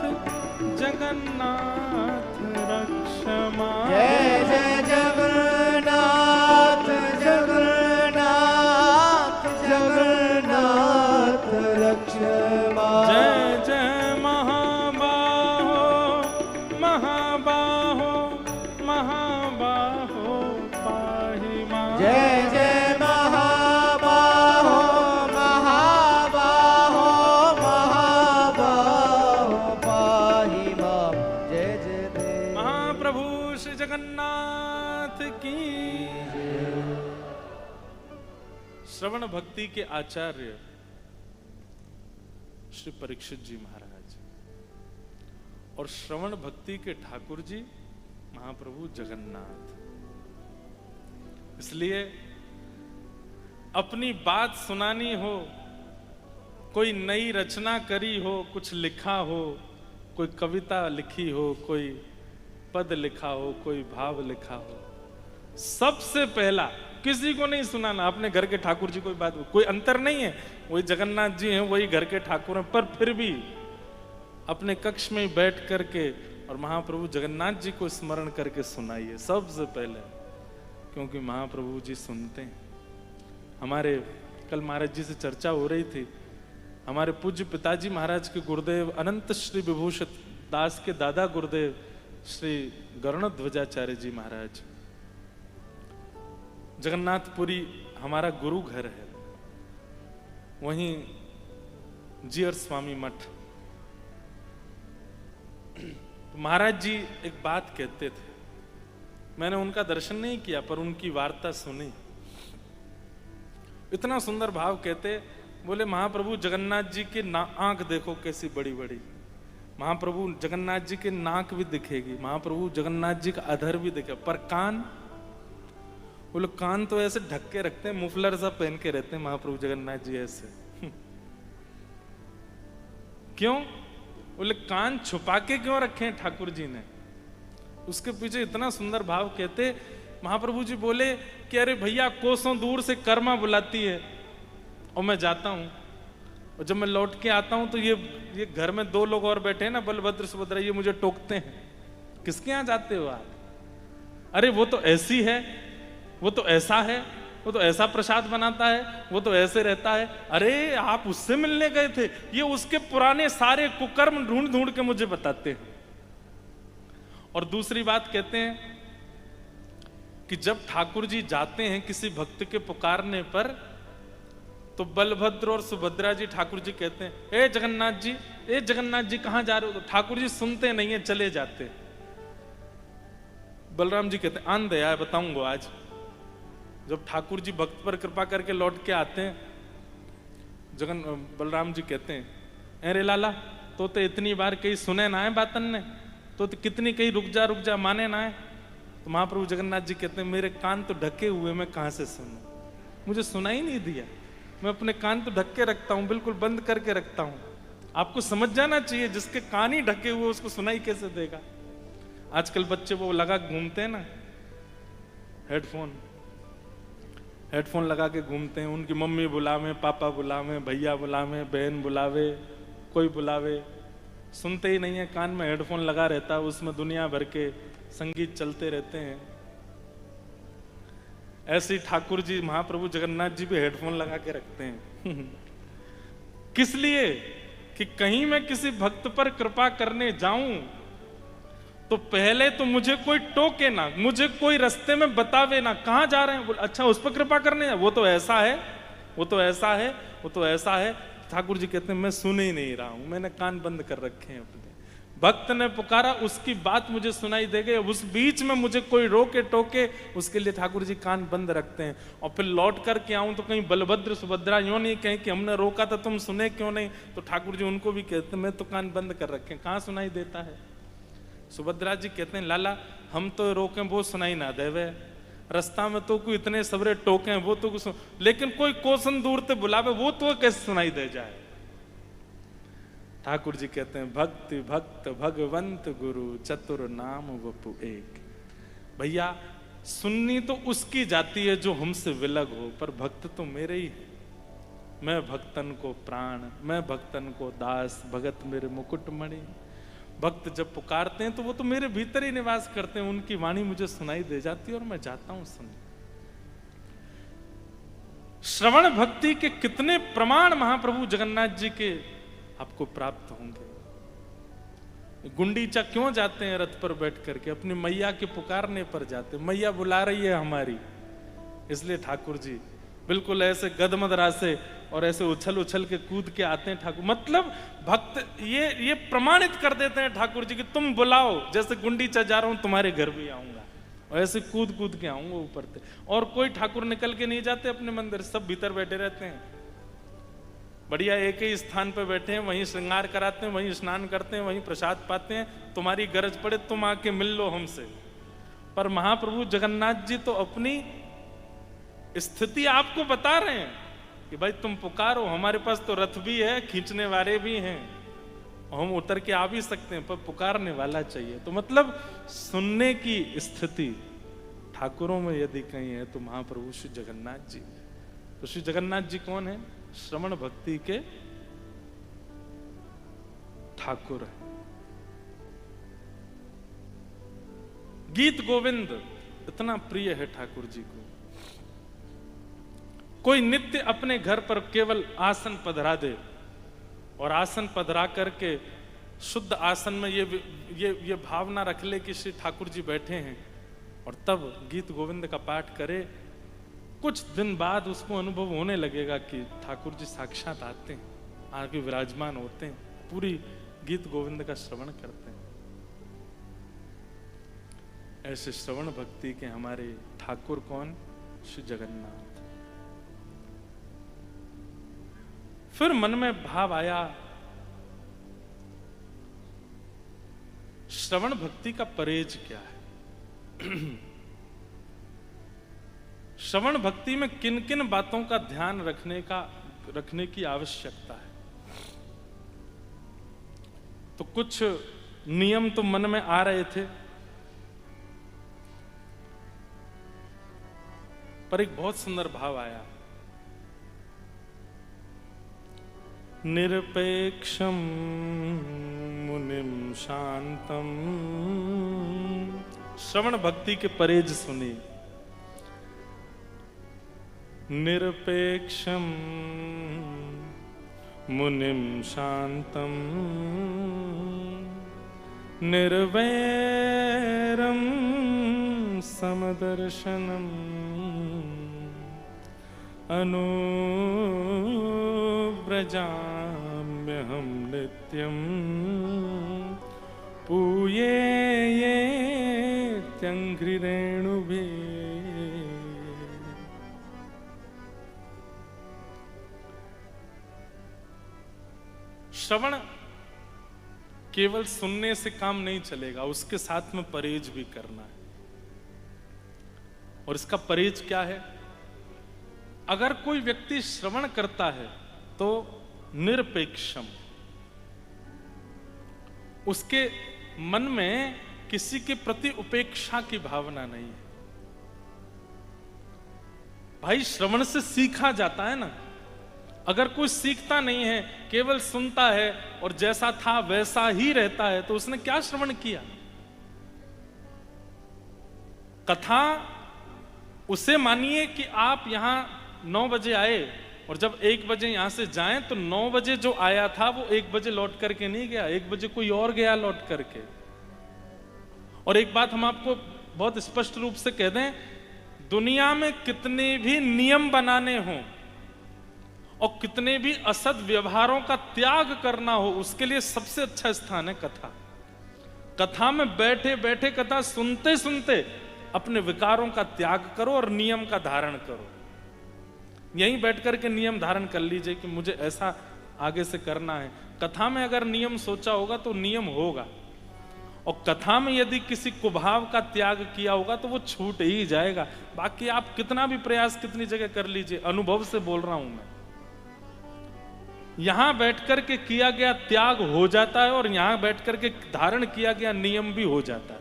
जगन्नाथ रक्षमा। जय जय जगन्नाथ जगन्नाथ जगन्नाथ रक्षमा। जय जय महाबाहो महाबाहो महाबाहो पाहि मां। जय जय महाबाहो श्रवण भक्ति के आचार्य श्री परीक्षित जी महाराज और श्रवण भक्ति के ठाकुर जी महाप्रभु जगन्नाथ। इसलिए अपनी बात सुनानी हो, कोई नई रचना करी हो, कुछ लिखा हो, कोई कविता लिखी हो, कोई पद लिखा हो, कोई भाव लिखा हो, सबसे पहला किसी को नहीं सुनाना, अपने घर के ठाकुर जी। कोई बात, कोई अंतर नहीं है, वही जगन्नाथ जी हैं, वही घर के ठाकुर हैं, पर फिर भी अपने कक्ष में बैठ करके और महाप्रभु जगन्नाथ जी को स्मरण करके सुनाइए सबसे पहले, क्योंकि महाप्रभु जी सुनते हैं। हमारे कल महाराज जी से चर्चा हो रही थी, हमारे पूज्य पिताजी महाराज के गुरुदेव अनंत श्री विभूषित दास के दादा गुरुदेव श्री गरुणध्वजाचार्य जी महाराज, जगन्नाथपुरी हमारा गुरु घर है, वहीं जीयर स्वामी मठ। महाराज जी एक बात कहते थे, मैंने उनका दर्शन नहीं किया पर उनकी वार्ता सुनी। इतना सुंदर भाव कहते, बोले महाप्रभु जगन्नाथ जी के आंख देखो कैसी बड़ी बड़ी, महाप्रभु जगन्नाथ जी के नाक भी दिखेगी, महाप्रभु जगन्नाथ जी का अधर भी दिखे, पर कान, वो लोग कान तो ऐसे ढक के रखते हैं, मुफलर सा पहन के रहते हैं महाप्रभु जगन्नाथ जी ऐसे। क्यों? बोले कान छुपा के क्यों रखे हैं ठाकुर जी ने? उसके पीछे इतना सुंदर भाव कहते, महाप्रभु जी बोले कि अरे भैया कोसों दूर से कर्मा बुलाती है और मैं जाता हूं, और जब मैं लौट के आता हूं तो ये घर में दो लोग और बैठे हैं ना, बलभद्र सुभद्रा, ये मुझे टोकते हैं, किसके यहां जाते हो आप? अरे वो तो ऐसी है, वो तो ऐसा है, वो तो ऐसा प्रसाद बनाता है, वो तो ऐसे रहता है। अरे आप उससे मिलने गए थे? ये उसके पुराने सारे कुकर्म ढूंढ ढूंढ के मुझे बताते हैं। और दूसरी बात कहते हैं कि जब ठाकुर जी जाते हैं किसी भक्त के पुकारने पर, तो बलभद्र और सुभद्रा जी ठाकुर जी कहते हैं, ए जगन्नाथ जी कहां जा रहे हो? तो ठाकुर जी सुनते नहीं है, चले जाते। बलराम जी कहते हैं, आंध है बताऊंगा आज। जब ठाकुर जी भक्त पर कृपा करके लौट के आते हैं, बलराम जी कहते हैं, अरे लाला तो इतनी बार कहीं सुने ना है बातन ने, तो कितनी कहीं रुक जा माने ना है। तो महाप्रभु जगन्नाथ जी कहते हैं, मेरे कान तो ढके हुए, मैं कहां से सुनूं, मुझे सुना ही नहीं दिया, मैं अपने कान तो ढक के रखता हूं, बिल्कुल बंद करके रखता हूं। आपको समझ जाना चाहिए, जिसके कान ही ढके हुए उसको सुनाई कैसे देगा? आजकल बच्चे वो लगा घूमते हैं ना, हेडफोन लगा के घूमते हैं, उनकी मम्मी बुलावे, पापा बुलावे, भैया बुलावे, बहन बुलावे, कोई बुलावे, सुनते ही नहीं है, कान में हेडफोन लगा रहता है, उसमें दुनिया भर के संगीत चलते रहते हैं। ऐसे ठाकुर जी महाप्रभु जगन्नाथ जी भी हेडफोन लगा के रखते हैं। किस लिए? कि कहीं मैं किसी भक्त पर कृपा करने जाऊं तो पहले तो मुझे कोई टोके ना, मुझे कोई रास्ते में बतावे ना, कहां जा रहे हैं? अच्छा उस पर कृपा करने, वो तो ऐसा है, वो तो ऐसा है, वो तो ऐसा है। ठाकुर जी कहते हैं, मैं सुन ही नहीं रहा हूं, मैंने कान बंद कर रखे हैं अपने। भक्त ने पुकारा, उसकी बात मुझे सुनाई देगी, उस बीच में मुझे कोई रोके टोके, उसके लिए ठाकुर जी कान बंद रखते हैं। और फिर लौट करके आऊं तो कहीं बलभद्र सुभद्रा यूं नहीं कहें कि हमने रोका था तुम सुने क्यों नहीं, तो ठाकुर जी उनको भी कहते हैं, मैं तो कान बंद कर रखे, कहां सुनाई देता है? सुभद्रा जी कहते हैं, लाला हम तो रोके वो सुनाई ना देवे, रास्ता में तो कोई इतने सबरे टोके हैं वो तो कुछ, लेकिन कोई कोसन दूर से बुलावे वो तो कैसे सुनाई दे जाए? ठाकुर जी कहते हैं, भक्ति भक्त भगवंत गुरु चतुर नाम वपु एक। भैया सुननी तो उसकी जाती है जो हमसे विलग हो, पर भक्त तो मेरे ही है। मैं भक्तन को प्राण, मैं भक्तन को दास, भगत मेरे मुकुटमणि। भक्त जब पुकारते हैं तो वो तो मेरे भीतर ही निवास करते हैं, उनकी वाणी मुझे सुनाई दे जाती है और मैं जाता हूं सुन। श्रवण भक्ति के कितने प्रमाण महाप्रभु जगन्नाथ जी के आपको प्राप्त होंगे। गुंडीचा क्यों जाते हैं रथ पर बैठ करके? अपनी मैया के पुकारने पर जाते, मैया बुला रही है हमारी, इसलिए ठाकुर जी बिल्कुल ऐसे गदमद रासे और ऐसे उछल उछल के कूद के आते हैं ठाकुर। मतलब भक्त ये प्रमाणित कर देते हैं ठाकुर जी कि तुम बुलाओ, जैसे गुंडीचा जा रहा हूं तुम्हारे घर भी आऊंगा। और ऐसे कूद कूद के आऊंगा ऊपर से। और कोई ठाकुर निकल के नहीं जाते अपने मंदिर, सब भीतर बैठे रहते हैं, बढ़िया एक ही स्थान पे बैठे हैं, वहीं श्रृंगार कराते हैं, वहीं स्नान करते हैं, वहीं प्रसाद पाते हैं। तुम्हारी गरज पड़े तुम आके मिल लो हमसे। पर महाप्रभु जगन्नाथ जी तो अपनी स्थिति आपको बता रहे हैं कि भाई तुम पुकारो, हमारे पास तो रथ भी है, खींचने वाले भी हैं, हम उतर के आ भी सकते हैं, पर पुकारने वाला चाहिए। तो मतलब सुनने की स्थिति ठाकुरों में यदि कहीं है तो महाप्रभु श्री जगन्नाथ जी। तो श्री जगन्नाथ जी कौन है? श्रवण भक्ति के ठाकुर है। गीत गोविंद इतना प्रिय है ठाकुर जी को। कोई नित्य अपने घर पर केवल आसन पधरा दे और आसन पधरा करके शुद्ध आसन में ये भावना रख ले कि श्री ठाकुर जी बैठे हैं, और तब गीत गोविंद का पाठ करे, कुछ दिन बाद उसको अनुभव होने लगेगा कि ठाकुर जी साक्षात आते हैं, आगे विराजमान होते हैं, पूरी गीत गोविंद का श्रवण करते हैं। ऐसे श्रवण भक्ति के हमारे ठाकुर कौन? श्री जगन्नाथ। फिर मन में भाव आया, श्रवण भक्ति का परहेज क्या है? श्रवण भक्ति में किन किन बातों का ध्यान रखने की आवश्यकता है? तो कुछ नियम तो मन में आ रहे थे, पर एक बहुत सुंदर भाव आया, निरपेक्षम मुनिम शांतम। श्रवण भक्ति के परहेज सुनिए। निरपेक्षम मुनिम शांतम निर्वैरम समदर्शनम अनुव्रजाम्यहं नित्यं पूये ये त्यंघ्रिरेणुभिः। श्रवण केवल सुनने से काम नहीं चलेगा, उसके साथ में परहेज भी करना है। और इसका परहेज क्या है? अगर कोई व्यक्ति श्रवण करता है तो निरपेक्षम, उसके मन में किसी के प्रति उपेक्षा की भावना नहीं है। भाई श्रवण से सीखा जाता है ना। अगर कोई सीखता नहीं है, केवल सुनता है और जैसा था वैसा ही रहता है, तो उसने क्या श्रवण किया? कथा उसे मानिए कि आप यहां 9 बजे आए और जब 1 बजे यहां से जाएं तो 9 बजे जो आया था वो 1 बजे लौट करके नहीं गया, 1 बजे कोई और गया लौट करके। और एक बात हम आपको बहुत स्पष्ट रूप से कह दें, दुनिया में कितने भी नियम बनाने हों और कितने भी असद व्यवहारों का त्याग करना हो, उसके लिए सबसे अच्छा स्थान है कथा। कथा में बैठे बैठे, कथा सुनते सुनते अपने विकारों का त्याग करो और नियम का धारण करो। यहीं बैठ करके नियम धारण कर लीजिए कि मुझे ऐसा आगे से करना है। कथा में अगर नियम सोचा होगा तो नियम होगा, और कथा में यदि किसी कुभाव का त्याग किया होगा तो वो छूट ही जाएगा। बाकी आप कितना भी प्रयास कितनी जगह कर लीजिए, अनुभव से बोल रहा हूं मैं, यहां बैठकर के किया गया त्याग हो जाता है और यहां बैठकर के धारण किया गया नियम भी हो जाता है।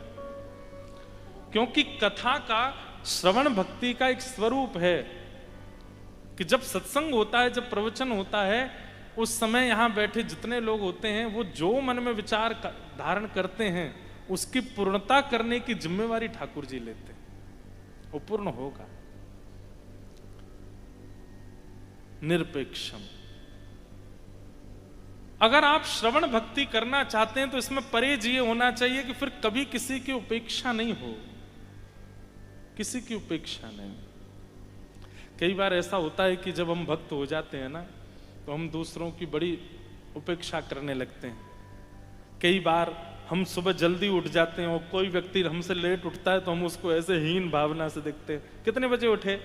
क्योंकि कथा का, श्रवण भक्ति का एक स्वरूप है कि जब सत्संग होता है, जब प्रवचन होता है, उस समय यहां बैठे जितने लोग होते हैं वो जो मन में विचार धारण करते हैं उसकी पूर्णता करने की जिम्मेवारी ठाकुर जी लेते हैं। वो पूर्ण होगा। निरपेक्षम। अगर आप श्रवण भक्ति करना चाहते हैं तो इसमें परहेज ये होना चाहिए कि फिर कभी किसी की उपेक्षा नहीं हो, किसी की उपेक्षा नहीं। कई बार ऐसा होता है कि जब हम भक्त हो जाते हैं ना तो हम दूसरों की बड़ी उपेक्षा करने लगते हैं। कई बार हम सुबह जल्दी उठ जाते हैं और कोई व्यक्ति हमसे लेट उठता है तो हम उसको ऐसे हीन भावना से देखते हैं। कितने बजे उठे?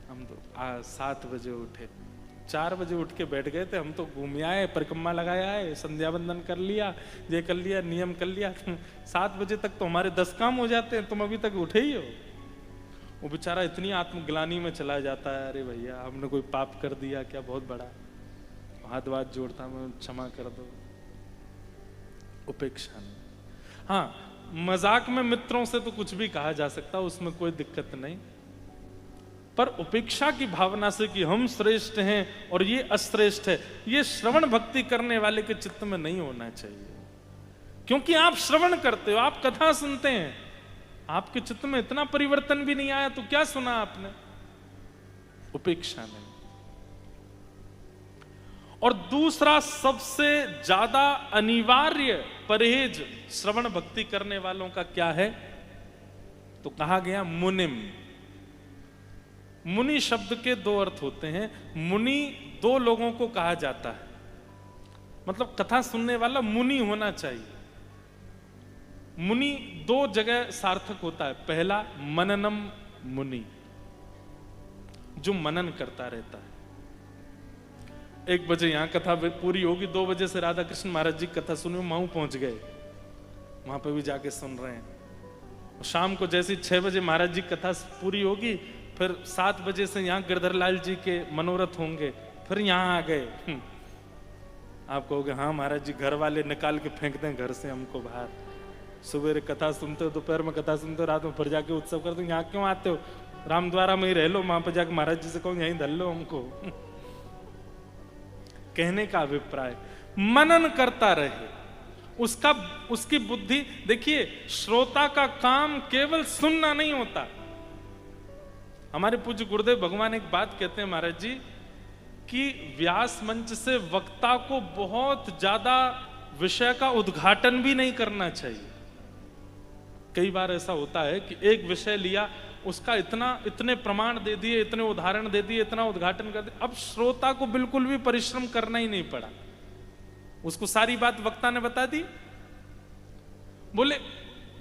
हम तो 7 बजे उठे। 4 बजे उठ के बैठ गए थे, हम तो घूम आए, परिक्रमा लगाया है, संध्या बंदन कर लिया, ये कर लिया, नियम कर लिया। 7 बजे तक तो हमारे 10 काम हो जाते हैं, तुम अभी तक उठे ही हो। वो बेचारा इतनी आत्मग्लानि में चला जाता है, अरे भैया हमने कोई पाप कर दिया क्या बहुत बड़ा, हाथ वाथ जोड़ता मैं, क्षमा कर दो। उपेक्षा नहीं। हाँ, मजाक में मित्रों से तो कुछ भी कहा जा सकता, उसमें कोई दिक्कत नहीं, पर उपेक्षा की भावना से कि हम श्रेष्ठ हैं और ये अश्रेष्ठ है, ये श्रवण भक्ति करने वाले के चित्त में नहीं होना चाहिए। क्योंकि आप श्रवण करते हो, आप कथा सुनते हैं, आपके चित्त में इतना परिवर्तन भी नहीं आया तो क्या सुना आपने? उपेक्षा नहीं। और दूसरा सबसे ज्यादा अनिवार्य परहेज श्रवण भक्ति करने वालों का क्या है? तो कहा गया मुनिम। मुनि शब्द के 2 अर्थ होते हैं। मुनि 2 लोगों को कहा जाता है, मतलब कथा सुनने वाला मुनि होना चाहिए। मुनि 2 जगह सार्थक होता है। पहला मननम मुनि, जो मनन करता रहता है। 1 बजे यहां कथा पूरी होगी, 2 बजे से राधा कृष्ण महाराज जी कथा सुने माऊ पहुंच गए, वहां पे भी जाके सुन रहे हैं। और शाम को जैसे 6 बजे महाराज जी कथा पूरी होगी, फिर 7 बजे से यहाँ गिरधर लाल जी के मनोरथ होंगे, फिर यहाँ आ गए। आप कहोगे हाँ महाराज जी घर वाले निकाल के फेंक दें घर से हमको बाहर, सुबह कथा सुनते हो, दोपहर में कथा सुनते हो, रात में फिर जाके उत्सव करते हो, यहाँ क्यों आते हो? रामद्वारा में ही रह लो, वहां पर जाके महाराज जी से कहो यहीं धर लो हमको। कहने का अभिप्राय मनन करता रहे, उसकी बुद्धि। देखिए, श्रोता का काम केवल सुनना नहीं होता। हमारे पूज्य गुरुदेव भगवान एक बात कहते हैं महाराज जी कि व्यास मंच से वक्ता को बहुत ज्यादा विषय का उद्घाटन भी नहीं करना चाहिए। कई बार ऐसा होता है कि एक विषय लिया, उसका इतने प्रमाण दे दिए, इतने उदाहरण दे दिए, इतना उद्घाटन कर दिया, अब श्रोता को बिल्कुल भी परिश्रम करना ही नहीं पड़ा, उसको सारी बात वक्ता ने बता दी। बोले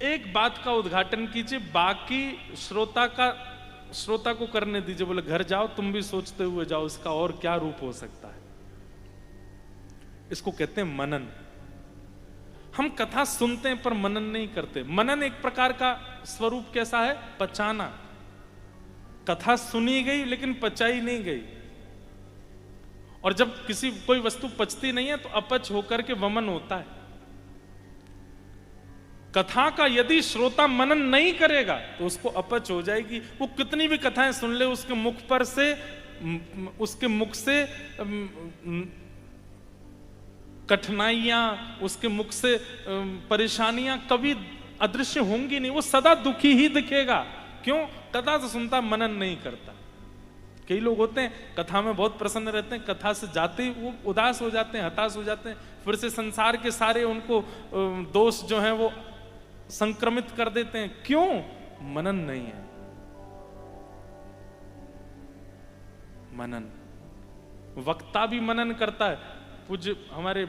एक बात का उद्घाटन कीजिए, बाकी श्रोता को करने दीजिए। बोले घर जाओ तुम भी सोचते हुए जाओ इसका और क्या रूप हो सकता है। इसको कहते हैं मनन। हम कथा सुनते हैं पर मनन नहीं करते। मनन एक प्रकार का स्वरूप कैसा है? पचाना। कथा सुनी गई लेकिन पचाई नहीं गई। और जब कोई वस्तु पचती नहीं है तो अपच होकर के वमन होता है। कथा का यदि श्रोता मनन नहीं करेगा तो उसको अपच हो जाएगी। वो कितनी भी कथाएं सुन ले, उसके मुख से कठिनाइयां, उसके मुख से परेशानियां कभी अदृश्य होंगी नहीं, वो सदा दुखी ही दिखेगा। क्यों? कथा तो सुनता, मनन नहीं करता। कई लोग होते हैं कथा में बहुत प्रसन्न रहते हैं, कथा से जाते ही वो उदास हो जाते हैं, हताश हो जाते हैं, फिर से संसार के सारे उनको दोष जो हैं वो संक्रमित कर देते हैं। क्यों? मनन नहीं है। मनन, वक्ता भी मनन करता है। पूज्य हमारे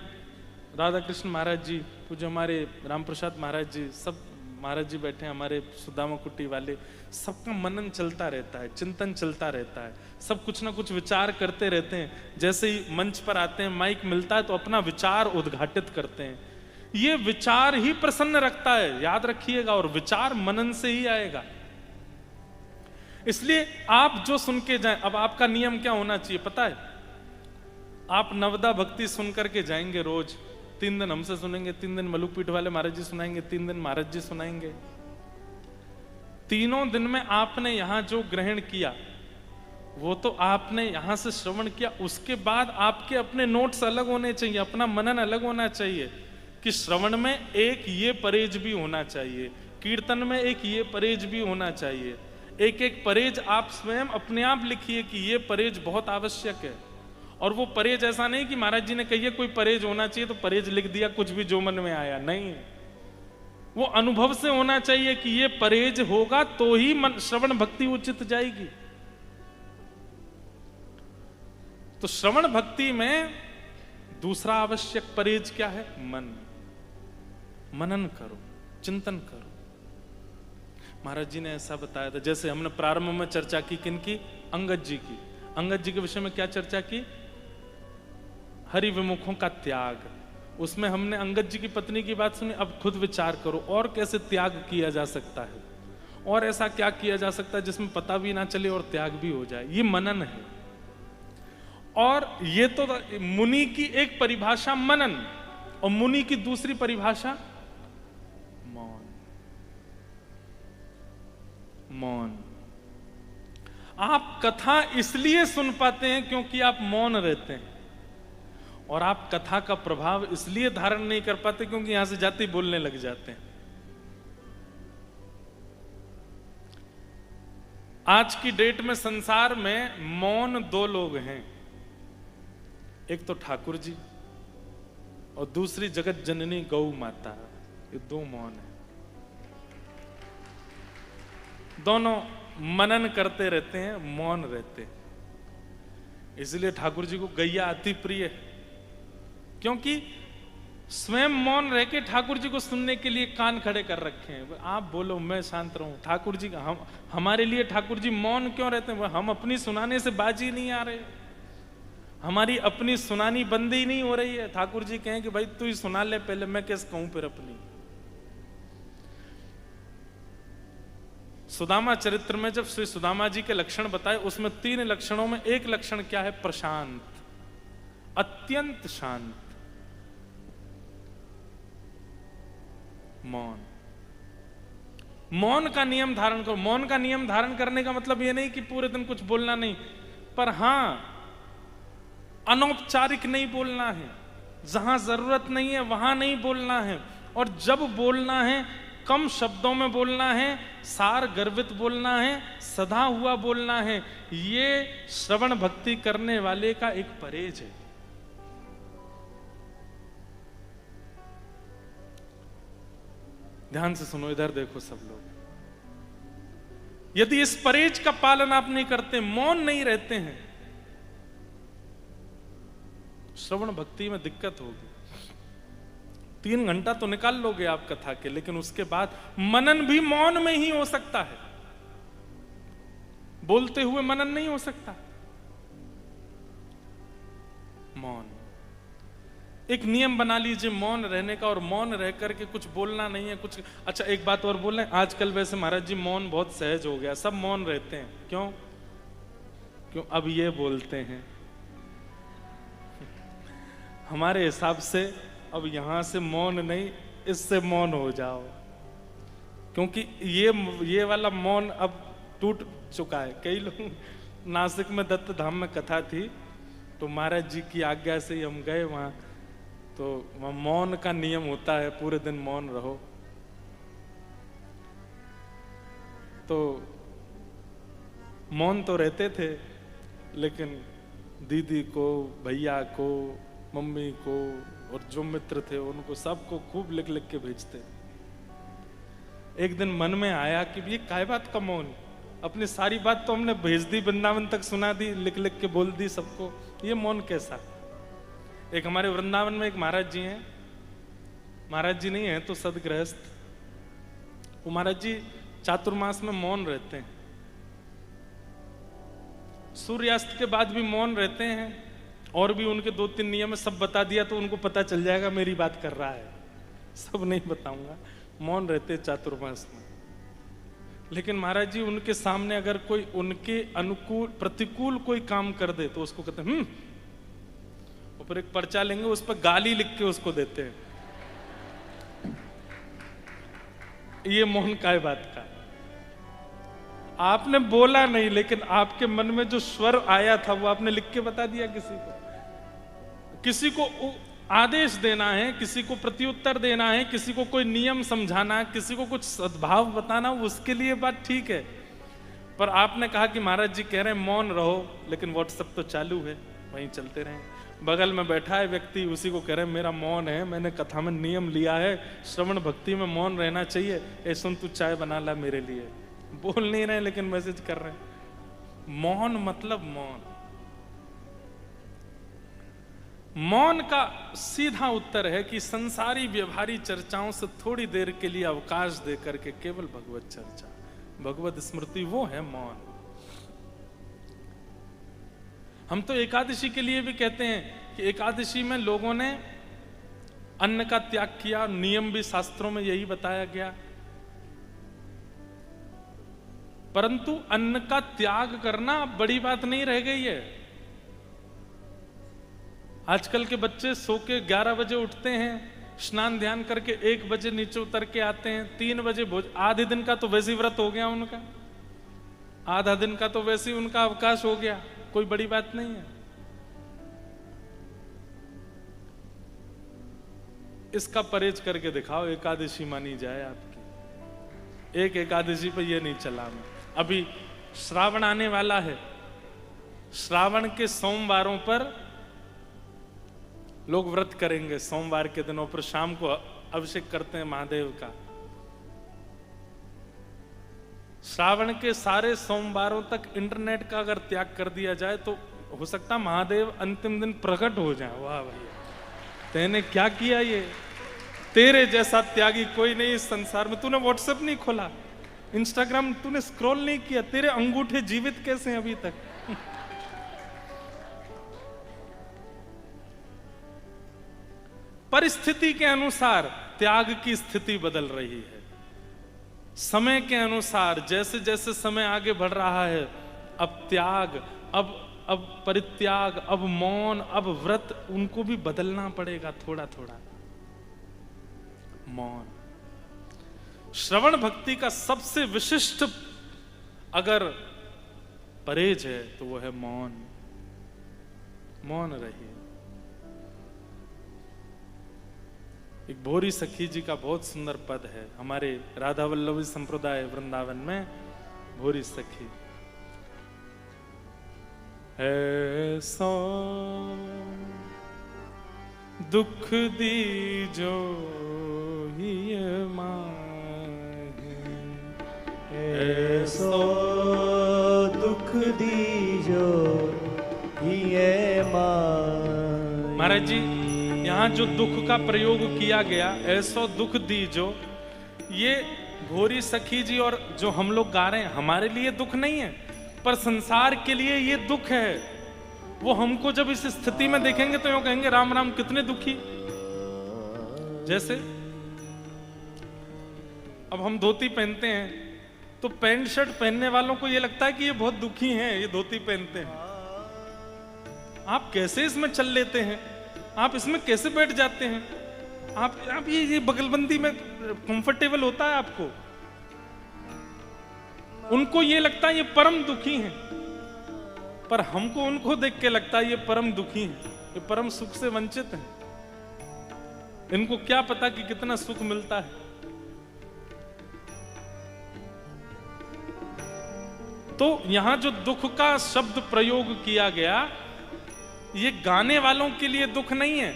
राधा कृष्ण महाराज जी, पूज्य हमारे राम प्रसाद महाराज जी, सब महाराज जी बैठे हैं, हमारे सुदामा कुटी वाले, सबका मनन चलता रहता है, चिंतन चलता रहता है, सब कुछ ना कुछ विचार करते रहते हैं। जैसे ही मंच पर आते हैं, माइक मिलता है तो अपना विचार उद्घाटित करते हैं। ये विचार ही प्रसन्न रखता है, याद रखिएगा, और विचार मनन से ही आएगा। इसलिए आप जो सुन के जाएं, अब आपका नियम क्या होना चाहिए पता है? आप नवदा भक्ति सुन करके जाएंगे रोज, 3 दिन हमसे सुनेंगे, 3 दिन मलुकपीठ वाले महाराज जी सुनाएंगे, 3 दिन महाराज जी सुनाएंगे। तीनों दिन में आपने यहां जो ग्रहण किया वो तो आपने यहां से श्रवण किया, उसके बाद आपके अपने नोट्स अलग होने चाहिए, अपना मनन अलग होना चाहिए कि श्रवण में एक ये परहेज भी होना चाहिए, कीर्तन में एक ये परहेज भी होना चाहिए। एक एक परहेज आप स्वयं अपने आप लिखिए कि ये परहेज बहुत आवश्यक है। और वो परहेज ऐसा नहीं कि महाराज जी ने कहिए कोई परहेज होना चाहिए तो परहेज लिख दिया, कुछ भी जो मन में आया, नहीं। वो अनुभव से होना चाहिए कि ये परहेज होगा तो ही श्रवण भक्ति उचित जाएगी। तो श्रवण भक्ति में दूसरा आवश्यक परहेज क्या है? मन। मनन करो, चिंतन करो। महाराज जी ने ऐसा बताया था, जैसे हमने प्रारंभ में चर्चा की किनकी, अंगद जी की। अंगद जी के विषय में क्या चर्चा की, हरि विमुखों का त्याग। उसमें हमने अंगद जी की पत्नी की बात सुनी। अब खुद विचार करो और कैसे त्याग किया जा सकता है, और ऐसा क्या किया जा सकता है जिसमें पता भी ना चले और त्याग भी हो जाए। ये मनन है। और ये तो मुनि की एक परिभाषा मनन, और मुनि की दूसरी परिभाषा मौन। मौन। आप कथा इसलिए सुन पाते हैं क्योंकि आप मौन रहते हैं, और आप कथा का प्रभाव इसलिए धारण नहीं कर पाते क्योंकि यहां से जाते ही बोलने लग जाते हैं। आज की डेट में संसार में मौन दो लोग हैं, एक तो ठाकुर जी और दूसरी जगत जननी गौ माता। ये दो मौन है। दोनों मनन करते रहते हैं, मौन रहते हैं। इसलिए ठाकुर जी को गैया अति प्रिय है, क्योंकि स्वयं मौन रह के ठाकुर जी को सुनने के लिए कान खड़े कर रखे हैं। आप बोलो मैं शांत रहूं। ठाकुर जी हमारे लिए ठाकुर जी मौन क्यों रहते हैं? हम अपनी सुनाने से बाजी नहीं आ रहे, हमारी अपनी सुनानी बंदी नहीं हो रही है। ठाकुर जी कहें कि भाई तू ही सुना ले पहले, मैं कैसे कहूं फिर अपनी। सुदामा चरित्र में जब श्री सुदामा जी के लक्षण बताए, उसमें 3 लक्षणों में एक लक्षण क्या है? प्रशांत, अत्यंत शांत, मौन। मौन का नियम धारण करो। मौन का नियम धारण करने का मतलब यह नहीं कि पूरे दिन कुछ बोलना नहीं, पर हां अनौपचारिक नहीं बोलना है, जहां जरूरत नहीं है वहां नहीं बोलना है, और जब बोलना है कम शब्दों में बोलना है, सार गर्वित बोलना है, सधा हुआ बोलना है। ये श्रवण भक्ति करने वाले का एक परहेज है। ध्यान से सुनो, इधर देखो सब लोग। यदि इस परहेज का पालन आप नहीं करते, मौन नहीं रहते हैं, श्रवण भक्ति में दिक्कत होगी। 3 घंटा तो निकाल लोगे आप कथा के, लेकिन उसके बाद मनन भी मौन में ही हो सकता है। बोलते हुए मनन नहीं हो सकता। मौन एक नियम बना लीजिए मौन रहने का, और मौन रह करके कुछ बोलना नहीं है कुछ। अच्छा एक बात और बोल रहे हैं, आजकल वैसे महाराज जी मौन बहुत सहज हो गया, सब मौन रहते हैं। क्यों? अब ये बोलते हैं हमारे हिसाब से अब यहां से मौन नहीं, इससे मौन हो जाओ, क्योंकि ये वाला मौन अब टूट चुका है। कई लोग नासिक में दत्त धाम में कथा थी, तो महाराज जी की आज्ञा से ही हम गए वहां, तो वहां मौन का नियम होता है, पूरे दिन मौन रहो। तो मौन तो रहते थे, लेकिन दीदी को, भैया को, मम्मी को और जो मित्र थे उनको सबको खूब लिख लिख के भेजते। एक दिन मन में आया कि ये काय बात का मौन, अपनी सारी बात तो हमने भेज दी, वृंदावन तक सुना दी, लिख लिख के बोल दी सबको, ये मौन कैसा? एक हमारे वृंदावन में एक महाराज जी हैं, महाराज जी नहीं है तो सदगृहस्थ, वो महाराज जी चातुर्मास में मौन रहते हैं, सूर्यास्त के बाद भी मौन रहते हैं, और भी उनके 2-3 नियम है, सब बता दिया तो उनको पता चल जाएगा मेरी बात कर रहा है, सब नहीं बताऊंगा। मौन रहते चातुर्मास में। लेकिन महाराज जी उनके सामने अगर कोई उनके अनुकूल प्रतिकूल कोई काम कर दे तो उसको कहते हैं ऊपर एक पर्चा लेंगे, उस पर गाली लिख के उसको देते हैं। ये मौन काय बात का? आपने बोला नहीं, लेकिन आपके मन में जो स्वर आया था वो आपने लिख के बता दिया किसी को। किसी को आदेश देना है, किसी को प्रत्युत्तर देना है, किसी को कोई नियम समझाना, किसी को कुछ सद्भाव बताना, उसके लिए बात ठीक है। पर आपने कहा कि महाराज जी कह रहे हैं मौन रहो, लेकिन व्हाट्सएप तो चालू है, वहीं चलते रहें। बगल में बैठा है व्यक्ति, उसी को कह रहे हैं मेरा मौन है, मैंने कथा में नियम लिया है, श्रवण भक्ति में मौन रहना चाहिए, ए सुन तू चाय बना ला मेरे लिए। बोल नहीं रहे लेकिन मैसेज कर रहे हैं। मौन मतलब मौन। मौन का सीधा उत्तर है कि संसारी व्यवहारी चर्चाओं से थोड़ी देर के लिए अवकाश देकर के केवल भगवत चर्चा, भगवत स्मृति, वो है मौन। हम तो एकादशी के लिए भी कहते हैं कि एकादशी में लोगों ने अन्न का त्याग किया, नियम भी शास्त्रों में यही बताया गया। परंतु अन्न का त्याग करना बड़ी बात नहीं रह गई है। आजकल के बच्चे सो के 11 बजे उठते हैं, स्नान ध्यान करके 1 बजे नीचे उतर के आते हैं, 3 बजे भोज, आधे दिन का तो वैसे ही व्रत हो गया उनका, आधा दिन का तो वैसे ही उनका अवकाश हो गया, कोई बड़ी बात नहीं है। इसका परहेज करके दिखाओ, एकादशी मानी जाए आपकी। एक एकादशी पे ये नहीं चला मैं। अभी श्रावण आने वाला है, श्रावण के सोमवारों पर लोग व्रत करेंगे। सोमवार के दिनों पर शाम को अभिषेक करते हैं महादेव का। श्रावण के सारे सोमवारों तक इंटरनेट का अगर त्याग कर दिया जाए तो हो सकता महादेव अंतिम दिन प्रकट हो जाए। वाह भैया, तेने क्या किया ये, तेरे जैसा त्यागी कोई नहीं इस संसार में। तूने व्हाट्सएप नहीं खोला, इंस्टाग्राम तूने स्क्रॉल नहीं किया, तेरे अंगूठे जीवित कैसे हैं अभी तक? परिस्थिति के अनुसार त्याग की स्थिति बदल रही है। समय के अनुसार जैसे जैसे समय आगे बढ़ रहा है, अब त्याग, अब परित्याग, अब मौन, अब व्रत, उनको भी बदलना पड़ेगा थोड़ा थोड़ा। मौन श्रवण भक्ति का सबसे विशिष्ट अगर परहेज है तो वो है मौन। मौन रहिए। एक भोरी सखी जी का बहुत सुंदर पद है हमारे राधा वल्लभी संप्रदाय वृंदावन में। भोरी सखी, ऐसो दुख दीजो हिय माहे, ऐसो दुख दीजो हिय माहे। महाराज जी, यहाँ जो दुख का प्रयोग किया गया, ऐसो दुख दीजो, ये भोरी सखी जी और जो हम लोग गा रहे हैं, हमारे लिए दुख नहीं है, पर संसार के लिए ये दुख है। वो हमको जब इस स्थिति में देखेंगे तो यूं कहेंगे, राम राम कितने दुखी। जैसे अब हम धोती पहनते हैं तो पैंट शर्ट पहनने वालों को ये लगता है कि ये बहुत दुखी हैं, ये धोती पहनते हैं। आप कैसे इसमें चल लेते हैं, आप इसमें कैसे बैठ जाते हैं, आप ये बगलबंदी में कंफर्टेबल होता है आपको? उनको ये लगता है ये परम दुखी हैं, पर हमको उनको देख के लगता है ये परम दुखी हैं, ये परम सुख से वंचित हैं। इनको क्या पता कि कितना सुख मिलता है। तो यहां जो दुख का शब्द प्रयोग किया गया, ये गाने वालों के लिए दुख नहीं है,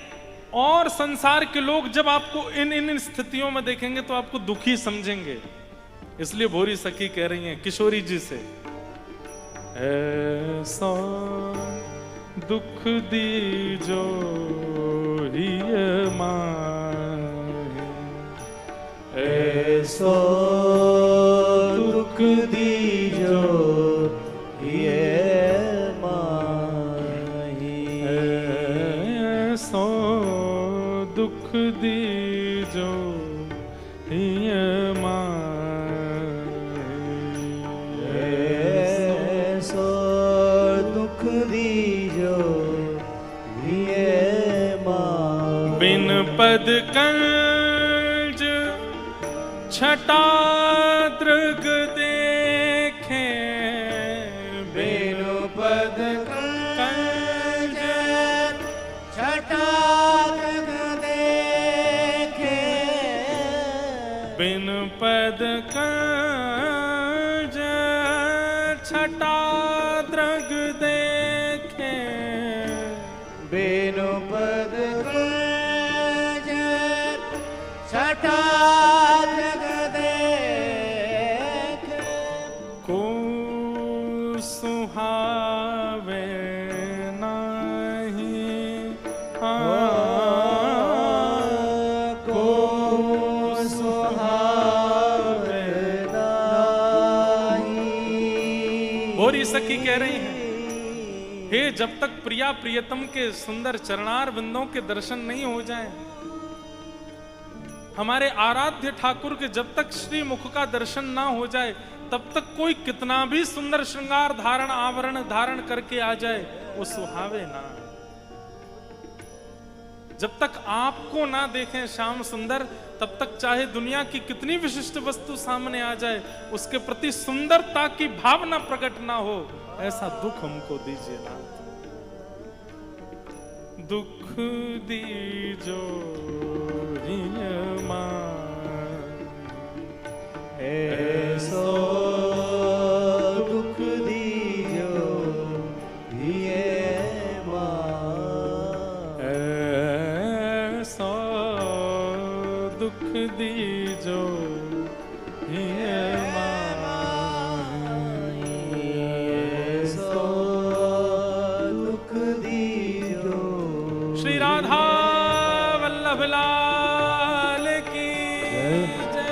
और संसार के लोग जब आपको इन स्थितियों में देखेंगे तो आपको दुखी समझेंगे। इसलिए भोरी सखी कह रही हैं किशोरी जी से, ऐसा दुख दीजो हिय माहे, ऐसो दुख दीजो हिय माहे, ऐसो दुख दीजो हिय माहे, ऐसो दुख दीजो हिय माहे। बिन पद कंज छटा दृग देखे, बिनु पद कंज छटा दृग देखे, बिन पद कंज छटा दृग देखे, बिनु पद कंज छटा दृग देखे, को सुहावे नाही सखी कह रही हैं, हे जब तक प्रिया प्रियतम के सुंदर चरणार बिंदों के दर्शन नहीं हो जाएं, हमारे आराध्य ठाकुर के जब तक श्री मुख का दर्शन ना हो जाए, तब तक कोई कितना भी सुंदर श्रृंगार धारण आवरण धारण करके आ जाए, वो सुहावे ना। जब तक आपको ना देखें श्याम सुंदर, तब तक चाहे दुनिया की कितनी विशिष्ट वस्तु सामने आ जाए, उसके प्रति सुंदरता की भावना प्रकट ना हो, ऐसा दुख हमको दीजिए ना। दुख दीजो ऐसो दुख दीजो ऐसो दुख दीजो दुख दीजो। श्री राधा वल्लभ लाल की जय।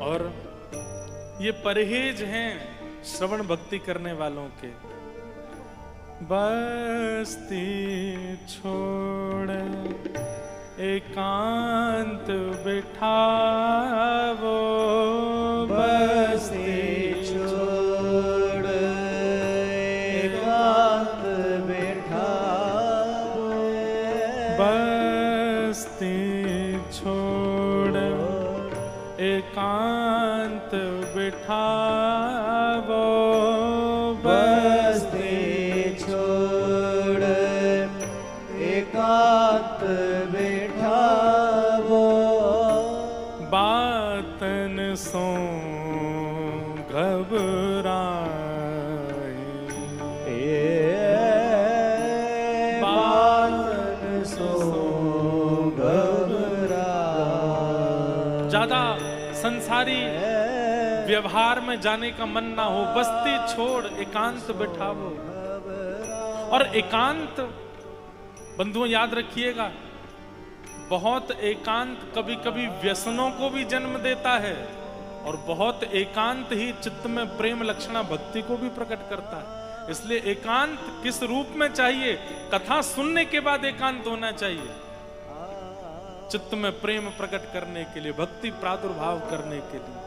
और ये परहेज हैं श्रवण भक्ति करने वालों के। बस्ती छोड़ एकांत बिठावो, बस्ती छोड़ एकांत बिठावो, बस्ती छोड़ एकांत बिठावो, बस्ती छोड़ एकांत बिठावो, बातन सो घबराए, बातन सो घबराए। ज्यादा संसारी व्यवहार में जाने का मन ना हो, बस्ती छोड़ एकांत बिठावो। और एकांत बंधुओं याद रखिएगा, बहुत एकांत कभी कभी व्यसनों को भी जन्म देता है, और बहुत एकांत ही चित्त में प्रेम लक्षणा भक्ति को भी प्रकट करता है। इसलिए एकांत किस रूप में चाहिए? कथा सुनने के बाद एकांत होना चाहिए, चित्त में प्रेम प्रकट करने के लिए, भक्ति प्रादुर्भाव करने के लिए।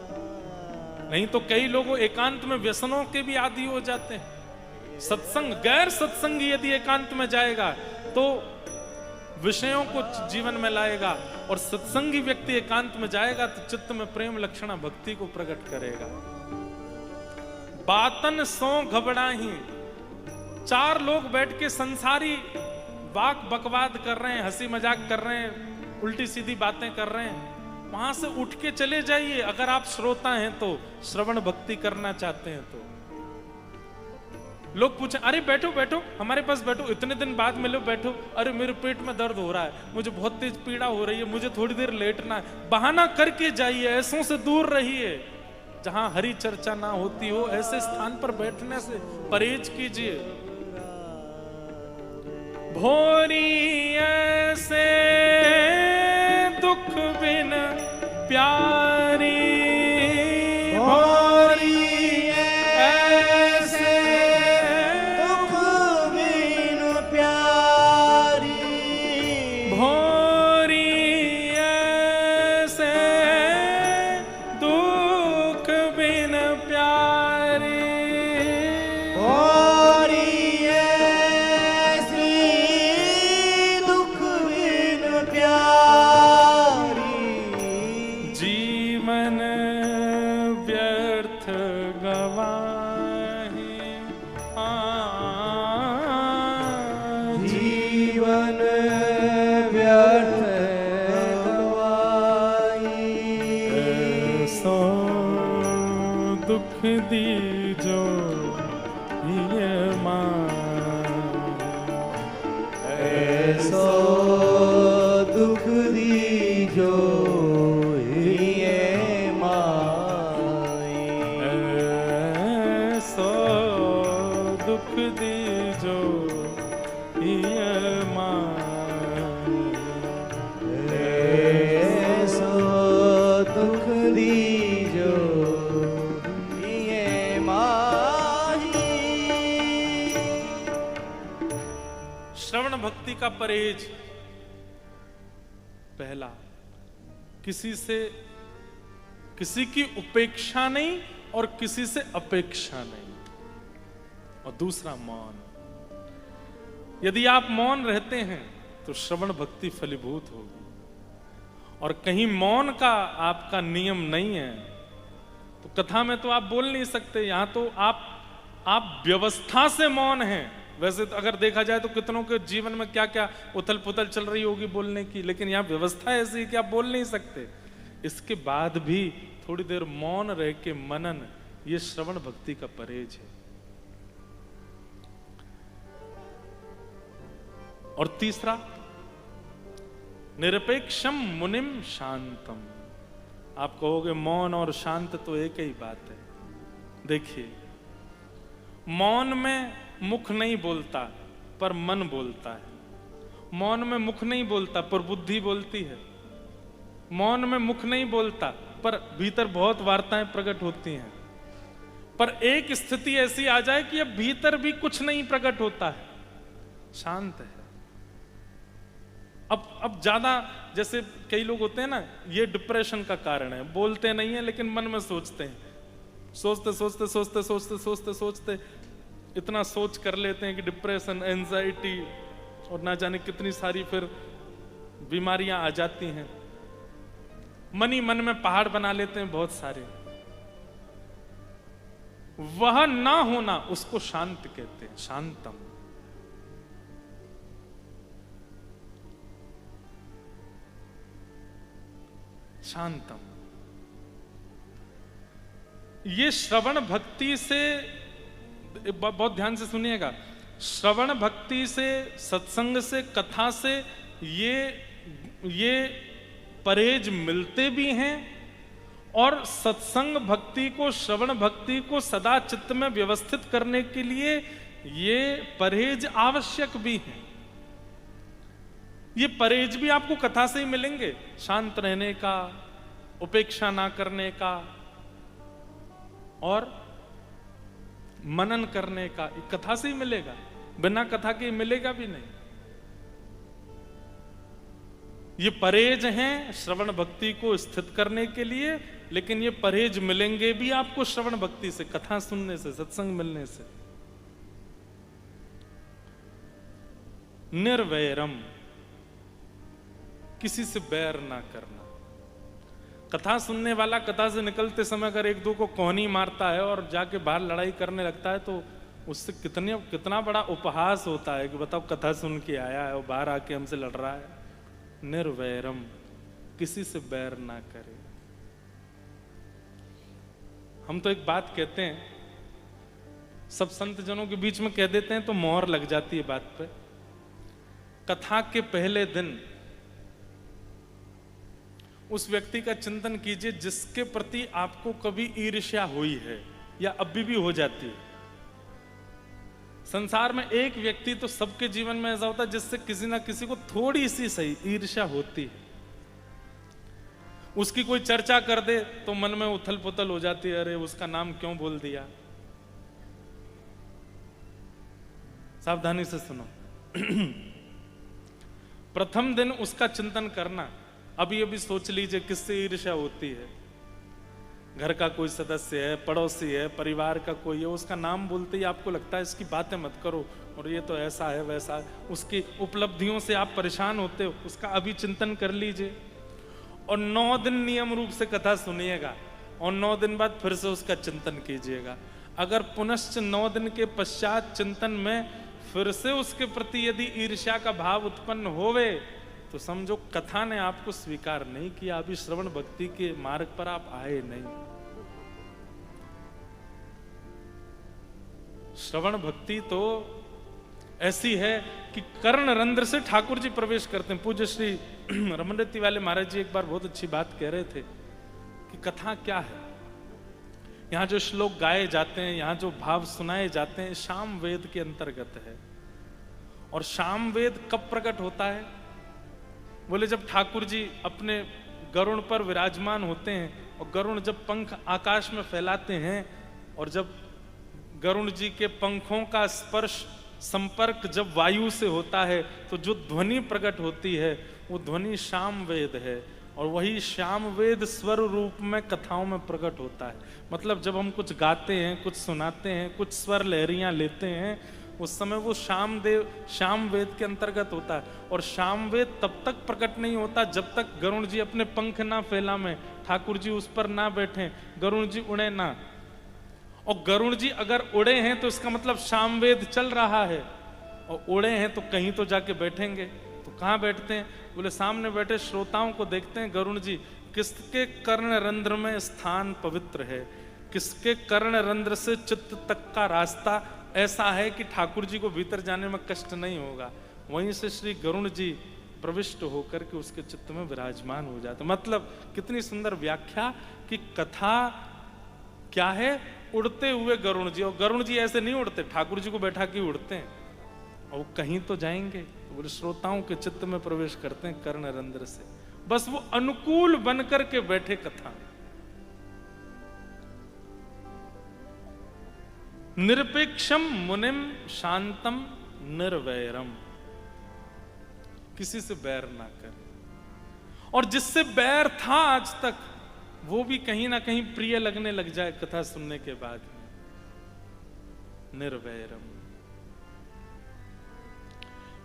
नहीं तो कई लोग एकांत में व्यसनों के भी आदी हो जाते हैं। सत्संग, गैर सत्संगी यदि एकांत में जाएगा तो विषयों को जीवन में लाएगा, और सत्संगी व्यक्ति एकांत में जाएगा तो चित्त में प्रेम लक्षणा भक्ति को प्रकट करेगा। बातन सो घबराही, चार लोग बैठ के संसारी वाक बकवाद कर रहे हैं, हंसी मजाक कर रहे हैं, उल्टी सीधी बातें कर रहे हैं, वहां से उठ के चले जाइए। अगर आप श्रोता हैं तो, श्रवण भक्ति करना चाहते हैं तो। लोग पूछे, अरे बैठो बैठो, हमारे पास बैठो, इतने दिन बाद मिलो, बैठो। अरे मेरे पेट में दर्द हो रहा है, मुझे बहुत तेज पीड़ा हो रही है, मुझे थोड़ी देर लेटना है। बहाना करके जाइए, ऐसों से दूर रहिए। जहां हरी चर्चा ना होती हो, ऐसे स्थान पर बैठने से परहेज कीजिए। भोरी ऐसे दुख बिन प्यारी, भोरी ऐसे दुख बिन प्यारी, भोरी ऐसे दुख बिन प्यारी, भोरी ऐसी दुख बिन प्यारी। दुख दीजो ये माई। ऐसो दुख दीजो ये माई। ऐसो दुख दीजो ये माई। ऐसो दुख दीजो ये माही। श्रवण भक्ति का परहेज पहला, किसी की उपेक्षा नहीं और किसी से अपेक्षा नहीं। और दूसरा मौन। यदि आप मौन रहते हैं तो श्रवण भक्ति फलीभूत होगी। और कहीं मौन का आपका नियम नहीं है तो कथा में तो आप बोल नहीं सकते। यहां तो आप व्यवस्था से मौन हैं। वैसे तो अगर देखा जाए तो कितनों के जीवन में क्या क्या उथल पुथल चल रही होगी बोलने की, लेकिन यहां व्यवस्था ऐसी है कि आप बोल नहीं सकते। इसके बाद भी थोड़ी देर मौन रह के मनन, ये श्रवण भक्ति का परहेज है। और तीसरा, निरपेक्षम मुनिम शांतम। आप कहोगे मौन और शांत तो एक ही बात है। देखिए, मौन में मुख नहीं बोलता पर मन बोलता है। मौन में मुख नहीं बोलता पर बुद्धि बोलती है। मौन में मुख नहीं बोलता पर भीतर बहुत वार्ताएं प्रकट होती हैं। पर एक स्थिति ऐसी आ जाए कि अब भीतर भी कुछ नहीं प्रकट होता है, शांत है। अब ज्यादा, जैसे कई लोग होते हैं ना, ये डिप्रेशन का कारण है। बोलते नहीं है लेकिन मन में सोचते हैं। सोचते सोचते सोचते सोचते सोचते सोचते इतना सोच कर लेते हैं कि डिप्रेशन, एंजाइटी और ना जाने कितनी सारी फिर बीमारियां आ जाती हैं। मन ही मन में पहाड़ बना लेते हैं बहुत सारे। वह ना होना, उसको शांत कहते हैं, शांतम। शांतम। ये श्रवण भक्ति से, बहुत ध्यान से सुनिएगा, श्रवण भक्ति से, सत्संग से, कथा से ये परहेज मिलते भी हैं। और सत्संग भक्ति को, श्रवण भक्ति को सदा चित्त में व्यवस्थित करने के लिए ये परहेज आवश्यक भी हैं। ये परहेज भी आपको कथा से ही मिलेंगे। शांत रहने का, उपेक्षा ना करने का और मनन करने का, कथा से ही मिलेगा। बिना कथा के मिलेगा भी नहीं। ये परहेज हैं श्रवण भक्ति को स्थित करने के लिए, लेकिन ये परहेज मिलेंगे भी आपको श्रवण भक्ति से, कथा सुनने से, सत्संग मिलने से। निर्वैरम, किसी से बैर ना करना। कथा सुनने वाला कथा से निकलते समय अगर एक दो को कोहनी मारता है और जाके बाहर लड़ाई करने लगता है तो उससे कितना बड़ा उपहास होता है कि बताओ, कथा सुन के आया है और बाहर आके हमसे लड़ रहा है। निर्वैरम, किसी से बैर ना करे। हम तो एक बात कहते हैं, सब संत जनों के बीच में कह देते हैं तो मोहर लग जाती है बात पे। कथा के पहले दिन उस व्यक्ति का चिंतन कीजिए जिसके प्रति आपको कभी ईर्ष्या हुई है या अभी भी हो जाती है। संसार में एक व्यक्ति तो सबके जीवन में ऐसा होता है जिससे किसी ना किसी को थोड़ी सी सही ईर्ष्या होती है। उसकी कोई चर्चा कर दे तो मन में उथल पुथल हो जाती है, अरे उसका नाम क्यों बोल दिया। सावधानी से सुनो। प्रथम दिन उसका चिंतन करना। अभी अभी सोच लीजिए किससे ईर्ष्या होती है। घर का कोई सदस्य है, पड़ोसी है, परिवार का कोई है, उसका नाम बोलते ही आपको लगता है इसकी बातें मत करो और ये तो ऐसा है वैसा है। उसकी उपलब्धियों से आप परेशान होते हो, उसका अभी चिंतन कर लीजिए। और 9 दिन नियम रूप से कथा सुनिएगा और 9 दिन बाद फिर से उसका चिंतन कीजिएगा। अगर पुनश्च 9 दिन के पश्चात चिंतन में फिर से उसके प्रति यदि ईर्ष्या का भाव उत्पन्न होवे तो समझो कथा ने आपको स्वीकार नहीं किया, अभी श्रवण भक्ति के मार्ग पर आप आए नहीं। श्रवण भक्ति तो ऐसी है कि कर्ण रंध्र से ठाकुर जी प्रवेश करते हैं। पूज्य श्री रमनरेती वाले महाराज जी एक बार बहुत अच्छी बात कह रहे थे कि कथा क्या है। यहाँ जो श्लोक गाए जाते हैं, यहाँ जो भाव सुनाए जाते हैं, शाम वेद के अंतर्गत है। और शाम वेद कब प्रकट होता है? बोले जब ठाकुर जी अपने गरुड़ पर विराजमान होते हैं और गरुड़ जब पंख आकाश में फैलाते हैं और जब गरुड़ जी के पंखों का स्पर्श संपर्क जब वायु से होता है तो जो ध्वनि प्रकट होती है वो ध्वनि शाम वेद है। और वही शाम वेद स्वर रूप में कथाओं में प्रकट होता है। मतलब जब हम कुछ गाते हैं, कुछ सुनाते हैं, कुछ स्वर लहरियां लेते हैं, उस समय वो शाम वेद के अंतर्गत होता है। और शाम वेद तब तक प्रकट नहीं होता जब तक गरुड़ जी अपने पंख ना फैला में, ठाकुर जी उस पर ना बैठे, गरुड़ जी उड़े ना। और गरुड़ जी अगर उड़े हैं तो इसका मतलब शाम वेद चल रहा है, और उड़े हैं तो कहीं तो जाके बैठेंगे। तो कहाँ बैठते हैं? बोले सामने बैठे श्रोताओं को देखते हैं गरुड़ जी किसके कर्ण रंध्र में स्थान पवित्र है, किसके कर्ण रंध्र से चित्त तक का रास्ता ऐसा है कि ठाकुर जी को भीतर जाने में कष्ट नहीं होगा। वहीं से श्री गरुड़ जी प्रविष्ट होकर के उसके चित्त में विराजमान हो जाते। मतलब कितनी सुंदर व्याख्या कि कथा क्या है? उड़ते हुए गरुड़ जी। और गरुड़ जी ऐसे नहीं उड़ते, ठाकुर जी को बैठा के उड़ते हैं और वो कहीं तो जाएंगे। तो बोले श्रोताओं के चित्त में प्रवेश करते हैं कर्ण रंध्र से। बस वो अनुकूल बनकर के बैठे कथा। निरपेक्षम मुनिम शांतम निर्वैरम, किसी से बैर ना करे। और जिससे बैर था आज तक वो भी कहीं ना कहीं प्रिय लगने लग जाए कथा सुनने के बाद में। निर्वैरम।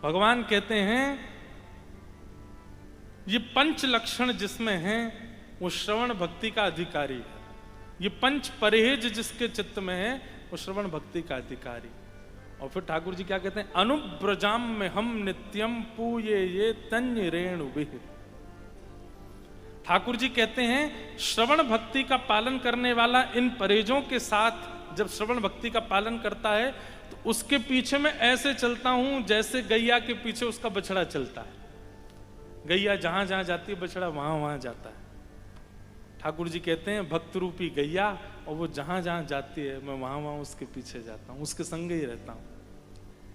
भगवान कहते हैं ये पंच लक्षण जिसमें है वो श्रवण भक्ति का अधिकारी है। ये पंच परहेज जिसके चित्त में है वो श्रवण भक्ति का अधिकारी। और फिर ठाकुर जी क्या कहते हैं? अनुब्रजाम में हम नित्यम पूये ये तन्य रेणु विह। ठाकुर जी कहते हैं श्रवण भक्ति का पालन करने वाला इन परहेजों के साथ जब श्रवण भक्ति का पालन करता है तो उसके पीछे मैं ऐसे चलता हूं जैसे गैया के पीछे उसका बछड़ा चलता है। गैया जहां जहां जाती है बछड़ा वहां वहां जाता है। ठाकुर जी कहते हैं भक्त रूपी गैया, और वो जहां जहां जाती है मैं वहां वहां उसके पीछे जाता हूं, उसके संग ही रहता हूं।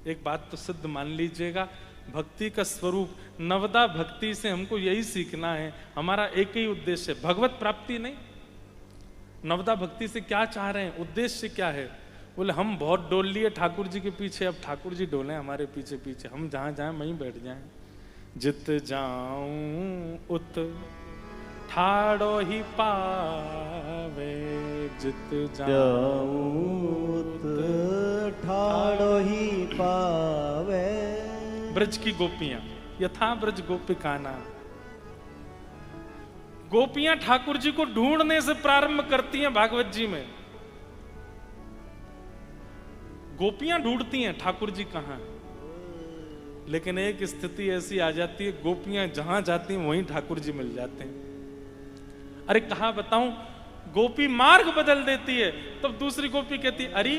एक बात तो सिद्ध मान लीजिएगा, भक्ति का स्वरूप नवदा भक्ति से हमको यही सीखना है। हमारा एक ही उद्देश्य है, भगवत प्राप्ति नहीं। नवदा भक्ति से क्या चाह रहे हैं? उद्देश्य क्या है? बोले हम बहुत डोल लिए ठाकुर जी के पीछे, अब ठाकुर जी डोले हमारे पीछे पीछे, हम जहां जाएं वहीं बैठ जाएं। जित जाऊं उत ठाड़ो ही पावे, जित जाऊं उत ठाड़ो ही पावे। ब्रज की गोपियां, यथा ब्रज गोपिकाना। गोपियां ठाकुर जी को ढूंढने से प्रारंभ करती हैं। भागवत जी में गोपियां ढूंढती हैं ठाकुर जी कहां, लेकिन एक स्थिति ऐसी आ जाती है गोपियां जहां जाती हैं वहीं ठाकुर जी मिल जाते हैं। अरे कहा बताऊं, गोपी मार्ग बदल देती है, तब दूसरी गोपी कहती अरे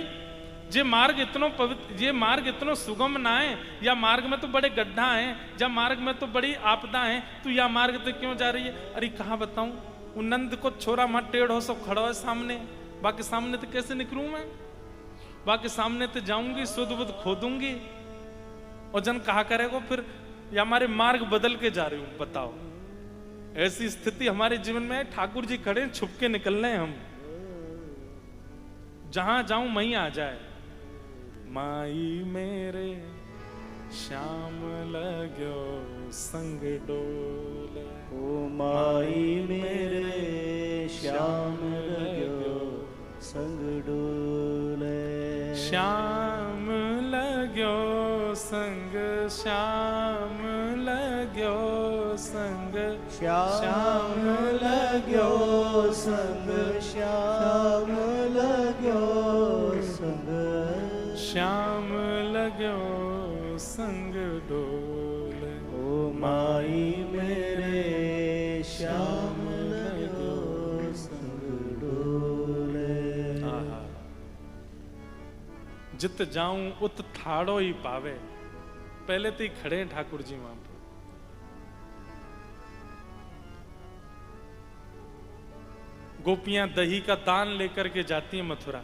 ये मार्ग इतना पवित्र, ये मार्ग इतना सुगम ना है, या मार्ग में तो बड़े गड्ढा हैं, या मार्ग में तो बड़ी आपदा है, तू या मार्ग तो क्यों जा रही है? अरे कहा बताऊं, वो नंद को छोरा मत टेढ़ो सब खड़ा है सामने, बाकी सामने तो कैसे निकलूं मैं? बाकी सामने तो जाऊंगी सुध बुध खोदूंगी, और जन कहा करेगा फिर या हमारे मार्ग बदल के जा रही हूं। बताओ, ऐसी स्थिति हमारे जीवन में है। ठाकुर जी खड़े छुप के निकल रहे हैं, हम जहां जाऊं वहीं आ जाए। माई मेरे श्याम लगो संग डोले, ओ माई मेरे श्याम लगो संग डोले। श्याम लगो संग, श्याम लगो संग, श्याम लगो संग, श्याम लगो संग, श्याम लगो संग डोले। ओ माई मेरे श्याम लगो संग डोले। जित जाऊं उत ठाड़ो ही पावे। पहले तो ही खड़े हैं ठाकुर जी वहां पर। गोपियां दही का दान लेकर के जाती हैं मथुरा।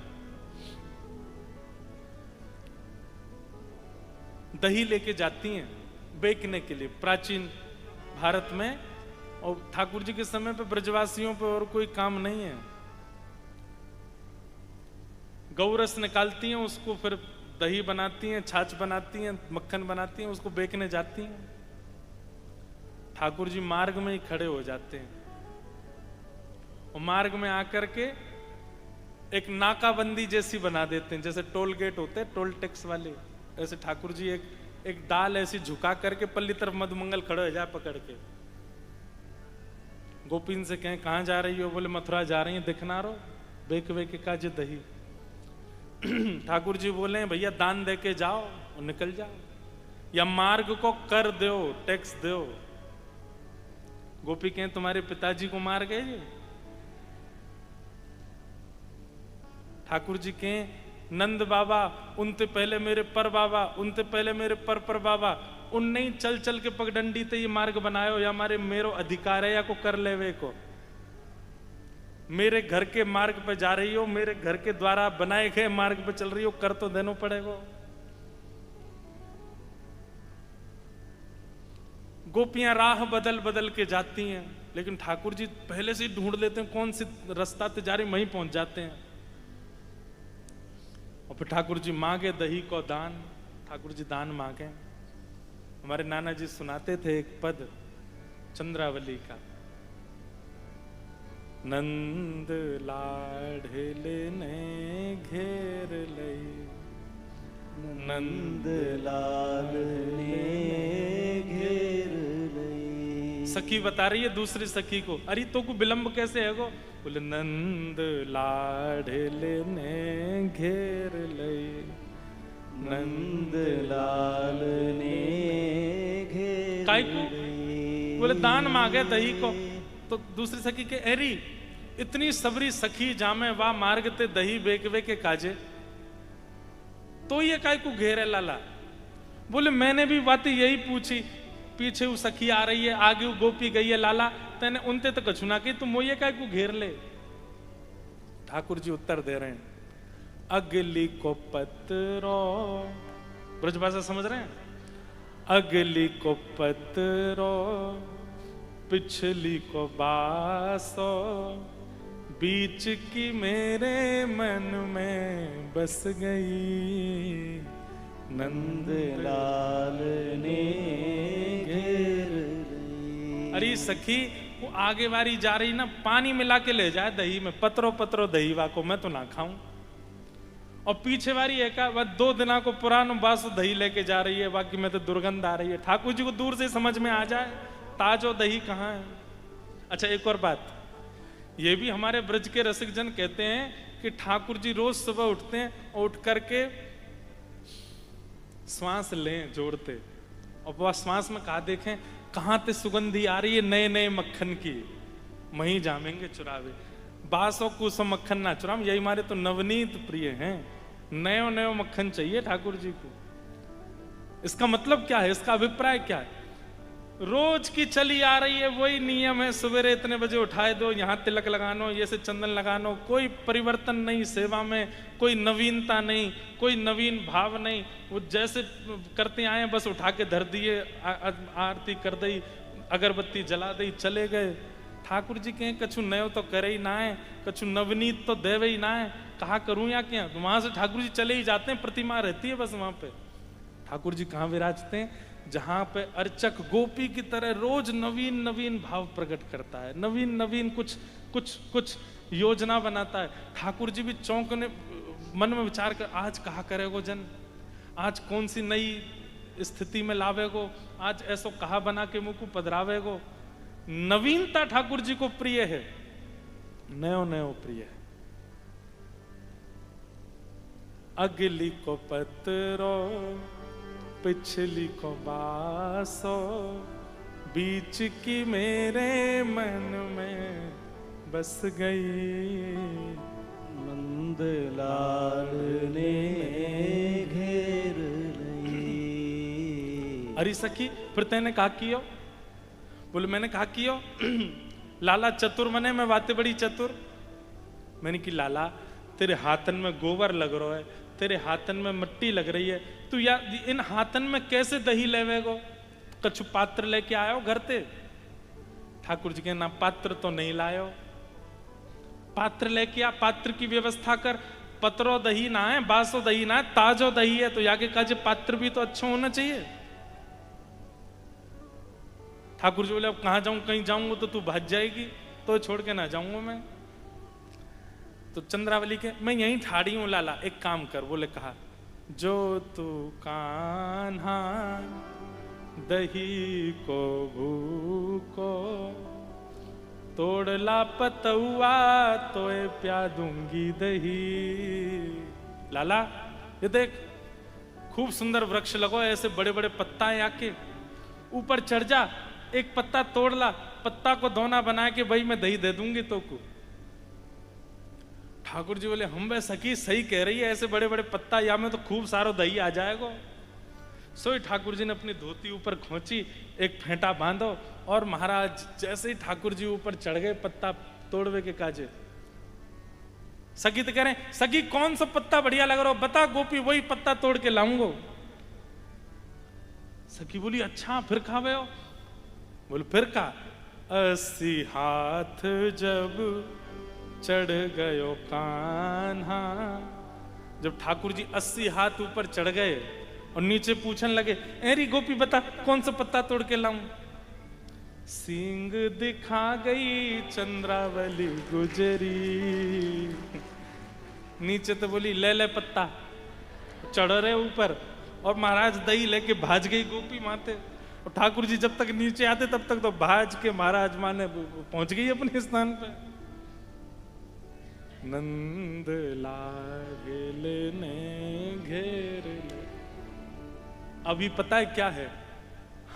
दही लेके जाती हैं बेचने के लिए प्राचीन भारत में। और ठाकुर जी के समय पे ब्रजवासियों पे और कोई काम नहीं है। गौरस निकालती हैं, उसको फिर दही बनाती हैं, छाछ बनाती हैं, मक्खन बनाती हैं, उसको बेचने जाती हैं। ठाकुर जी मार्ग में ही खड़े हो जाते हैं और मार्ग में आकर के एक नाकाबंदी जैसी बना देते हैं, जैसे टोल गेट होते हैं टोल टैक्स वाले। ऐसे ठाकुर जी एक डाल ऐसी झुका करके पल्ली तरफ मधुमंगल खड़े हो जाए पकड़ के। गोपीन से कहें कहां जा रही हो? बोले मथुरा जा रही है, दिखना रो बेक बेक का जे दही। ठाकुर जी बोले भैया दान दे के जाओ और निकल जाओ, या मार्ग को कर दो, टैक्स दो। गोपी कहें तुम्हारे पिताजी को मार गए जी। ठाकुर जी कहें नंद बाबा उनते पहले मेरे पर बाबा, उनते पहले मेरे पर बाबा, उन नहीं चल चल के पगडंडी ते ये मार्ग बनायो, या हमारे मेरो अधिकार है या को कर लेवे को। मेरे घर के मार्ग पे जा रही हो, मेरे घर के द्वारा बनाए गए मार्ग पे चल रही हो, कर तो देना पड़ेगा। गोपियां राह बदल बदल के जाती हैं, लेकिन ठाकुर जी पहले से ही ढूंढ लेते हैं कौन सी रास्ता ते जा रही, वहीं पहुंच जाते हैं। और फिर ठाकुर जी मांगे दही को दान। ठाकुर जी दान मांगे। हमारे नाना जी सुनाते थे एक पद चंद्रावली का, नंद लाडले ने घेर लई, नंद लाल ने घेर लई। सखी बता रही है दूसरी सखी को, अरे तो को विलंब कैसे है गो? बोले नंद लाडले ने घेर लई, नंद लाल ने घेर काय को? बोले दान मांगे दही को। तो दूसरी सखी के एरी इतनी सबरी सखी जामे वा मार्ग ते दही बेकवे के काजे, तो ये काय को घेरे लाला? बोले मैंने भी बात यही पूछी, पीछे वो सखी आ रही है, आगे वो गोपी गई है लाला, तेने उनते तो कछु ना की, तुम वो ये काय को घेर ले? ठाकुर जी उत्तर दे रहे हैं, अगली को पत्रो, ब्रजभाषा समझ रहे हैं? अगली को पत्रो पिछली को बासो, बीच की मेरे मन में बस गई, नंद लाल ने घेर लई। अरे सखी वो आगे वारी जा रही ना, पानी मिला के ले जाए दही में, पत्रो पत्रो दही वा को मैं तो ना खाऊं। और पीछे वारी एक वह 2 दिना को पुराना बास दही लेके जा रही है, बाकी में तो दुर्गंध आ रही है। ठाकुर जी को दूर से समझ में आ जाए ताजो दही कहाँ है। अच्छा एक और बात, ये भी हमारे ब्रज के रसिक जन कहते हैं कि ठाकुर जी रोज सुबह उठते हैं और उठ करके श्वास लें जोड़ते, और वह श्वास में कहा देखें कहां ते सुगंधी आ रही है नए नए मक्खन की, वहीं जामेंगे चुरावे। बासों कुसो मक्खन ना चुराम, यही हमारे तो नवनीत प्रिय हैं, नयो नयो मक्खन चाहिए ठाकुर जी को। इसका मतलब क्या है, इसका अभिप्राय क्या है? रोज की चली आ रही है वही नियम है, सवेरे इतने बजे उठाए दो, यहाँ तिलक लगानो, ये से चंदन लगानो, कोई परिवर्तन नहीं, सेवा में कोई नवीनता नहीं, कोई नवीन भाव नहीं, वो जैसे करते आए बस उठा के धर दिए, आरती कर दी, अगरबत्ती जला दी, चले गए। ठाकुर जी कहें कछु नयो तो करे ही ना है, कछु नवनीत तो देवे ही ना है, कहा करूं या क्या? तो वहां से ठाकुर जी चले ही जाते हैं, प्रतिमा रहती है बस वहां पे। ठाकुर जी कहाँ विराजते हैं? जहां पे अर्चक गोपी की तरह रोज नवीन नवीन भाव प्रकट करता है, नवीन नवीन कुछ कुछ कुछ योजना बनाता है। ठाकुर जी भी चौंकने मन में विचार कर, आज कहा करेगो जन, आज कौन सी नई स्थिति में लावेगो, आज ऐसो कहा बना के मुंह को पधरावेगो। नवीनता ठाकुर जी को प्रिय है, नयो नयो प्रिय है। अगली को पत्रो पिछली को बासो, बीच की मेरे मन में बस गई, नंद लाल ने अरे सखी फिर तेने कहा कियो? बोले मैंने कहा कियो लाला चतुर मने मैं बातें बड़ी चतुर। मैंने कि लाला तेरे हाथन में गोबर लग रहा है, तेरे हाथन में मिट्टी लग रही है, तू या इन हाथन में कैसे दही लेवेगो? कछु पात्र लेके आयो घर ते? ठाकुर जी के ना पात्र तो नहीं लायो। पात्र लेके आ, पात्र की व्यवस्था कर। पत्रो दही ना है, बासो दही ना है, ताजो दही है, तो याके काजे पात्र भी तो अच्छा होना चाहिए। ठाकुर जी बोले अब कहां जाऊं, कहीं जाऊंगा तो तू भाग जाएगी, तो छोड़ के ना जाऊंगा मैं। तो चंद्रावली के मैं यहीं ठाड़ी हूं लाला, एक काम कर। बोले कहा जो तू कान्हा दही को भूको तोड़ला पतुआ तो प्या दूंगी दही। लाला ये देख खूब सुंदर वृक्ष लगो, ऐसे बड़े बड़े पत्ता है आके, ऊपर चढ़ जा, एक पत्ता तोड़ ला, पत्ता को दोना बना के भाई मैं दही दे दूंगी तो को। ठाकुर जी बोले हम वे सखी सही कह रही है, ऐसे बड़े बड़े पत्ता या में तो खूब सारा दही आ जाएगा। सोई ठाकुर जी ने अपनी धोती ऊपर खोची, एक फेंटा बांधो, और महाराज जैसे ही ठाकुर जी ऊपर चढ़ गए पत्ता तोड़वे के काजे। सखी तो कह रहे सखी कौन सा पत्ता बढ़िया लग रहा हो बता गोपी, वही पत्ता तोड़ के लाऊंगो। सखी बोली अच्छा फिर खावे हो? बोले फिर का 80 हाथ जब चढ़ गयो कान्हा। जब ठाकुर जी 80 हाथ ऊपर चढ़ गए और नीचे पूछने लगे एरी गोपी बता कौन सा पत्ता तोड़ के लाऊं? सींग दिखा गई चंद्रावली गुजरी। नीचे तो बोली ले ले पत्ता, चढ़ रहे ऊपर, और महाराज दही लेके भाज गई गोपी माते। और ठाकुर जी जब तक नीचे आते तब तक तो भाज के महाराज माने पहुंच गई अपने स्थान पे। नंद लागल ने घेर ले। अभी पता है क्या है,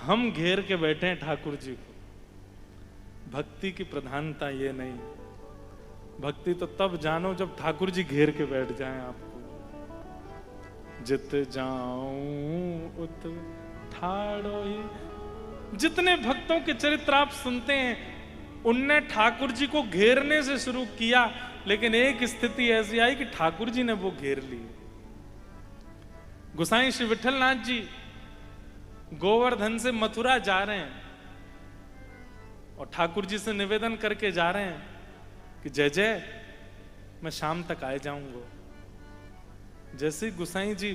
हम घेर के बैठे हैं ठाकुर जी को। भक्ति की प्रधानता ये नहीं, भक्ति तो तब जानो जब ठाकुर जी घेर के बैठ जाएं आपको। जित जाऊं उत ठाड़ो ही। जितने भक्तों के चरित्र आप सुनते हैं उनने ठाकुर जी को घेरने से शुरू किया, लेकिन एक स्थिति ऐसी आई कि ठाकुर जी ने वो घेर ली। गोसाई श्री विठलनाथ जी गोवर्धन से मथुरा जा रहे हैं और ठाकुर जी से निवेदन करके जा रहे हैं कि जय जय मैं शाम तक आ जाऊंगा। जैसे ही गोसाई जी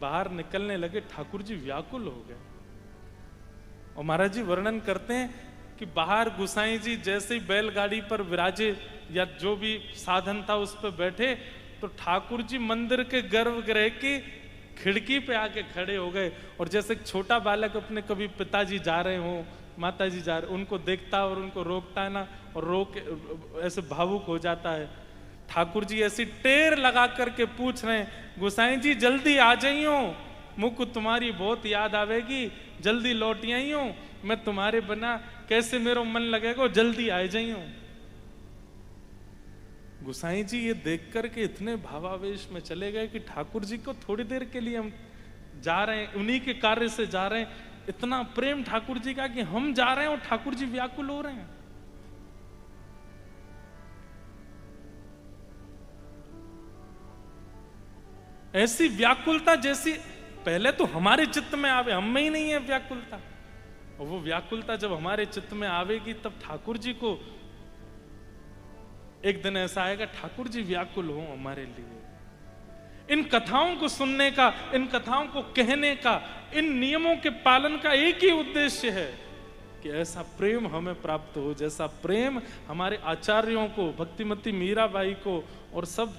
बाहर निकलने लगे ठाकुर जी व्याकुल हो गए। और महाराज जी वर्णन करते हैं कि बाहर गोसाई जी जैसे ही बैलगाड़ी पर विराजे या जो भी साधन था उस पर बैठे, तो ठाकुर जी मंदिर के गर्भगृह की खिड़की पे आके खड़े हो गए। और जैसे एक छोटा बालक अपने कभी पिताजी जा रहे हो, माताजी जा रहे, उनको देखता है और उनको रोकता है ना, और रोक ऐसे भावुक हो जाता है। ठाकुर जी ऐसी टेर लगा करके पूछ रहे हैं गोसाई जी जल्दी आ जाइयो, मुझको तुम्हारी बहुत याद आवेगी, जल्दी लौट आइयो, मैं तुम्हारे बिना कैसे मेरा मन लगेगा, जल्दी आ जाइयो। गोसाई जी ये देख करके इतने भावावेश में चले गए कि ठाकुर जी को थोड़ी देर के लिए हम जा रहे हैं, उन्हीं के कार्य से जा रहे हैं। इतना प्रेम ठाकुर जी का कि हम जा रहे हैं और ठाकुर जी व्याकुल हो रहे हैं। ऐसी व्याकुलता जैसी पहले तो हमारे चित्त में आवे, हम में ही नहीं है व्याकुलता, और वो व्याकुलता जब हमारे चित्त में आवेगी तब ठाकुर जी को एक दिन ऐसा आएगा ठाकुर जी व्याकुल हो हमारे लिए। इन कथाओं को सुनने का, इन कथाओं को कहने का, इन नियमों के पालन का एक ही उद्देश्य है कि ऐसा प्रेम हमें प्राप्त हो जैसा प्रेम हमारे आचार्यों को, भक्तिमती मीराबाई को और सब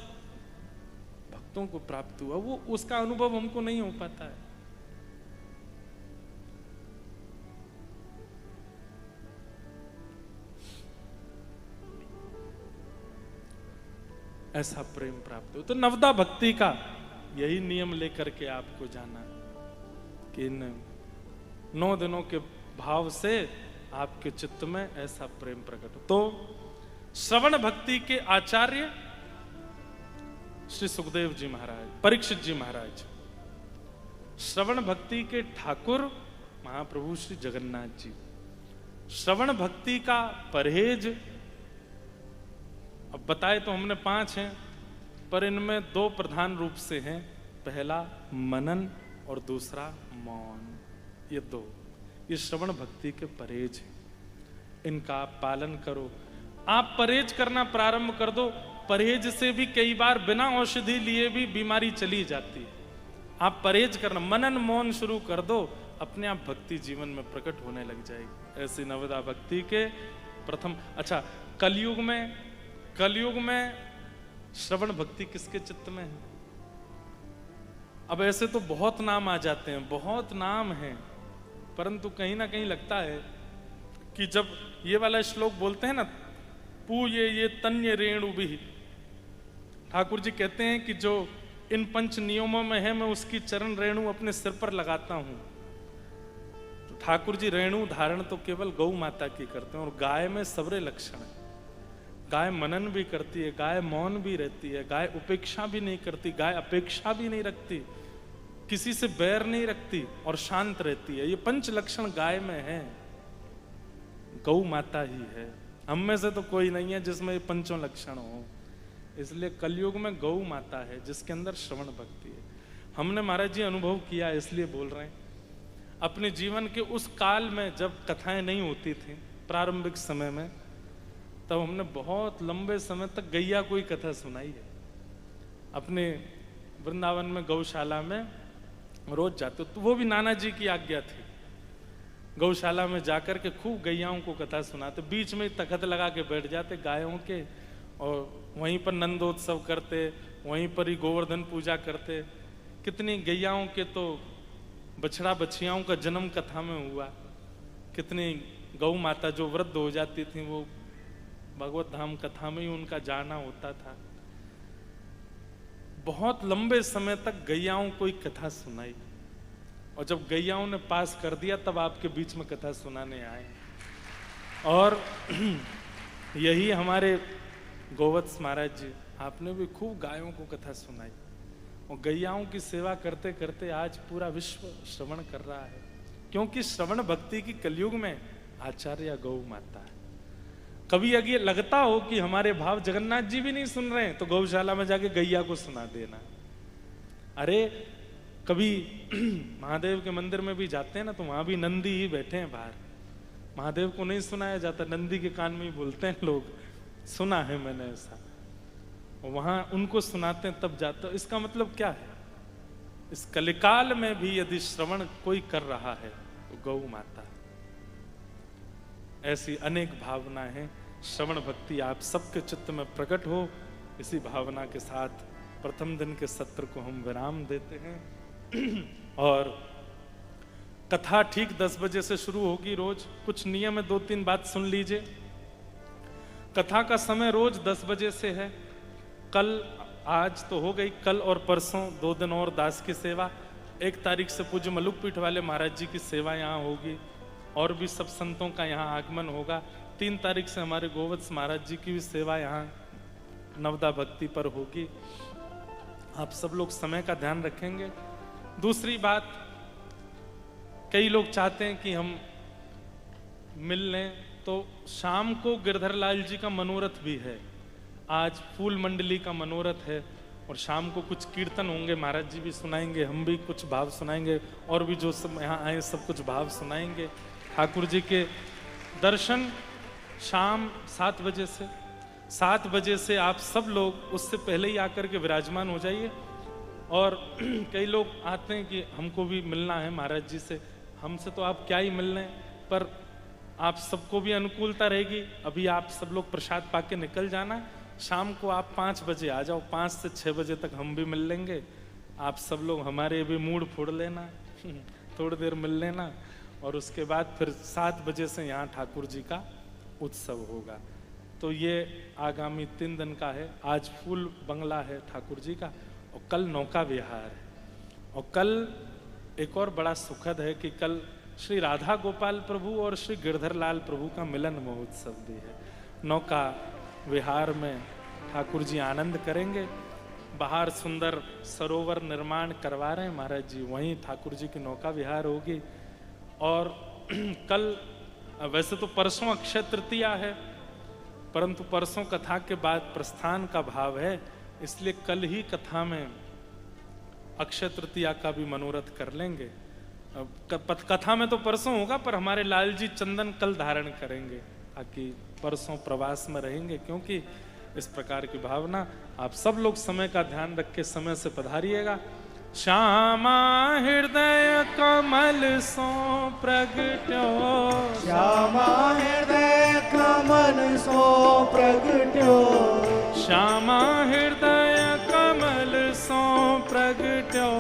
भक्तों को प्राप्त हुआ। वो उसका अनुभव हमको नहीं हो पाता है। ऐसा प्रेम प्राप्त हो। तो नवदा भक्ति का यही नियम लेकर के आपको जाना कि इन 9 दिनों के भाव से आपके चित्त में ऐसा प्रेम प्रकट हो। तो श्रवण भक्ति के आचार्य श्री सुखदेव जी महाराज, परीक्षित जी महाराज, श्रवण भक्ति के ठाकुर महाप्रभु श्री जगन्नाथ जी। श्रवण भक्ति का परहेज अब बताए तो हमने 5 हैं, पर इनमें 2 प्रधान रूप से हैं। पहला मनन और दूसरा मौन। ये 2 ये श्रवण भक्ति के परहेज हैं। इनका आप पालन करो। आप परहेज करना प्रारंभ कर दो, परहेज से भी कई बार बिना औषधि लिए भी बीमारी चली जाती है। आप परहेज करना, मनन मौन शुरू कर दो, अपने आप भक्ति जीवन में प्रकट होने लग जाएगी। ऐसी नवदा भक्ति के प्रथम। अच्छा, कलयुग में श्रवण भक्ति किसके चित्त में है? अब ऐसे तो बहुत नाम आ जाते हैं, बहुत नाम हैं, परंतु कहीं ना कहीं लगता है कि जब ये वाला श्लोक बोलते हैं ना, पूये तन्य रेणु भी, ठाकुर जी कहते हैं कि जो इन 5 नियमों में है, मैं उसकी चरण रेणु अपने सिर पर लगाता हूं। तो ठाकुर जी रेणु धारण तो केवल गौ माता की करते हैं, और गाय में सबरे लक्षण है। गाय मनन भी करती है, गाय मौन भी रहती है, गाय उपेक्षा भी नहीं करती, गाय अपेक्षा भी नहीं रखती, किसी से बैर नहीं रखती और शांत रहती है। ये 5 लक्षण गाय में है, गौ माता ही है। हम में से तो कोई नहीं है जिसमें ये 5 लक्षण हो। इसलिए कलयुग में गौ माता है जिसके अंदर श्रवण भक्ति है। हमने महाराज जी अनुभव किया, इसलिए बोल रहे हैं। अपने जीवन के उस काल में जब कथाएं नहीं होती थी, प्रारंभिक समय में, तब हमने बहुत लंबे समय तक गैया को ही कथा सुनाई है। अपने वृंदावन में गौशाला में रोज जाते, तो वो भी नाना जी की आज्ञा थी। गौशाला में जाकर के खूब गैयाओं को कथा सुनाते, बीच में तखत लगा के बैठ जाते गायों के, और वहीं पर नंदोत्सव करते, वहीं पर ही गोवर्धन पूजा करते। कितनी गैयाओं के तो बछड़ा बछियाओं का जन्म कथा में हुआ। कितनी गौ माता जो वृद्ध हो जाती थी, वो भगवत धाम कथा में ही उनका जाना होता था। बहुत लंबे समय तक गैयाओं को ही कथा सुनाई, और जब गैयाओं ने पास कर दिया तब आपके बीच में कथा सुनाने आए। और यही हमारे गोवत्स महाराज जी, आपने भी खूब गायों को कथा सुनाई, और गैयाओं की सेवा करते करते आज पूरा विश्व श्रवण कर रहा है। क्योंकि श्रवण भक्ति की कलयुग में आचार्य गौ माता है। कभी अगर लगता हो कि हमारे भाव जगन्नाथ जी भी नहीं सुन रहे हैं, तो गौशाला में जाके गैया को सुना देना। अरे कभी महादेव के मंदिर में भी जाते हैं ना, तो वहां भी नंदी ही बैठे हैं बाहर। महादेव को नहीं सुनाया जाता, नंदी के कान में ही बोलते हैं लोग, सुना है मैंने ऐसा। वहां उनको सुनाते हैं तब जाते हैं। इसका मतलब क्या है? इस कलिकाल में भी यदि श्रवण कोई कर रहा है तो गौ माता। ऐसी अनेक भावनाएं हैं। श्रवण भक्ति आप सबके चित्त में प्रकट हो। इसी भावना के साथ प्रथम दिन के सत्र को हम विराम देते हैं। और कथा ठीक 10 बजे से शुरू होगी। रोज कुछ नियम है, 2-3 बात सुन लीजिए। कथा का समय रोज 10 बजे से है। कल, आज तो हो गई, कल और परसों 2 दिन और दास की सेवा। 1 तारीख से पूज्य मलुकपीठ वाले महाराज जी की सेवा यहाँ होगी, और भी सब संतों का यहाँ आगमन होगा। 3 तारीख से हमारे गोवत्स महाराज जी की भी सेवा यहाँ नवदा भक्ति पर होगी। आप सब लोग समय का ध्यान रखेंगे। दूसरी बात, कई लोग चाहते हैं कि हम मिल लें, तो शाम को गिरधर लाल जी का मनोरथ भी है। आज फूल मंडली का मनोरथ है, और शाम को कुछ कीर्तन होंगे, महाराज जी भी सुनाएंगे, हम भी कुछ भाव सुनाएंगे, और भी जो सब यहाँ आए सब कुछ भाव सुनाएंगे। ठाकुर जी के दर्शन शाम 7 बजे से। 7 बजे से आप सब लोग उससे पहले ही आकर के विराजमान हो जाइए। और कई लोग आते हैं कि हमको भी मिलना है महाराज जी से। हमसे तो आप क्या ही मिलने, पर आप सबको भी अनुकूलता रहेगी। अभी आप सब लोग प्रसाद पाके निकल जाना। शाम को आप 5 बजे आ जाओ, 5 से 6 बजे तक हम भी मिल लेंगे। आप सब लोग हमारे भी मूड फोड़ लेना, थोड़ी देर मिल लेना, और उसके बाद फिर 7 बजे से यहाँ ठाकुर जी का उत्सव होगा। तो ये आगामी 3 दिन का है। आज फूल बंगला है ठाकुर जी का, और कल नौका विहार है। और कल एक और बड़ा सुखद है कि कल श्री राधा गोपाल प्रभु और श्री गिरधर लाल प्रभु का मिलन महोत्सव भी है। नौका विहार में ठाकुर जी आनंद करेंगे। बाहर सुंदर सरोवर निर्माण करवा रहे हैं महाराज जी, वहीं ठाकुर जी की नौका विहार होगी। और कल वैसे तो परसों अक्षय तृतीया है, परंतु परसों कथा के बाद प्रस्थान का भाव है, इसलिए कल ही कथा में अक्षय तृतीया का भी मनोरथ कर लेंगे। कथा में तो परसों होगा, पर हमारे लाल जी चंदन कल धारण करेंगे, ताकि परसों प्रवास में रहेंगे। क्योंकि इस प्रकार की भावना, आप सब लोग समय का ध्यान रख के समय से पधारिएगा। श्यामा हृदय कमल सो प्रगट्यो, श्यामा हृदय कमल सो प्रगट्यो, श्यामा हृदय कमल सो प्रगट्यो,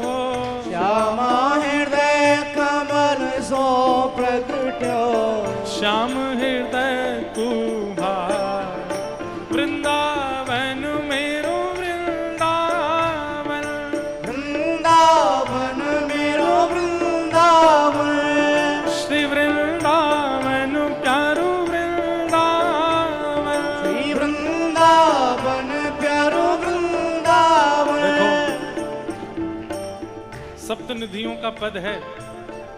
श्यामा हृदय कमल सो प्रगट्यो, श्याम हृदय कुभार वृंदावन मेरो वृंदावन, वृंदावन मेरो वृंदावन, श्री वृंदावन प्यारो वृंदावन, श्री वृंदावन प्यारो वृंदावन। सप्त निधियों का पद है।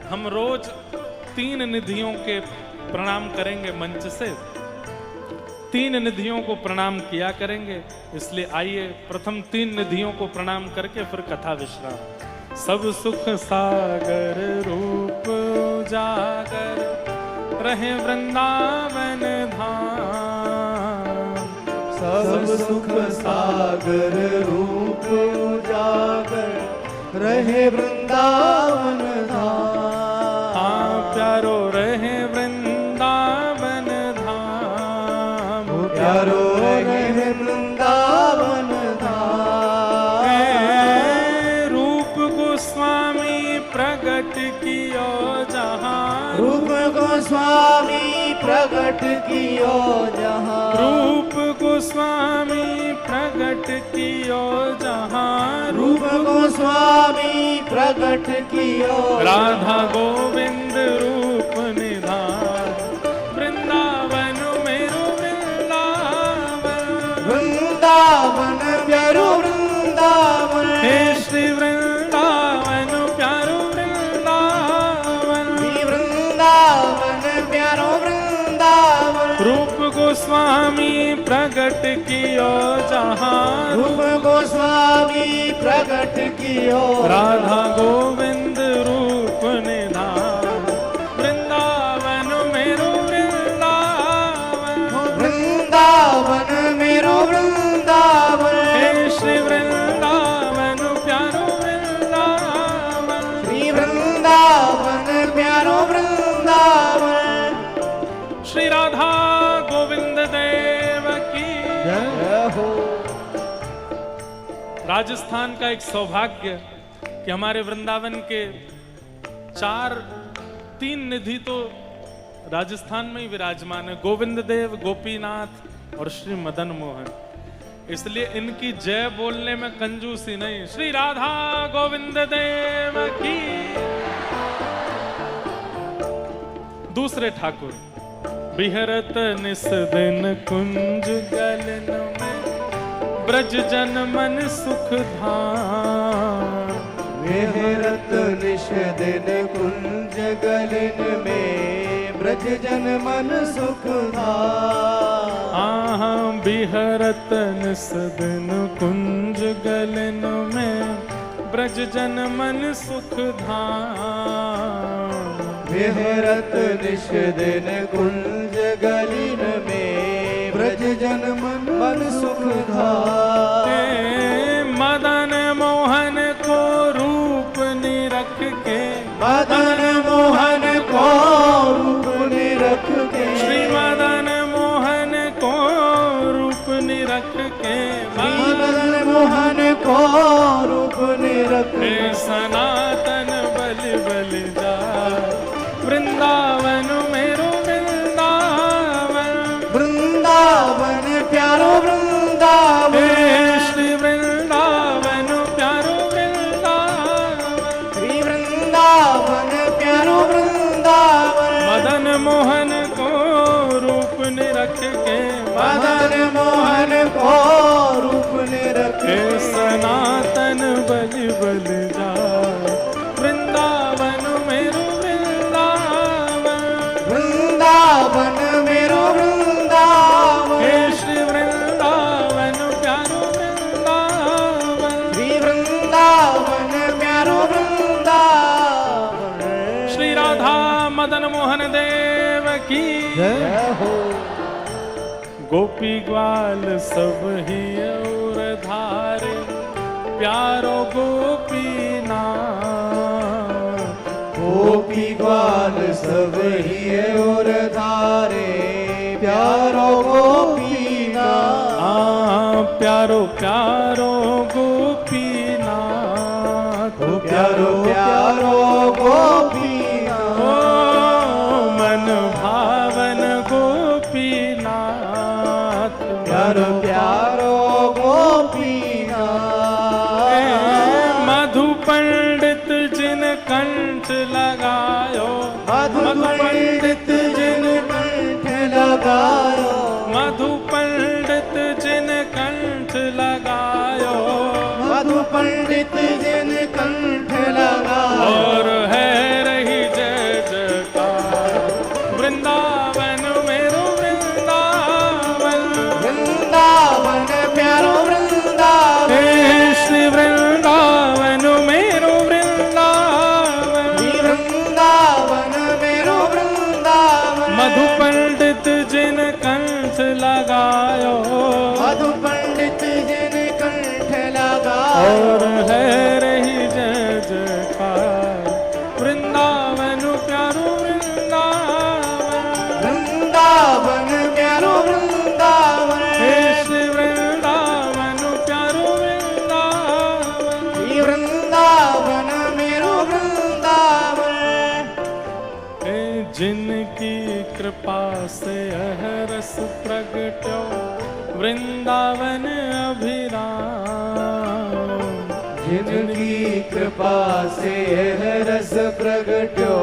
हम रोज 3 निधियों के प्रणाम करेंगे, मंच से 3 निधियों को प्रणाम किया करेंगे। इसलिए आइए प्रथम 3 निधियों को प्रणाम करके फिर कथा विश्राम। सब सुख सागर रूप उजागर रहे वृंदावन धाम, सब सुख सागर रूप उजागर रहे वृंदावन धाम। हाँ प्यारो रहे वृंदावन धाम, प्यारो रहे वृंदावन धाम। रूप गोस्वामी प्रगट कियो जहाँ, रूप गोस्वामी प्रगट कियो जहाँ, रूप गोस्वामी प्रगट कियो जहाँ, रूप गोस्वामी प्रगट कियो राधा गोविंद रूप निधान, वृंदावन मेरो वृंदावन, वृंदावन प्यारो वृंदावन, हे श्री वृंदावन प्यारो वृंदावन, श्री वृंदावन प्यारो वृंदावन। रूप गोस्वामी प्रगट कियो जहाँ, रूप गोस्वामी प्रगट कियो राधा गोविंद रूप निधान, वृंदावन मेरो वृंदावन, वृंदावन मेरो वृंदावन, हे श्री वृंदावन प्यारो वृंदावन, श्री वृंदावन प्यारो वृंदावन। श्री राधा गोविंद देव की जय हो। राजस्थान का एक सौभाग्य कि हमारे वृंदावन के 3 निधि तो राजस्थान में ही विराजमान है, गोविंद देव, गोपीनाथ और श्री मदन मोहन। इसलिए इनकी जय बोलने में कंजूसी नहीं। श्री राधा गोविंद देव की। दूसरे ठाकुर बिहरत निस दिन कुंज गलन में, ब्रज जन मन सुख धाम, विहरत निश दिन कुंज गलन में, ब्रज जन मन सुख धाम। आहा बिहरत निस दिन कुंज गलन में, ब्रज जन मन सुख धाम, विहरत निश दिन कुंज गलिन में, ब्रज जन मन सुख धाम। मदन मोहन को रूप निरख के, मदन मोहन को रूप निरख के, श्री मदन मोहन को रूप निरख के, मदन मोहन को रूप निरख के, सनातन बल बल जा, वृंदावन मेरो वृंदावन, वृंदावन प्यारो वृंदावन, श्री वृंदावन प्यारो वृंदावन, श्री वृंदावन प्यारो वृंदावन। मदन मोहन को रूप निरख के, मदन मोहन को रूप निरख हे के, सनातन बल बल जा, वृंदावन मेरो वृंदावन, की जय हो। गोपी ग्वाल सब ही और धारे प्यारो गोपीनाथ। गोपी ग्वाल सब ही और धारे प्यारो गोपीनाथ। प्यारो प्यारो गोपीनाथ। प्यारो प्यारो गोपीनाथ। ओ मन भावन गोपीनाथ। प्यारो प्यारो गोपीनाथ। मधु पंडित जिन कंठ लगायो। मधु पंडित जिन कंठ लगायो। मधु पंडित जिन कंठ लगायो। मधु पंडित जिन कंठ लगायो। और है रही जय जयकार वृंदावन मेरो वृंदावन। वृंदावन प्यारो वृंदावन। हे श्री वृंदावन मेरो वृंदावन। वृंदावन मेरो वृंदावन। मधु पंडित जिन कंठ लगायो। मधु पंडित जिन कंठ लगायो। और है रही जय जयकार वृंदावन प्यारो वृंदावन। वृंदावन प्यारो वृंदावन। हे श्री वृंदावन प्यारो वृंदावन। वृंदावन मेरो वृंदावन। हे जिनकी कृपा से यह रस प्रगट्यो वृंदावन अभिराम। जिनकी कृपा से यह रस प्रगट्यो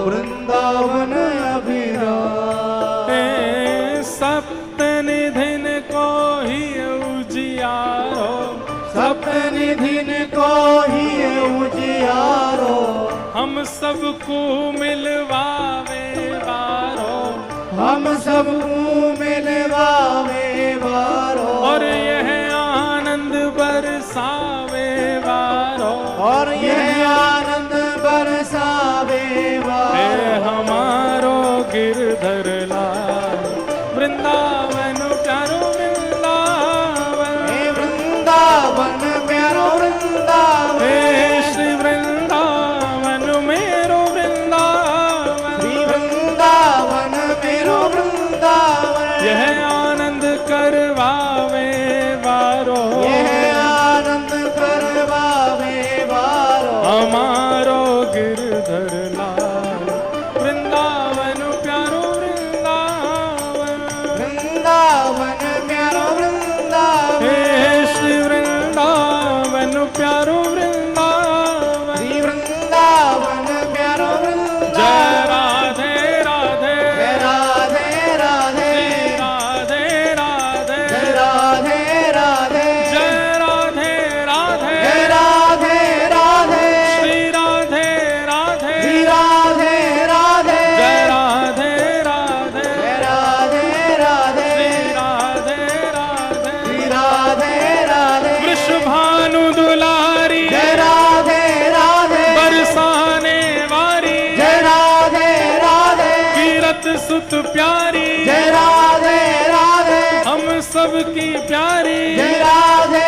वृंदावन अभिराम। हे सप्त निधिन को ही उजियारो। सप्तनिधिन को ही उजियारो। हम सबको मिलवावे वारो। हम सबको मिलवावे वारो। और यह आनंद बरसावे वारो। और यह आनंद बरसावे हे वारो। हमारो गिरधर लाल वृंदावन प्यारो वृंदावन। हे वृंदावन प्यारो वृंदावन। हे श्री वृंदावन मेरो वृंदावन। श्री वृंदावन मेरो वृंदावन। यह आनंद करवावे वारो। यह आनंद करवावे वारो। हमारो गिरधर लाल वृंदावन प्यारो वृंदावन। वृंदावन प्यारो वृंदावन। हे श्री वृंदावन प्यारो वृंदावन। श्री वृंदावन प्यारो वृंदावन। जय राधे राधे जय राधे राधे। राधे राधे जय राधे राधे। जय राधे राधे जय राधे राधे। श्री राधे राधे श्री राधे राधे। जय राधे राधे जय राधे राधे। श्री राधे राधे श्री राधे राधे। वृषभानु दुलारी जय राधे राधे। बरसाने वारी जय राधे राधे। कीरत सुत प्यारी जय राधे राधे। हम सबकी प्यारी जय राधे